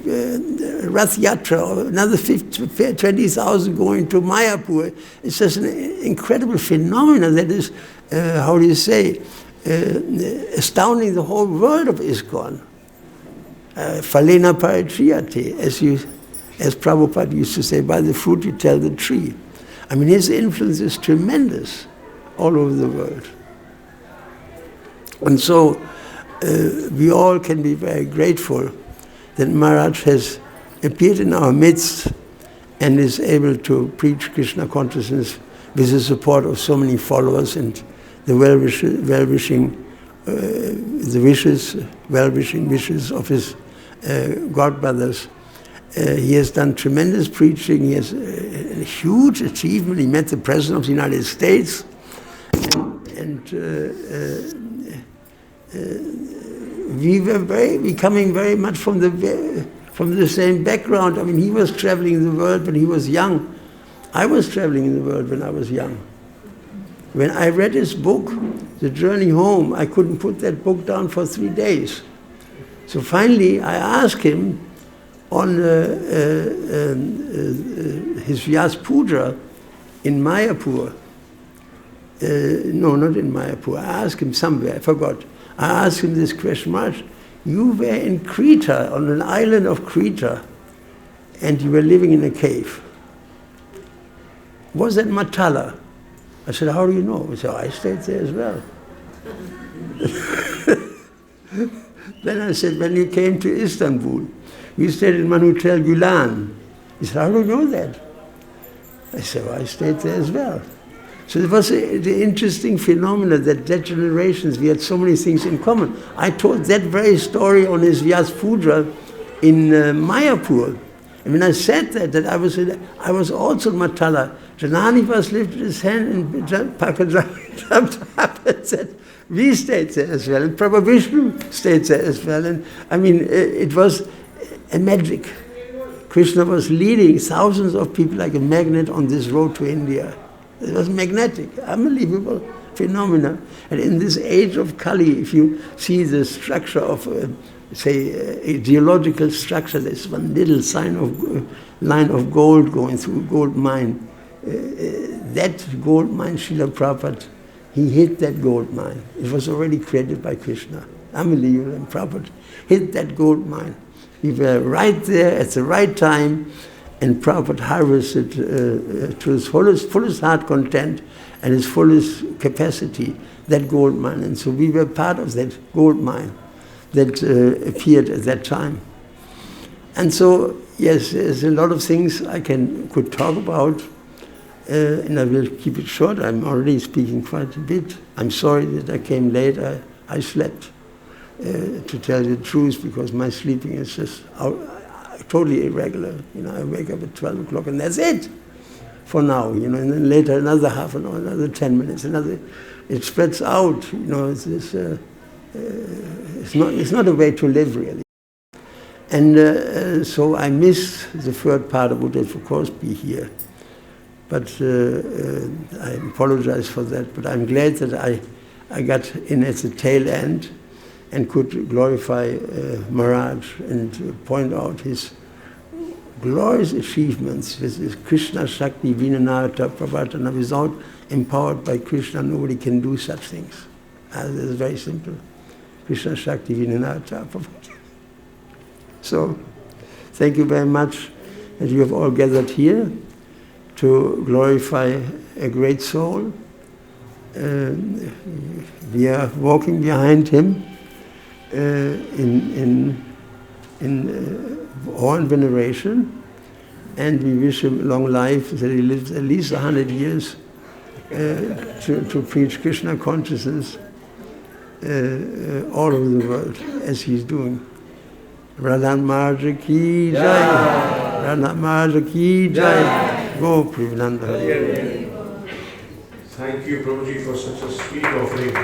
Rath Yatra, another 20,000 going to Mayapur. It's just an incredible phenomenon that is, astounding the whole world of ISKCON. Phalena pariciyate, as Prabhupada used to say, by the fruit you tell the tree. I mean, his influence is tremendous all over the world. And so we all can be very grateful that Maharaj has appeared in our midst and is able to preach Krishna consciousness with the support of so many followers and the well-wishing wishes of his godbrothers. He has done tremendous preaching. He has a huge achievement. He met the President of the United States, and we were coming very much from the same background. I mean, he was traveling in the world when he was young. I was traveling in the world when I was young. When I read his book, The Journey Home, I couldn't put that book down for 3 days. So finally, I asked him on his Vyasa Puja in Mayapur. No, not in Mayapur. I asked him somewhere, I forgot. I asked him this question, Maharaj, you were in Crete, on an island of Crete, and you were living in a cave. Was that Matala? I said, how do you know? He said, I stayed there as well. Then I said, when you came to Istanbul, you stayed in one hotel, Gülan. He said, how do you know that? I said, well, I stayed there as well. So it was the interesting phenomenon that generations, we had so many things in common. I told that very story on his Vyasa Puja in Mayapur. And when I said that I was also in Matala, Jananivas lifted his hand and jumped up and said, we stayed there as well, and Prabhupada Vishnu stayed there as well. And I mean, it was a magic. Krishna was leading thousands of people like a magnet on this road to India. It was magnetic, unbelievable phenomena. And in this age of Kali, if you see the structure of, a geological structure, there's one little line of gold going through a gold mine. That gold mine, Srila Prabhupada, he hit that gold mine. It was already created by Krishna. Unbelievable. And Prabhupada hit that gold mine. We were right there at the right time, and Prabhupada harvested to his fullest heart content and his fullest capacity that gold mine. And so we were part of that gold mine that appeared at that time. And so, yes, there's a lot of things I could talk about, and I will keep it short. I'm already speaking quite a bit. I'm sorry that I came late. I slept, to tell you the truth, because my sleeping is just totally irregular. You know, I wake up at 12 o'clock and that's it for now, you know, and then later another half an hour, another 10 minutes, it spreads out, you know, it's not a way to live, really. And so I miss the third part. I would, of course, be here. But I apologize for that. But I'm glad that I got in at the tail end and could glorify Maharaj and point out his glorious achievements with his Krishna Shakti Vinanata Pravartana. Without empowered by Krishna, nobody can do such things. It's very simple. Krishna Shakti Vinanata Pravartana. So, thank you very much that you have all gathered here to glorify a great soul. We are walking behind him in awe and veneration, and we wish him long life, that he lives at least 100 years to preach Krishna consciousness all over the world, as he's doing. Radhanath Maharaj ki jai, Radhanath Maharaj ki jai, Go Privinanda. Thank you, Prabhuji, for such a sweet offering.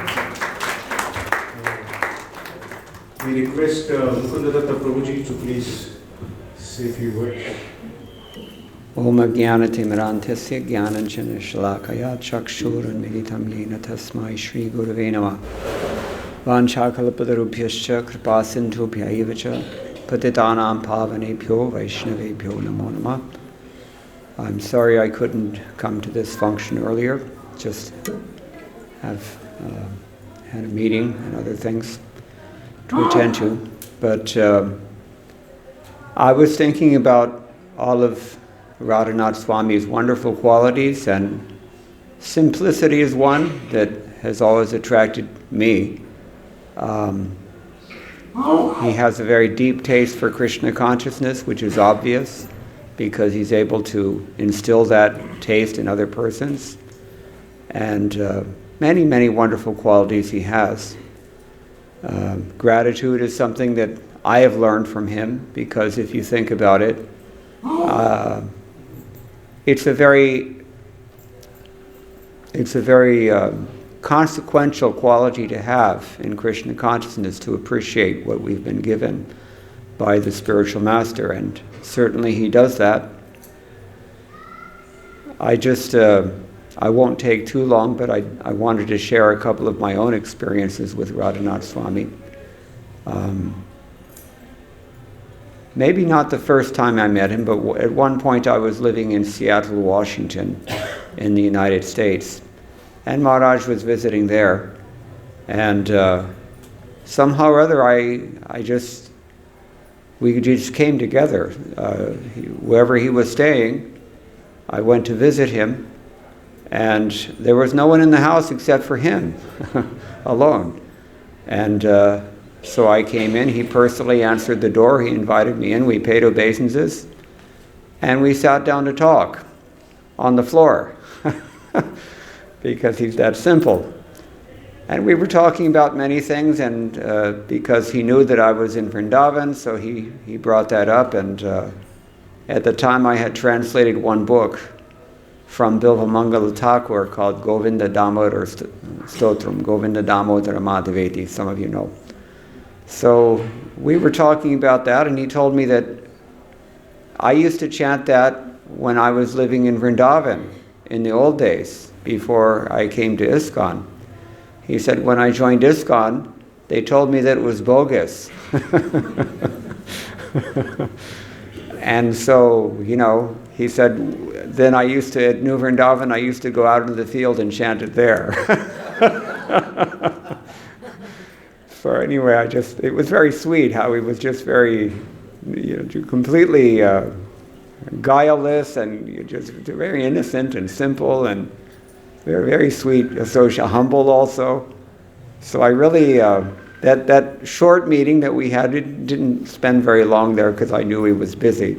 We request Mukundadatta Prabhuji to please say a few words. Om Ajnanatimirantasya Jnananjana Shalakaya Chakshurunmilitam Yena Tasmai Shri Gurave Namah. Vanchakalpatarubhyascha Kripasindhubhya Evacha Patitanam Pavanebhyo Vaishnavebhyo Namo Namah. I'm sorry I couldn't come to this function earlier. Just have had a meeting and other things to attend to. But I was thinking about all of Radhanath Swami's wonderful qualities, and simplicity is one that has always attracted me. He has a very deep taste for Krishna consciousness, which is obvious because he's able to instill that taste in other persons. And many, many wonderful qualities he has. Gratitude is something that I have learned from him, because if you think about it, it's a very consequential quality to have in Krishna consciousness, to appreciate what we've been given by the spiritual master, and certainly he does that. I won't take too long, but I wanted to share a couple of my own experiences with Radhanath Swami. Maybe not the first time I met him, but at one point I was living in Seattle, Washington, in the United States, and Maharaj was visiting there, and somehow or other we just came together. Wherever he was staying, I went to visit him, and there was no one in the house except for him, alone. And so I came in, he personally answered the door, he invited me in, we paid obeisances, and we sat down to talk on the floor, because he's that simple. And we were talking about many things, and because he knew that I was in Vrindavan, so he brought that up, and at the time I had translated one book from Bilvamangala Thakur called Govinda Damodar Stotram, Govinda Damodara Madhaveti, some of you know. So we were talking about that, and he told me that I used to chant that when I was living in Vrindavan in the old days, before I came to ISKCON. He said, when I joined ISKCON, they told me that it was bogus. And so, he said, then I used to, at New Vrindavan, I used to go out into the field and chant it there. So anyway, it was very sweet how he was just very, completely guileless, and just very innocent and simple, and very, very sweet, humble also. So I really, that short meeting that we had, it didn't spend very long there because I knew he was busy.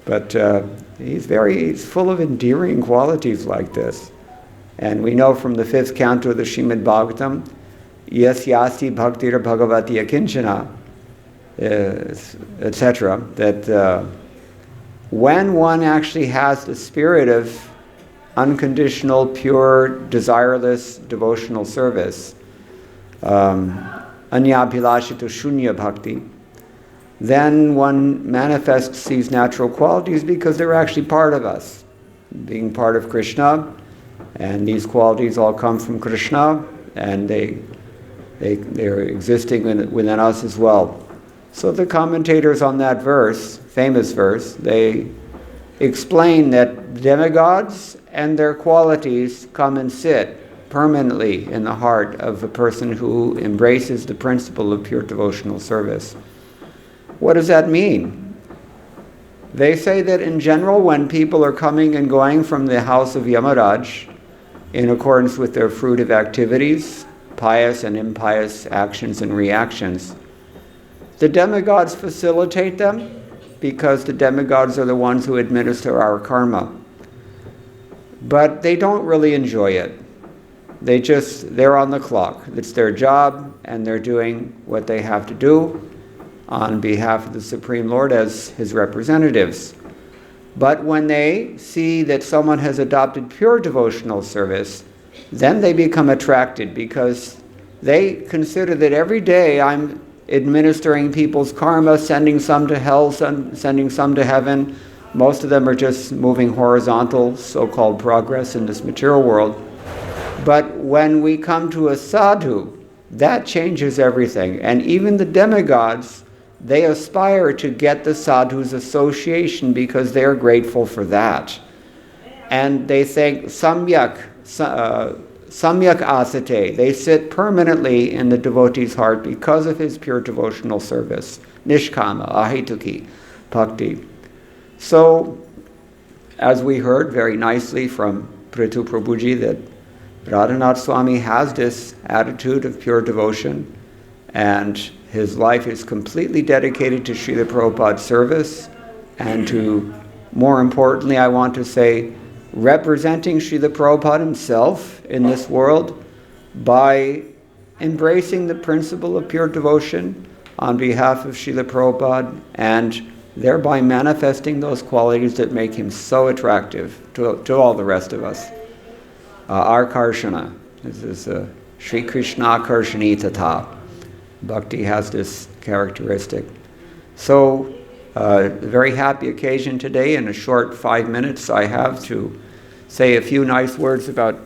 But he's full of endearing qualities like this. And we know from the 5th canto of the Srimad Bhagavatam, yes yasti bhaktir bhagavati akinchana, etc., that when one actually has the spirit of unconditional, pure, desireless devotional service, anyabhilashita shunya bhakti, then one manifests these natural qualities because they're actually part of us, being part of Krishna, and these qualities all come from Krishna, and they're existing within us as well. So the commentators on that verse, famous verse, they explain that demigods and their qualities come and sit permanently in the heart of a person who embraces the principle of pure devotional service. What does that mean? They say that in general, when people are coming and going from the house of Yamaraj in accordance with their fruitive activities, pious and impious actions and reactions, the demigods facilitate them because the demigods are the ones who administer our karma. But they don't really enjoy it. They're on the clock. It's their job, and they're doing what they have to do on behalf of the Supreme Lord as his representatives. But when they see that someone has adopted pure devotional service, then they become attracted, because they consider that every day I'm administering people's karma, sending some to hell, sending some to heaven, Most of them are just moving horizontal, so-called progress in this material world. But when we come to a sadhu, that changes everything. And even the demigods, they aspire to get the sadhu's association because they are grateful for that. And they think samyak asate, they sit permanently in the devotee's heart because of his pure devotional service. Nishkama, ahituki, bhakti. So, as we heard very nicely from Prithu Prabhuji, that Radhanath Swami has this attitude of pure devotion, and his life is completely dedicated to Srila Prabhupada's service, and to, more importantly, I want to say, representing Srila Prabhupada himself in this world by embracing the principle of pure devotion on behalf of Srila Prabhupada, and thereby manifesting those qualities that make him so attractive to all the rest of us. Akarshana. This is Sri Krishna Karshani Tata. Bhakti has this characteristic. So, a very happy occasion today. In a short 5 minutes, I have to say a few nice words about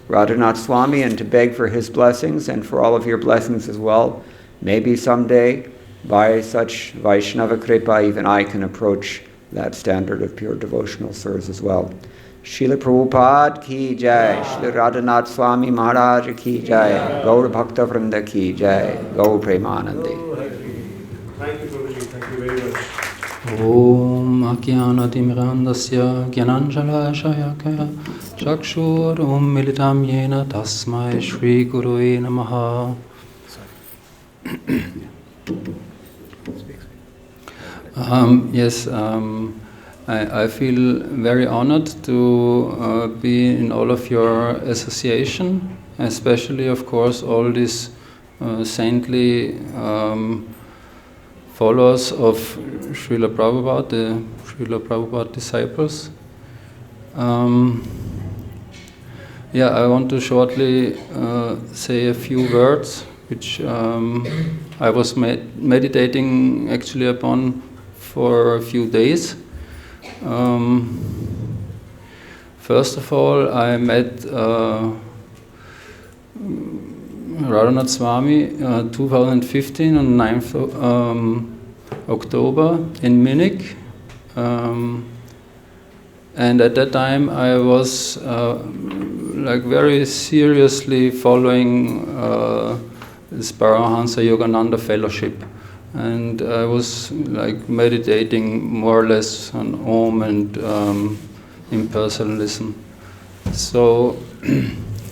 Radhanath Swami and to beg for his blessings and for all of your blessings as well. Maybe someday, by such Vaishnava Kripa, even I can approach that standard of pure devotional service as well. Srila Prabhupada ki jai, Srila Radhanath Swami Maharaj ki jai, Gaur Bhakta Vrinda ki jai, Gaur Premanandi. Thank you, Prabhuji. Thank you very much. Om Akyanatimirandasya Gyananjala Shayakaya Chakshurum Militam Yena Tasmai Shri Gurue Namaha. I feel very honored to be in all of your association, especially, of course, all these saintly followers of Srila Prabhupada, the Srila Prabhupada disciples. I want to shortly say a few words which I was meditating actually upon for a few days. First of all, I met Radhanath Swami 2015 on 9th October in Munich. And at that time I was very seriously following this Paramahansa Yogananda Fellowship. And I was meditating more or less on Om and impersonalism. So,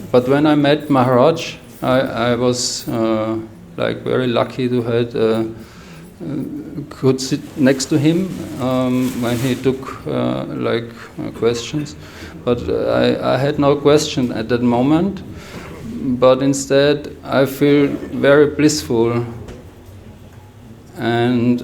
but when I met Maharaj, I was very lucky to have could sit next to him when he took questions. But I had no question at that moment. But instead, I feel very blissful. And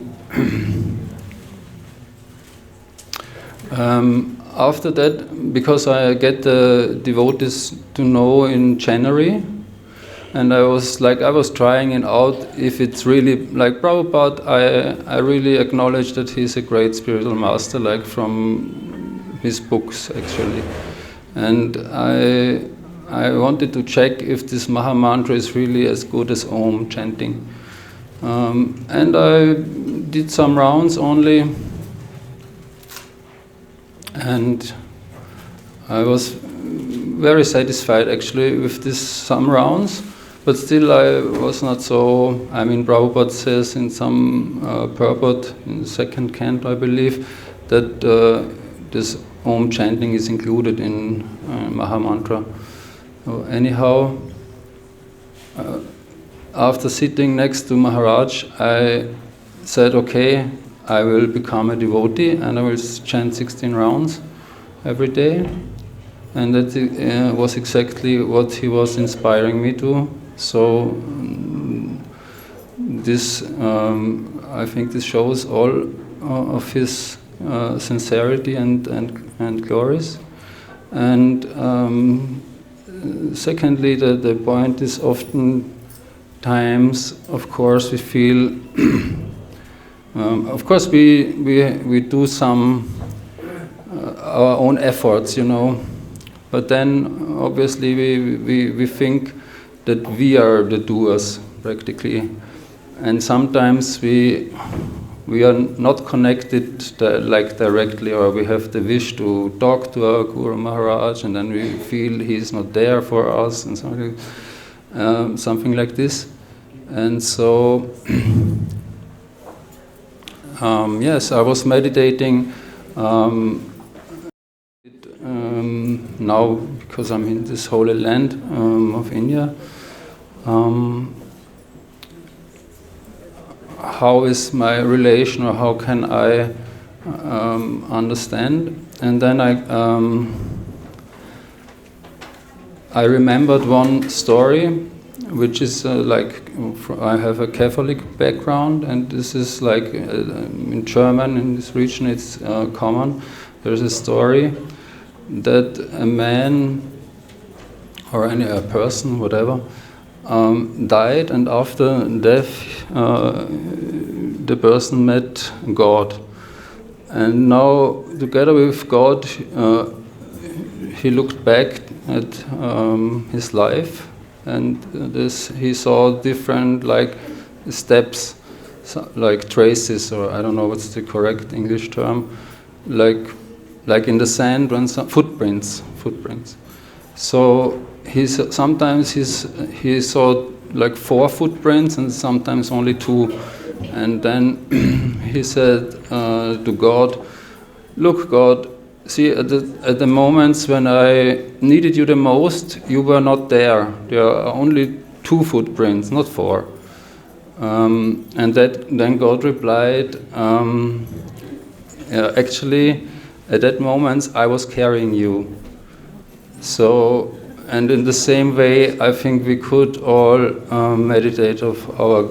after that, because I get the devotees to know in January, and I was trying it out if it's really like Prabhupada. I really acknowledge that he's a great spiritual master, from his books actually, and I wanted to check if this Maha Mantra is really as good as Om chanting. And I did some rounds only, and I was very satisfied actually with these some rounds, but still I was not so. Prabhupada says in some purport, in the second canto I believe, that this Om chanting is included in Maha Mantra. So anyhow, after sitting next to Maharaj, I said, okay, I will become a devotee and I will chant 16 rounds every day. And that was exactly what he was inspiring me to. So this, I think this shows all of his sincerity and glories. And secondly, the point is often times, of course, we feel, of course, we do some our own efforts, But then, obviously, we think that we are the doers, practically. And sometimes we are not connected directly, or we have the wish to talk to our Guru Maharaj, and then we feel he's not there for us, and something like this. And so, yes, I was meditating now because I'm in this holy land of India. How is my relation, or how can I understand? And then I remembered one story, which is I have a Catholic background, and this is in German, in this region it's common. There's a story that a man, or a person, whatever, died, and after death the person met God. And now, together with God, he looked back at his life, and he saw different steps, traces, or I don't know what's the correct English term, like in the sand, when footprints. So sometimes he saw 4 footprints, and sometimes only 2. And then he said to God, "Look, God, see, at the moments when I needed you the most, you were not there. There are only 2 footprints, not 4." And then God replied, "Actually, at that moment, I was carrying you." So, and in the same way, I think we could all meditate of our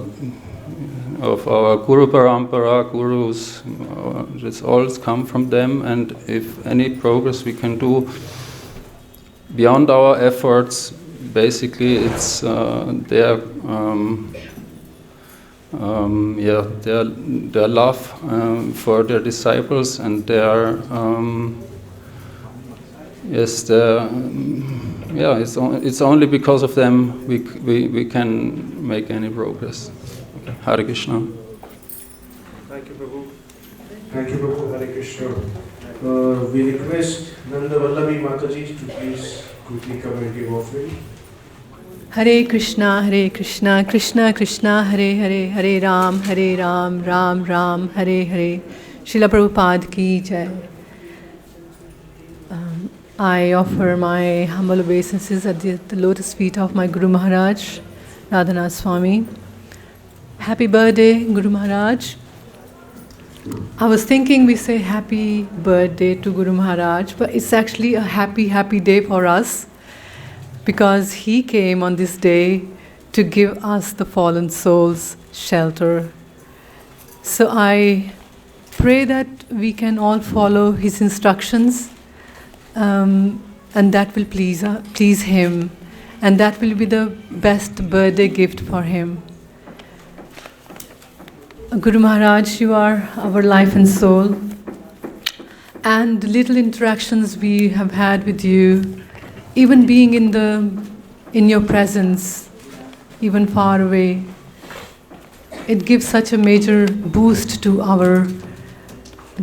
Guru Parampara, Gurus. It's all come from them, and if any progress we can do beyond our efforts, basically it's their love for their disciples, and their it's only because of them we can make any progress. Okay. Hare Krishna. Thank you, Prabhu. Thank you, Prabhu. Hare Krishna. We request Nanda Vallavi Mataji to please quickly come and give offering. Hare Krishna, Krishna Krishna, Hare Hare, Hare Ram, Ram Ram, Hare Hare. Srila Prabhupada ki jai. I offer my humble obeisances at the lotus feet of my Guru Maharaj, Radhanath Swami. Happy birthday, Guru Maharaj. I was thinking we say happy birthday to Guru Maharaj, but it's actually a happy day for us, because he came on this day to give us the fallen souls shelter. So I pray that we can all follow his instructions, and that will please him, and that will be the best birthday gift for him. Guru Maharaj, you are our life and soul, and the little interactions we have had with you, even being in your presence, even far away, it gives such a major boost to our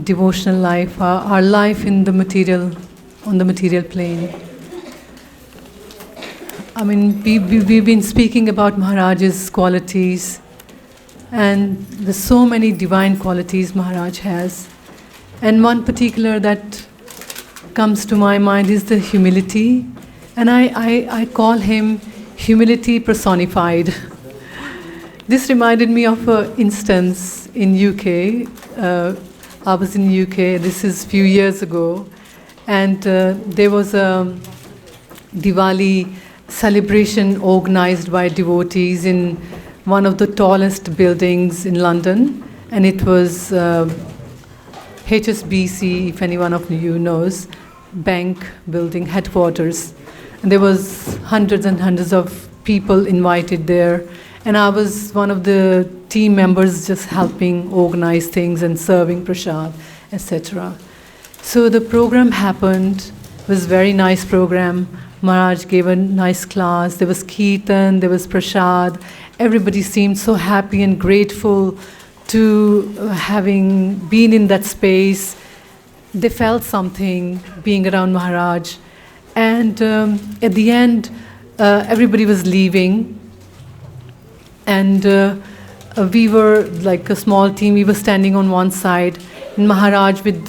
devotional life, our life on the material plane. I mean, we've been speaking about Maharaj's qualities, and there's so many divine qualities Maharaj has. And one particular that comes to my mind is the humility, and I call him humility personified. This reminded me of an instance in UK. I was in UK, this is a few years ago, and there was a Diwali celebration organized by devotees in one of the tallest buildings in London, and it was HSBC, if anyone of you knows, bank building headquarters. And there was hundreds and hundreds of people invited there, and I was one of the team members just helping organize things and serving prasad, etc. So the program happened. It was a very nice program. Maharaj gave a nice class. There was kirtan, there was prasad. Everybody seemed so happy and grateful to having been in that space. They felt something being around Maharaj. And at the end, everybody was leaving. And we were like a small team. We were standing on one side. And Maharaj, with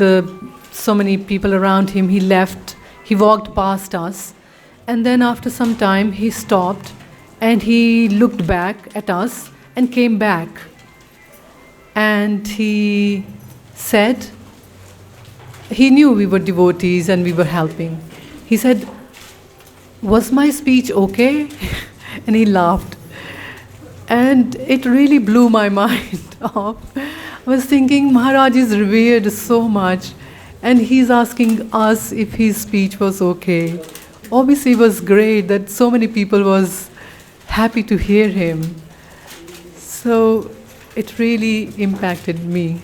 so many people around him, he left. He walked past us. And then after some time, he stopped and he looked back at us and came back. And he said, he knew we were devotees and we were helping. He said, "Was my speech okay?" And he laughed. And it really blew my mind off. I was thinking, Maharaj is revered so much. And he's asking us if his speech was okay. Obviously, it was great that so many people was happy to hear him. So it really impacted me.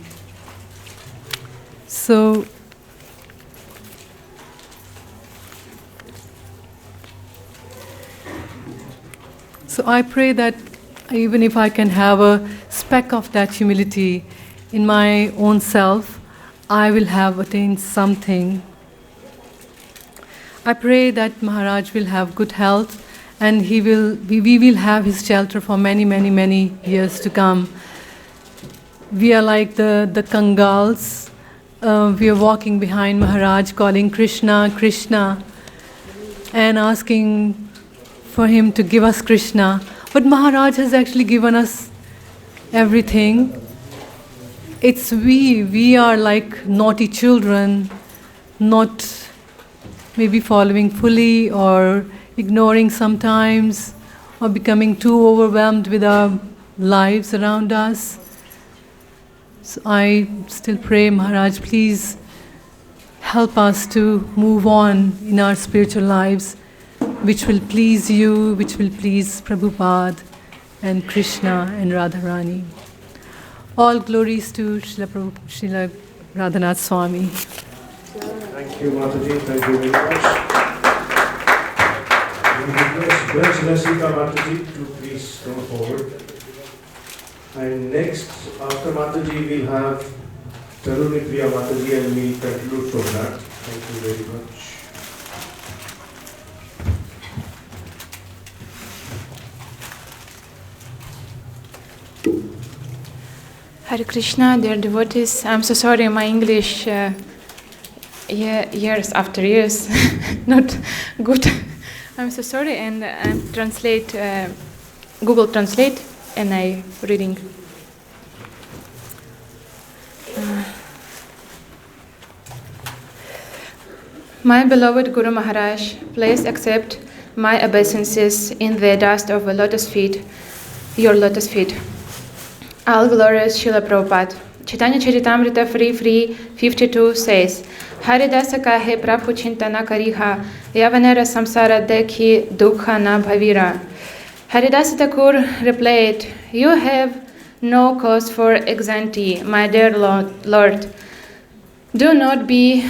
So I pray that even if I can have a speck of that humility in my own self, I will have attained something. I pray that Maharaj will have good health and we will have his shelter for many, many, many years to come. We are like the Kangals. We are walking behind Maharaj, calling Krishna, Krishna, and asking for him to give us Krishna. But Maharaj has actually given us everything. It's we are like naughty children, not maybe following fully or ignoring sometimes or becoming too overwhelmed with our lives around us. So I still pray, Maharaj, please help us to move on in our spiritual lives, which will please you, which will please Prabhupada and Krishna and Radharani. All glories to Srila Radhanath Swami. Thank you, Mataji. Thank you very much. We request Lasika Mataji to please come forward. And next, after Mataji, we'll have Taruni Priya Mataji and we'll conclude from that. Thank you very much. Hare Krishna, dear devotees. I'm so sorry, my English years after years not good. I'm so sorry, and I translate Google Translate, and I reading. My beloved Guru Maharaj, please accept my obeisances in the dust of the lotus feet, your lotus feet. All glorious Srila Prabhupada. Chaitanya Charitamrita 3:52 says, Haridasa kahe prabhu chintana kariha, yavanera samsara dekhi dukha na bhavira. Haridasa Thakur replied, you have no cause for anxiety, my dear Lord. Do not be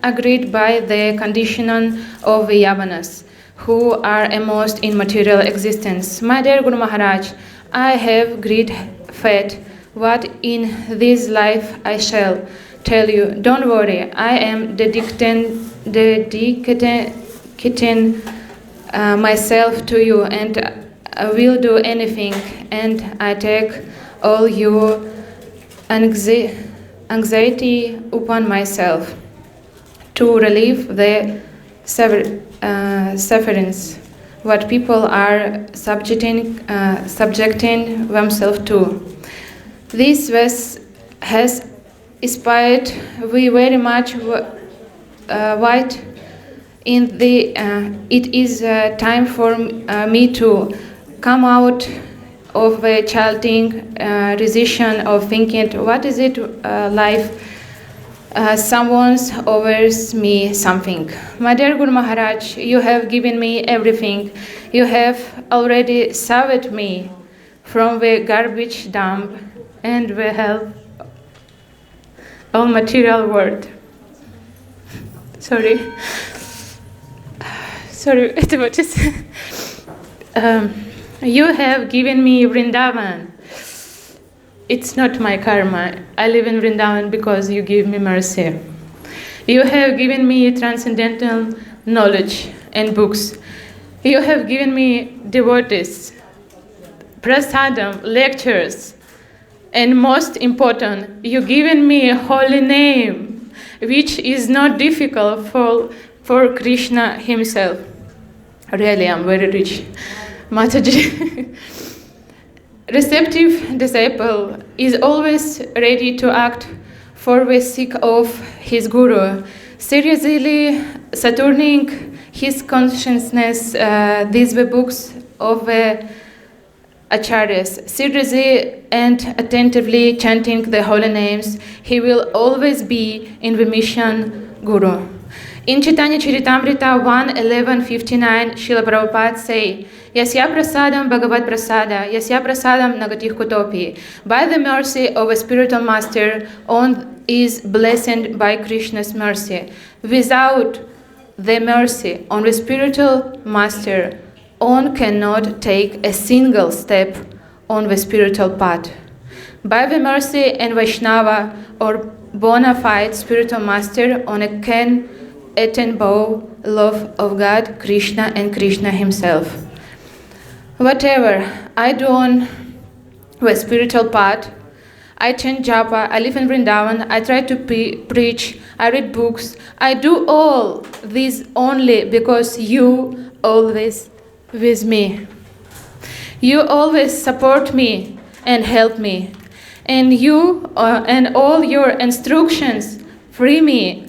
agreed by the condition of the Yavanas, who are immersed in material existence. My dear Guru Maharaj, I have great faith. What in this life I shall tell you. Don't worry, I am dedicating myself to you, and I will do anything, and I take all your anxiety upon myself to relieve the sufferings what people are subjecting themselves to. This verse has inspired me very much. What in the it is time for me to come out of the childish decision of thinking, what is it life? Someone offers me something. My dear Guru Maharaj, you have given me everything. You have already saved me from the garbage dump and the hell all material world. Sorry, devotees. You have given me Vrindavan. It's not my karma. I live in Vrindavan because you give me mercy. You have given me transcendental knowledge and books. You have given me devotees, prasadam, lectures, and most important, you've given me a holy name, which is not difficult for Krishna himself. Really, I'm very rich. Mataji. Receptive disciple is always ready to act for the sake of his guru, seriously Saturning his consciousness. These were books of the acharyas. Seriously and attentively chanting the holy names, he will always be in the mission guru. In Chaitanya Charitamrita 1.11.59, Srila Prabhupada say, Yasya prasadam Bhagavad prasada, Yasya prasadam nagatih kutopi. By the mercy of a spiritual master, on is blessed by Krishna's mercy. Without the mercy on the spiritual master, on cannot take a single step on the spiritual path. By the mercy and Vaishnava or bona fide spiritual master, on can attain both love of God, Krishna, and Krishna himself. Whatever I do on the spiritual path, I chant japa, I live in Vrindavan, I try to preach, I read books, I do all this only because you always with me. You always support me and help me. And you and all your instructions free me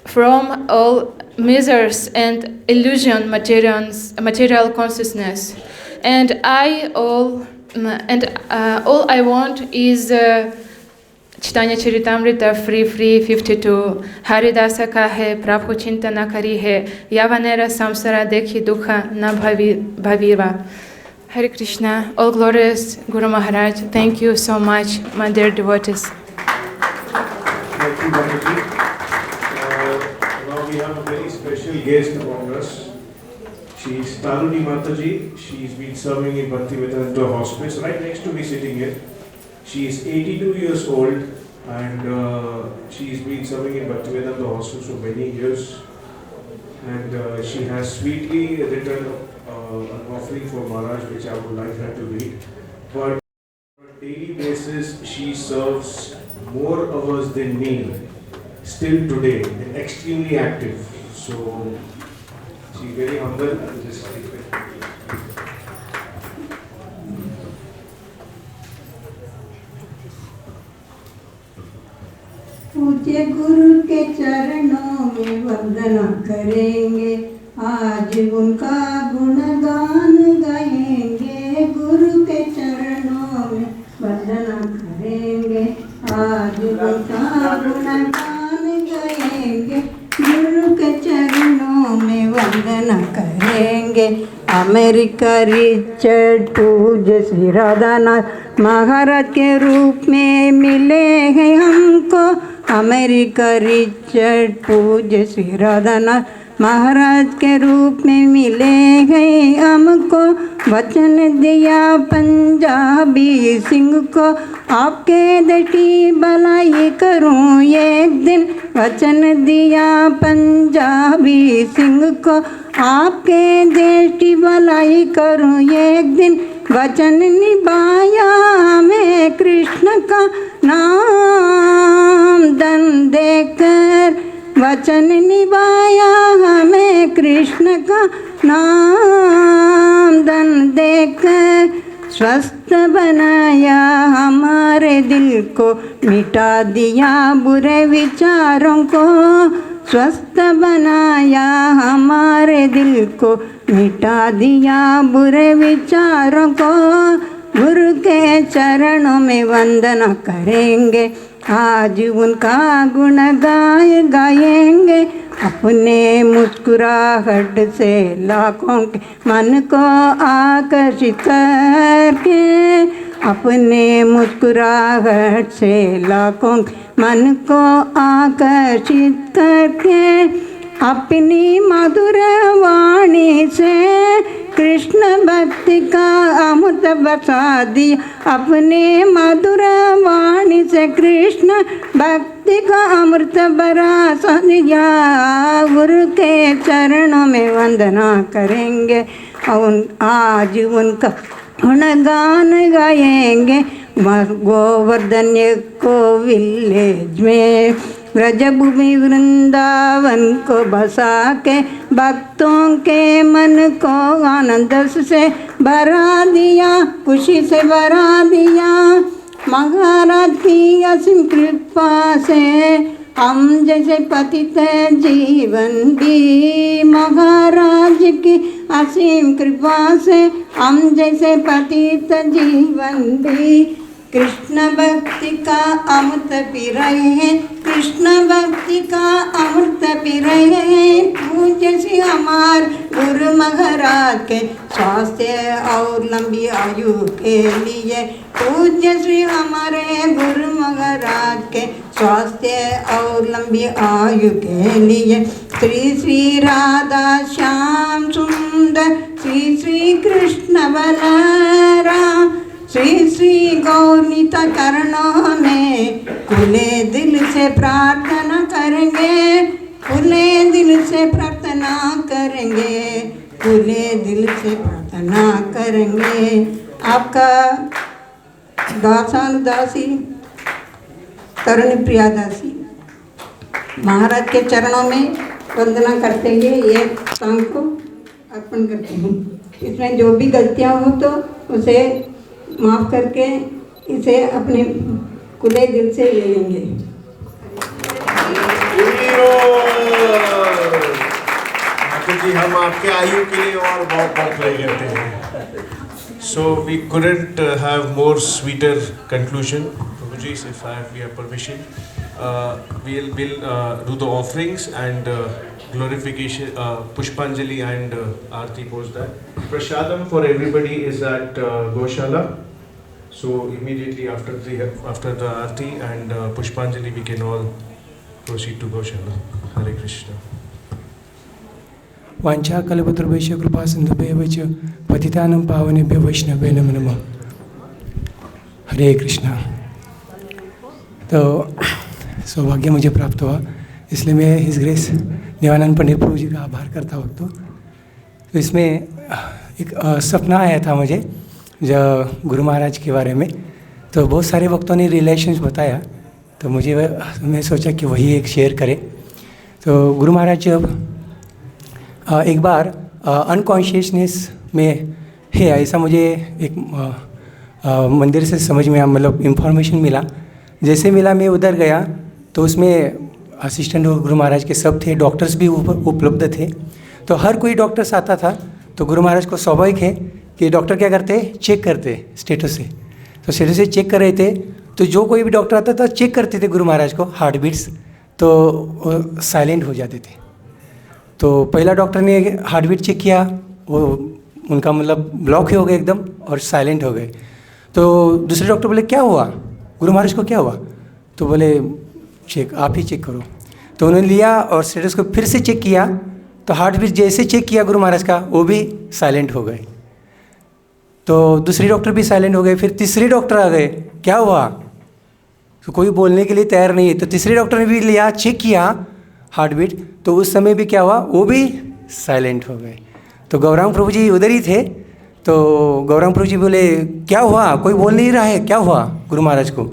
from all misers and illusion, material consciousness. And all I want is Chaitanya Charitamrita free 52. Haridasa kahe prabhu chintana kari hai yavanera samsara dekhi dukha na bhaviva. Hare Krishna, all glorious Guru Maharaj, thank you so much, my dear devotees. Thank you, Mataji. Now we have a very special guest among us. She is Taruni Mataji. She's been serving in Bhakti-Vedanta Hospice right next to me sitting here. She is 82 years old and she's been serving in Bhakti-Vedanta Hospice for many years. And she has sweetly written an offering for Maharaj, which I would like her to read. But on a daily basis, she serves more hours than me, still today, and extremely active. So, she's very humble and just पूज्य गुरु के चरणों में वंदना करेंगे, आज उनका गुणगान गाएंगे। गुरु के चरणों में वंदना करेंगे, आज उनका गुणगान गाएंगे। गुरु के चरणों में वंदना करेंगे। अमेरिका रिचर्ड पूज्य श्री राधानाथ महाराज के रूप में मिले हैं हमको। अमेरिका रिचर्ड पूज्य श्री राधानाथ महाराज के रूप में मिले हैं हमको। वचन दिया पंजाबी सिंह को, आपके दृष्टि भलाई करूं एक दिन। वचन दिया पंजाबी सिंह को, आपके दृष्टि भलाई करूं एक दिन। वचन निभाया हमें कृष्ण का नाम धन देकर। वचन निभाया हमें कृष्ण का नाम धन देकर। स्वस्थ बनाया हमारे दिल को, मिटा दिया बुरे विचारों को। स्वस्थ बनाया हमारे दिल को, मिटा दिया बुरे विचारों को। गुरु के चरणों में वंदना करेंगे, आज उनका गुण गाएंगे, अपने मुस्कुराहट से लाखों के मन को आकर्षित करके, अपने मुस्कुराहट से लाखों के मन को आकर्षित करके, अपनी मधुर वाणी से कृष्ण भक्ति का अमृत बरसा दिया, अपने मधुर वाणी से कृष्ण भक्ति का अमृत बरसा दिया। गुरु के चरणों में वंदना करेंगे और आज उनका गुणगान गाएंगे। गोवर्धन को विलेज में ब्रजभूमि वृंदावन को बसा के, भक्तों के मन को आनंद से भरा दिया, खुशी से भरा दिया। महाराज की असीम कृपा से हम जैसे पतित जीवन भी, महाराज की असीम कृपा से हम जैसे पतित जीवन भी कृष्ण भक्ति का अमृत पी रहे हैं, कृष्ण भक्ति का अमृत पी रहे हैं। पूज्य श्री हमारे गुरु महाराज के स्वास्थ्य और लंबी आयु के लिए, पूज्य श्री हमारे गुरु महाराज के स्वास्थ्य और लंबी आयु के लिए। श्री श्री राधा श्याम सुंदर, श्री श्री कृष्ण बलराम, श्री श्री गौनीता करणों में खुले दिल से प्रार्थना करेंगे, खुले दिल से प्रार्थना करेंगे, खुले दिल से प्रार्थना करेंगे। आपका दासानुदासी तरुणी प्रिया दासी महाराज के चरणों में वंदना करते हुए ये सॉन्ग को अर्पण करती हूँ। इसमें जो भी गलतियाँ हो तो उसे माफ़ करके इसे अपने खुले दिल से ले लेंगे। जी हम आपके आयु के लिए और बहुत बहुत प्रे करते हैं। So we couldn't have more sweeter conclusion. Prabhuji, if we have permission, we'll do the offerings and glorification, Pushpanjali and Aarti post that. Prasadam for everybody is at Goshala. So immediately after the Aarti and Pushpanjali, we can all proceed to Goshala. Hare Krishna. वांछा कल्पतरुभ्यश्च कृपा सिन्धुभ्येव च पतितानां पावनेभ्यो वैष्णवेभ्यो नमो नमः। हरे कृष्णा। तो सौभाग्य मुझे प्राप्त हुआ, इसलिए मैं हिज ग्रेस देवानंद पंडित प्रभु जी का आभार करता वक्त तो इसमें एक सपना आया था मुझे जो गुरु महाराज के बारे में। तो बहुत सारे वक्तों ने रिलेशंस बताया, तो मैं सोचा कि वही एक शेयर करें। तो गुरु महाराज जब एक बार अनकॉन्शियसनेस में है, ऐसा मुझे एक मंदिर से समझ में मतलब इन्फॉर्मेशन मिला। जैसे मिला मैं उधर गया तो उसमें असिस्टेंट गुरु महाराज के सब थे, डॉक्टर्स भी उपलब्ध थे। तो हर कोई डॉक्टर्स आता था, तो गुरु महाराज को स्वाभाविक है कि डॉक्टर क्या करते, चेक करते स्टेटस से। तो स्टेटस से चेक कर रहे थे, तो जो कोई भी डॉक्टर आता था चेक करते थे गुरु महाराज को हार्ट बीट्स, तो साइलेंट हो जाते थे। तो पहला डॉक्टर ने हार्ट बीट चेक किया, वो उनका मतलब ब्लॉक हो गए एकदम और साइलेंट हो गए। तो दूसरे डॉक्टर बोले क्या हुआ, गुरु महाराज को क्या हुआ? तो बोले चेक आप ही चेक करो। तो उन्होंने लिया और स्टेटस को फिर से चेक किया, तो हार्ट बीट जैसे चेक किया गुरु महाराज का, वो भी साइलेंट हो गए। तो दूसरे डॉक्टर भी साइलेंट हो गए। फिर तीसरे डॉक्टर आ गए, क्या हुआ? तो कोई बोलने के लिए तैयार नहीं है। तो तीसरे डॉक्टर ने भी लिया, चेक किया हार्ट बीट, तो उस समय भी क्या हुआ, वो भी साइलेंट हो गए। तो गौरांग प्रभु जी उधर ही थे। तो गौरांग प्रभु जी बोले क्या हुआ, कोई बोल नहीं रहा है, क्या हुआ गुरु महाराज को?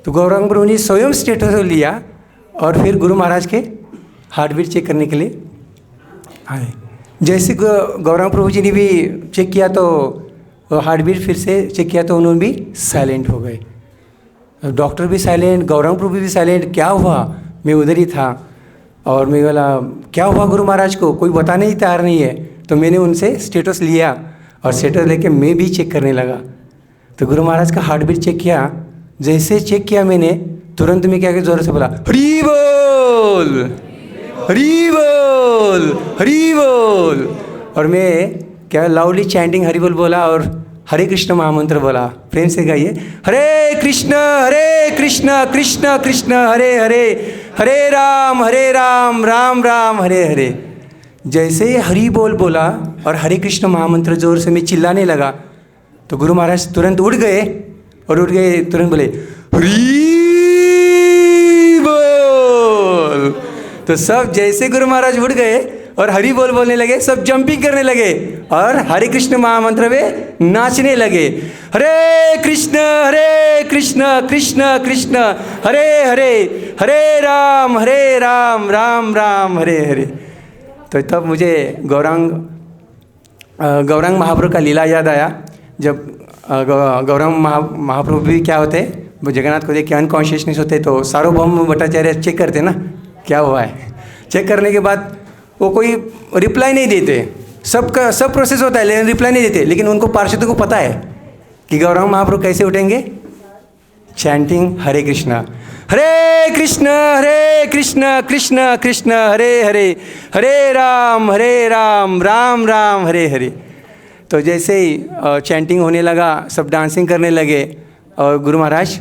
तो गौरांग प्रभु ने स्वयं स्टेटस लिया और फिर गुरु महाराज के हार्ट बीट चेक करने के लिए आए। जैसे गौरांग प्रभु जी ने भी चेक किया तो हार्ट बीट फिर से चेक किया, तो उन्होंने भी साइलेंट हो गए। डॉक्टर भी साइलेंट, गौरांग प्रभु भी साइलेंट। क्या हुआ? मैं उधर ही था और मैं बोला क्या हुआ गुरु महाराज को, कोई बताने ही तैयार नहीं है। तो मैंने उनसे स्टेटस लिया और स्टेटस लेके मैं भी चेक करने लगा। तो गुरु महाराज का हार्ट बीट चेक किया। जैसे चेक किया मैंने, तुरंत में क्या जोर से बोला, हरी बोल, हरी बोल, हरी बोल। और मैं क्या लाउडली चैंटिंग हरी बोल बोला और हरे कृष्ण महामंत्र बोला। प्रेम से गाइए, हरे कृष्ण कृष्ण कृष्ण हरे हरे, हरे राम राम राम हरे हरे। जैसे ही हरि बोल बोला और हरे कृष्ण महामंत्र जोर से मैं चिल्लाने लगा तो गुरु महाराज तुरंत उठ गए और उठ गए तुरंत बोले हरि बोल। तो सब जैसे गुरु महाराज उठ गए और हरि बोल बोलने लगे, सब जंपिंग करने लगे और हरे कृष्ण महामंत्र में नाचने लगे। हरे कृष्ण कृष्ण कृष्ण हरे हरे, हरे राम राम राम हरे हरे। तो तब मुझे गौरांग महाप्रभु का लीला याद आया। जब गौरांग महाप्रभु भी क्या होते, वो जगन्नाथ को देख के अनकॉन्शियसनेस होते तो सार्वभौम भट्टाचार्य चेक करते ना क्या हुआ है। चेक करने के बाद वो कोई रिप्लाई नहीं देते, सब प्रोसेस होता है लेकिन रिप्लाई नहीं देते। लेकिन उनको पार्षदों को पता है कि गौरांग महाप्रभु कैसे उठेंगे, चैंटिंग हरे कृष्ण कृष्ण कृष्ण कृष्ण हरे हरे, हरे राम राम राम हरे हरे। तो जैसे ही चैंटिंग होने लगा, सब डांसिंग करने लगे और गुरु महाराज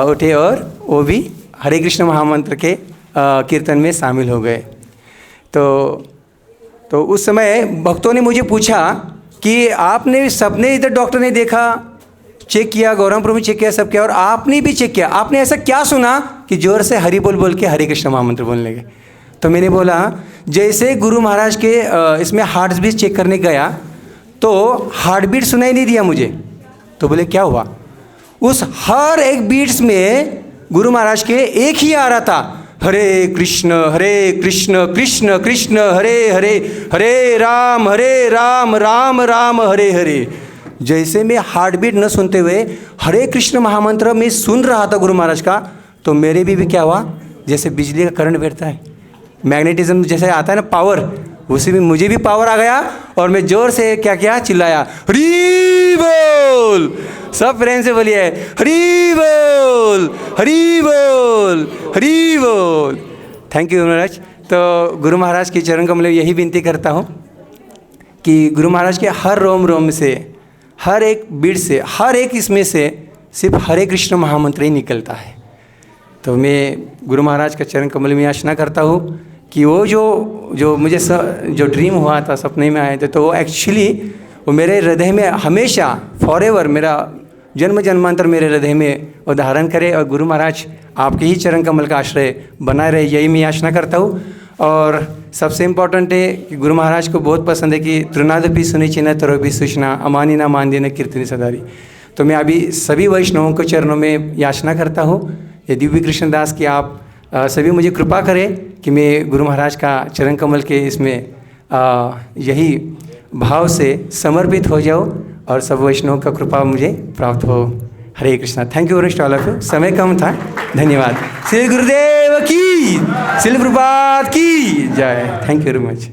उठे और वो भी हरे कृष्ण महामंत्र के कीर्तन में शामिल हो गए। तो उस समय भक्तों ने मुझे पूछा कि आपने सबने इधर डॉक्टर ने देखा, चेक किया, गौरांग प्रभु चेक किया, सब किया और आपने भी चेक किया, आपने ऐसा क्या सुना कि जोर से हरि बोल बोल के हरे कृष्ण महामंत्र बोलने लगे। तो मैंने बोला जैसे गुरु महाराज के इसमें हार्ट बीट चेक करने गया तो हार्ट बीट सुनाई नहीं दिया मुझे। तो बोले क्या हुआ, उस हर एक बीट्स में गुरु महाराज के एक ही आ रहा था, हरे कृष्ण कृष्ण कृष्ण हरे हरे, हरे राम राम राम हरे हरे। जैसे मैं हार्ट बीट न सुनते हुए हरे कृष्ण महामंत्र में सुन रहा था गुरु महाराज का, तो मेरे भी क्या हुआ, जैसे बिजली का करंट बैठता है, मैग्नेटिज्म जैसे आता है ना पावर, उसी में मुझे भी पावर आ गया और मैं जोर से क्या चिल्लाया, हरि बोल। सब प्रेम से बोलिए, हरि बोल, हरि बोल, हरि बोल। Thank you Guru Maharaj. तो गुरु महाराज के चरण कमल में यही विनती करता हूँ कि गुरु महाराज के हर रोम रोम से, हर एक बीट से, हर एक इसमें से सिर्फ हरे कृष्ण महामंत्र ही निकलता है। तो मैं गुरु महाराज का चरण कमल में याचना करता हूँ कि वो जो मुझे जो ड्रीम हुआ था, सपने में आए थे, तो वो एक्चुअली वो मेरे हृदय में हमेशा फॉरएवर, मेरा जन्म जन्मांतर मेरे हृदय में वो धारण करे और गुरु महाराज आपके ही चरण कमल का आश्रय बनाए रहे, यही मैं याचना करता हूँ। और सबसे इम्पॉर्टेंट है कि गुरु महाराज को बहुत पसंद है कि तृणादपि सुनिचिना तरोपि सूचना अमानी ना मान देना कीर्तनी सदारी। तो मैं अभी सभी वैष्णवों के चरणों में याचना करता हूँ, ये दिव्य कृष्ण दास की आप सभी मुझे कृपा करें कि मैं गुरु महाराज का चरण कमल के इसमें यही भाव से समर्पित हो जाऊँ और सब वैष्णवों का कृपा मुझे प्राप्त हो। Hare Krishna. Thank you very much. समय कम था, धन्यवाद। श्री गुरुदेव की, श्री प्रभुपाद की जय। Thank you very much.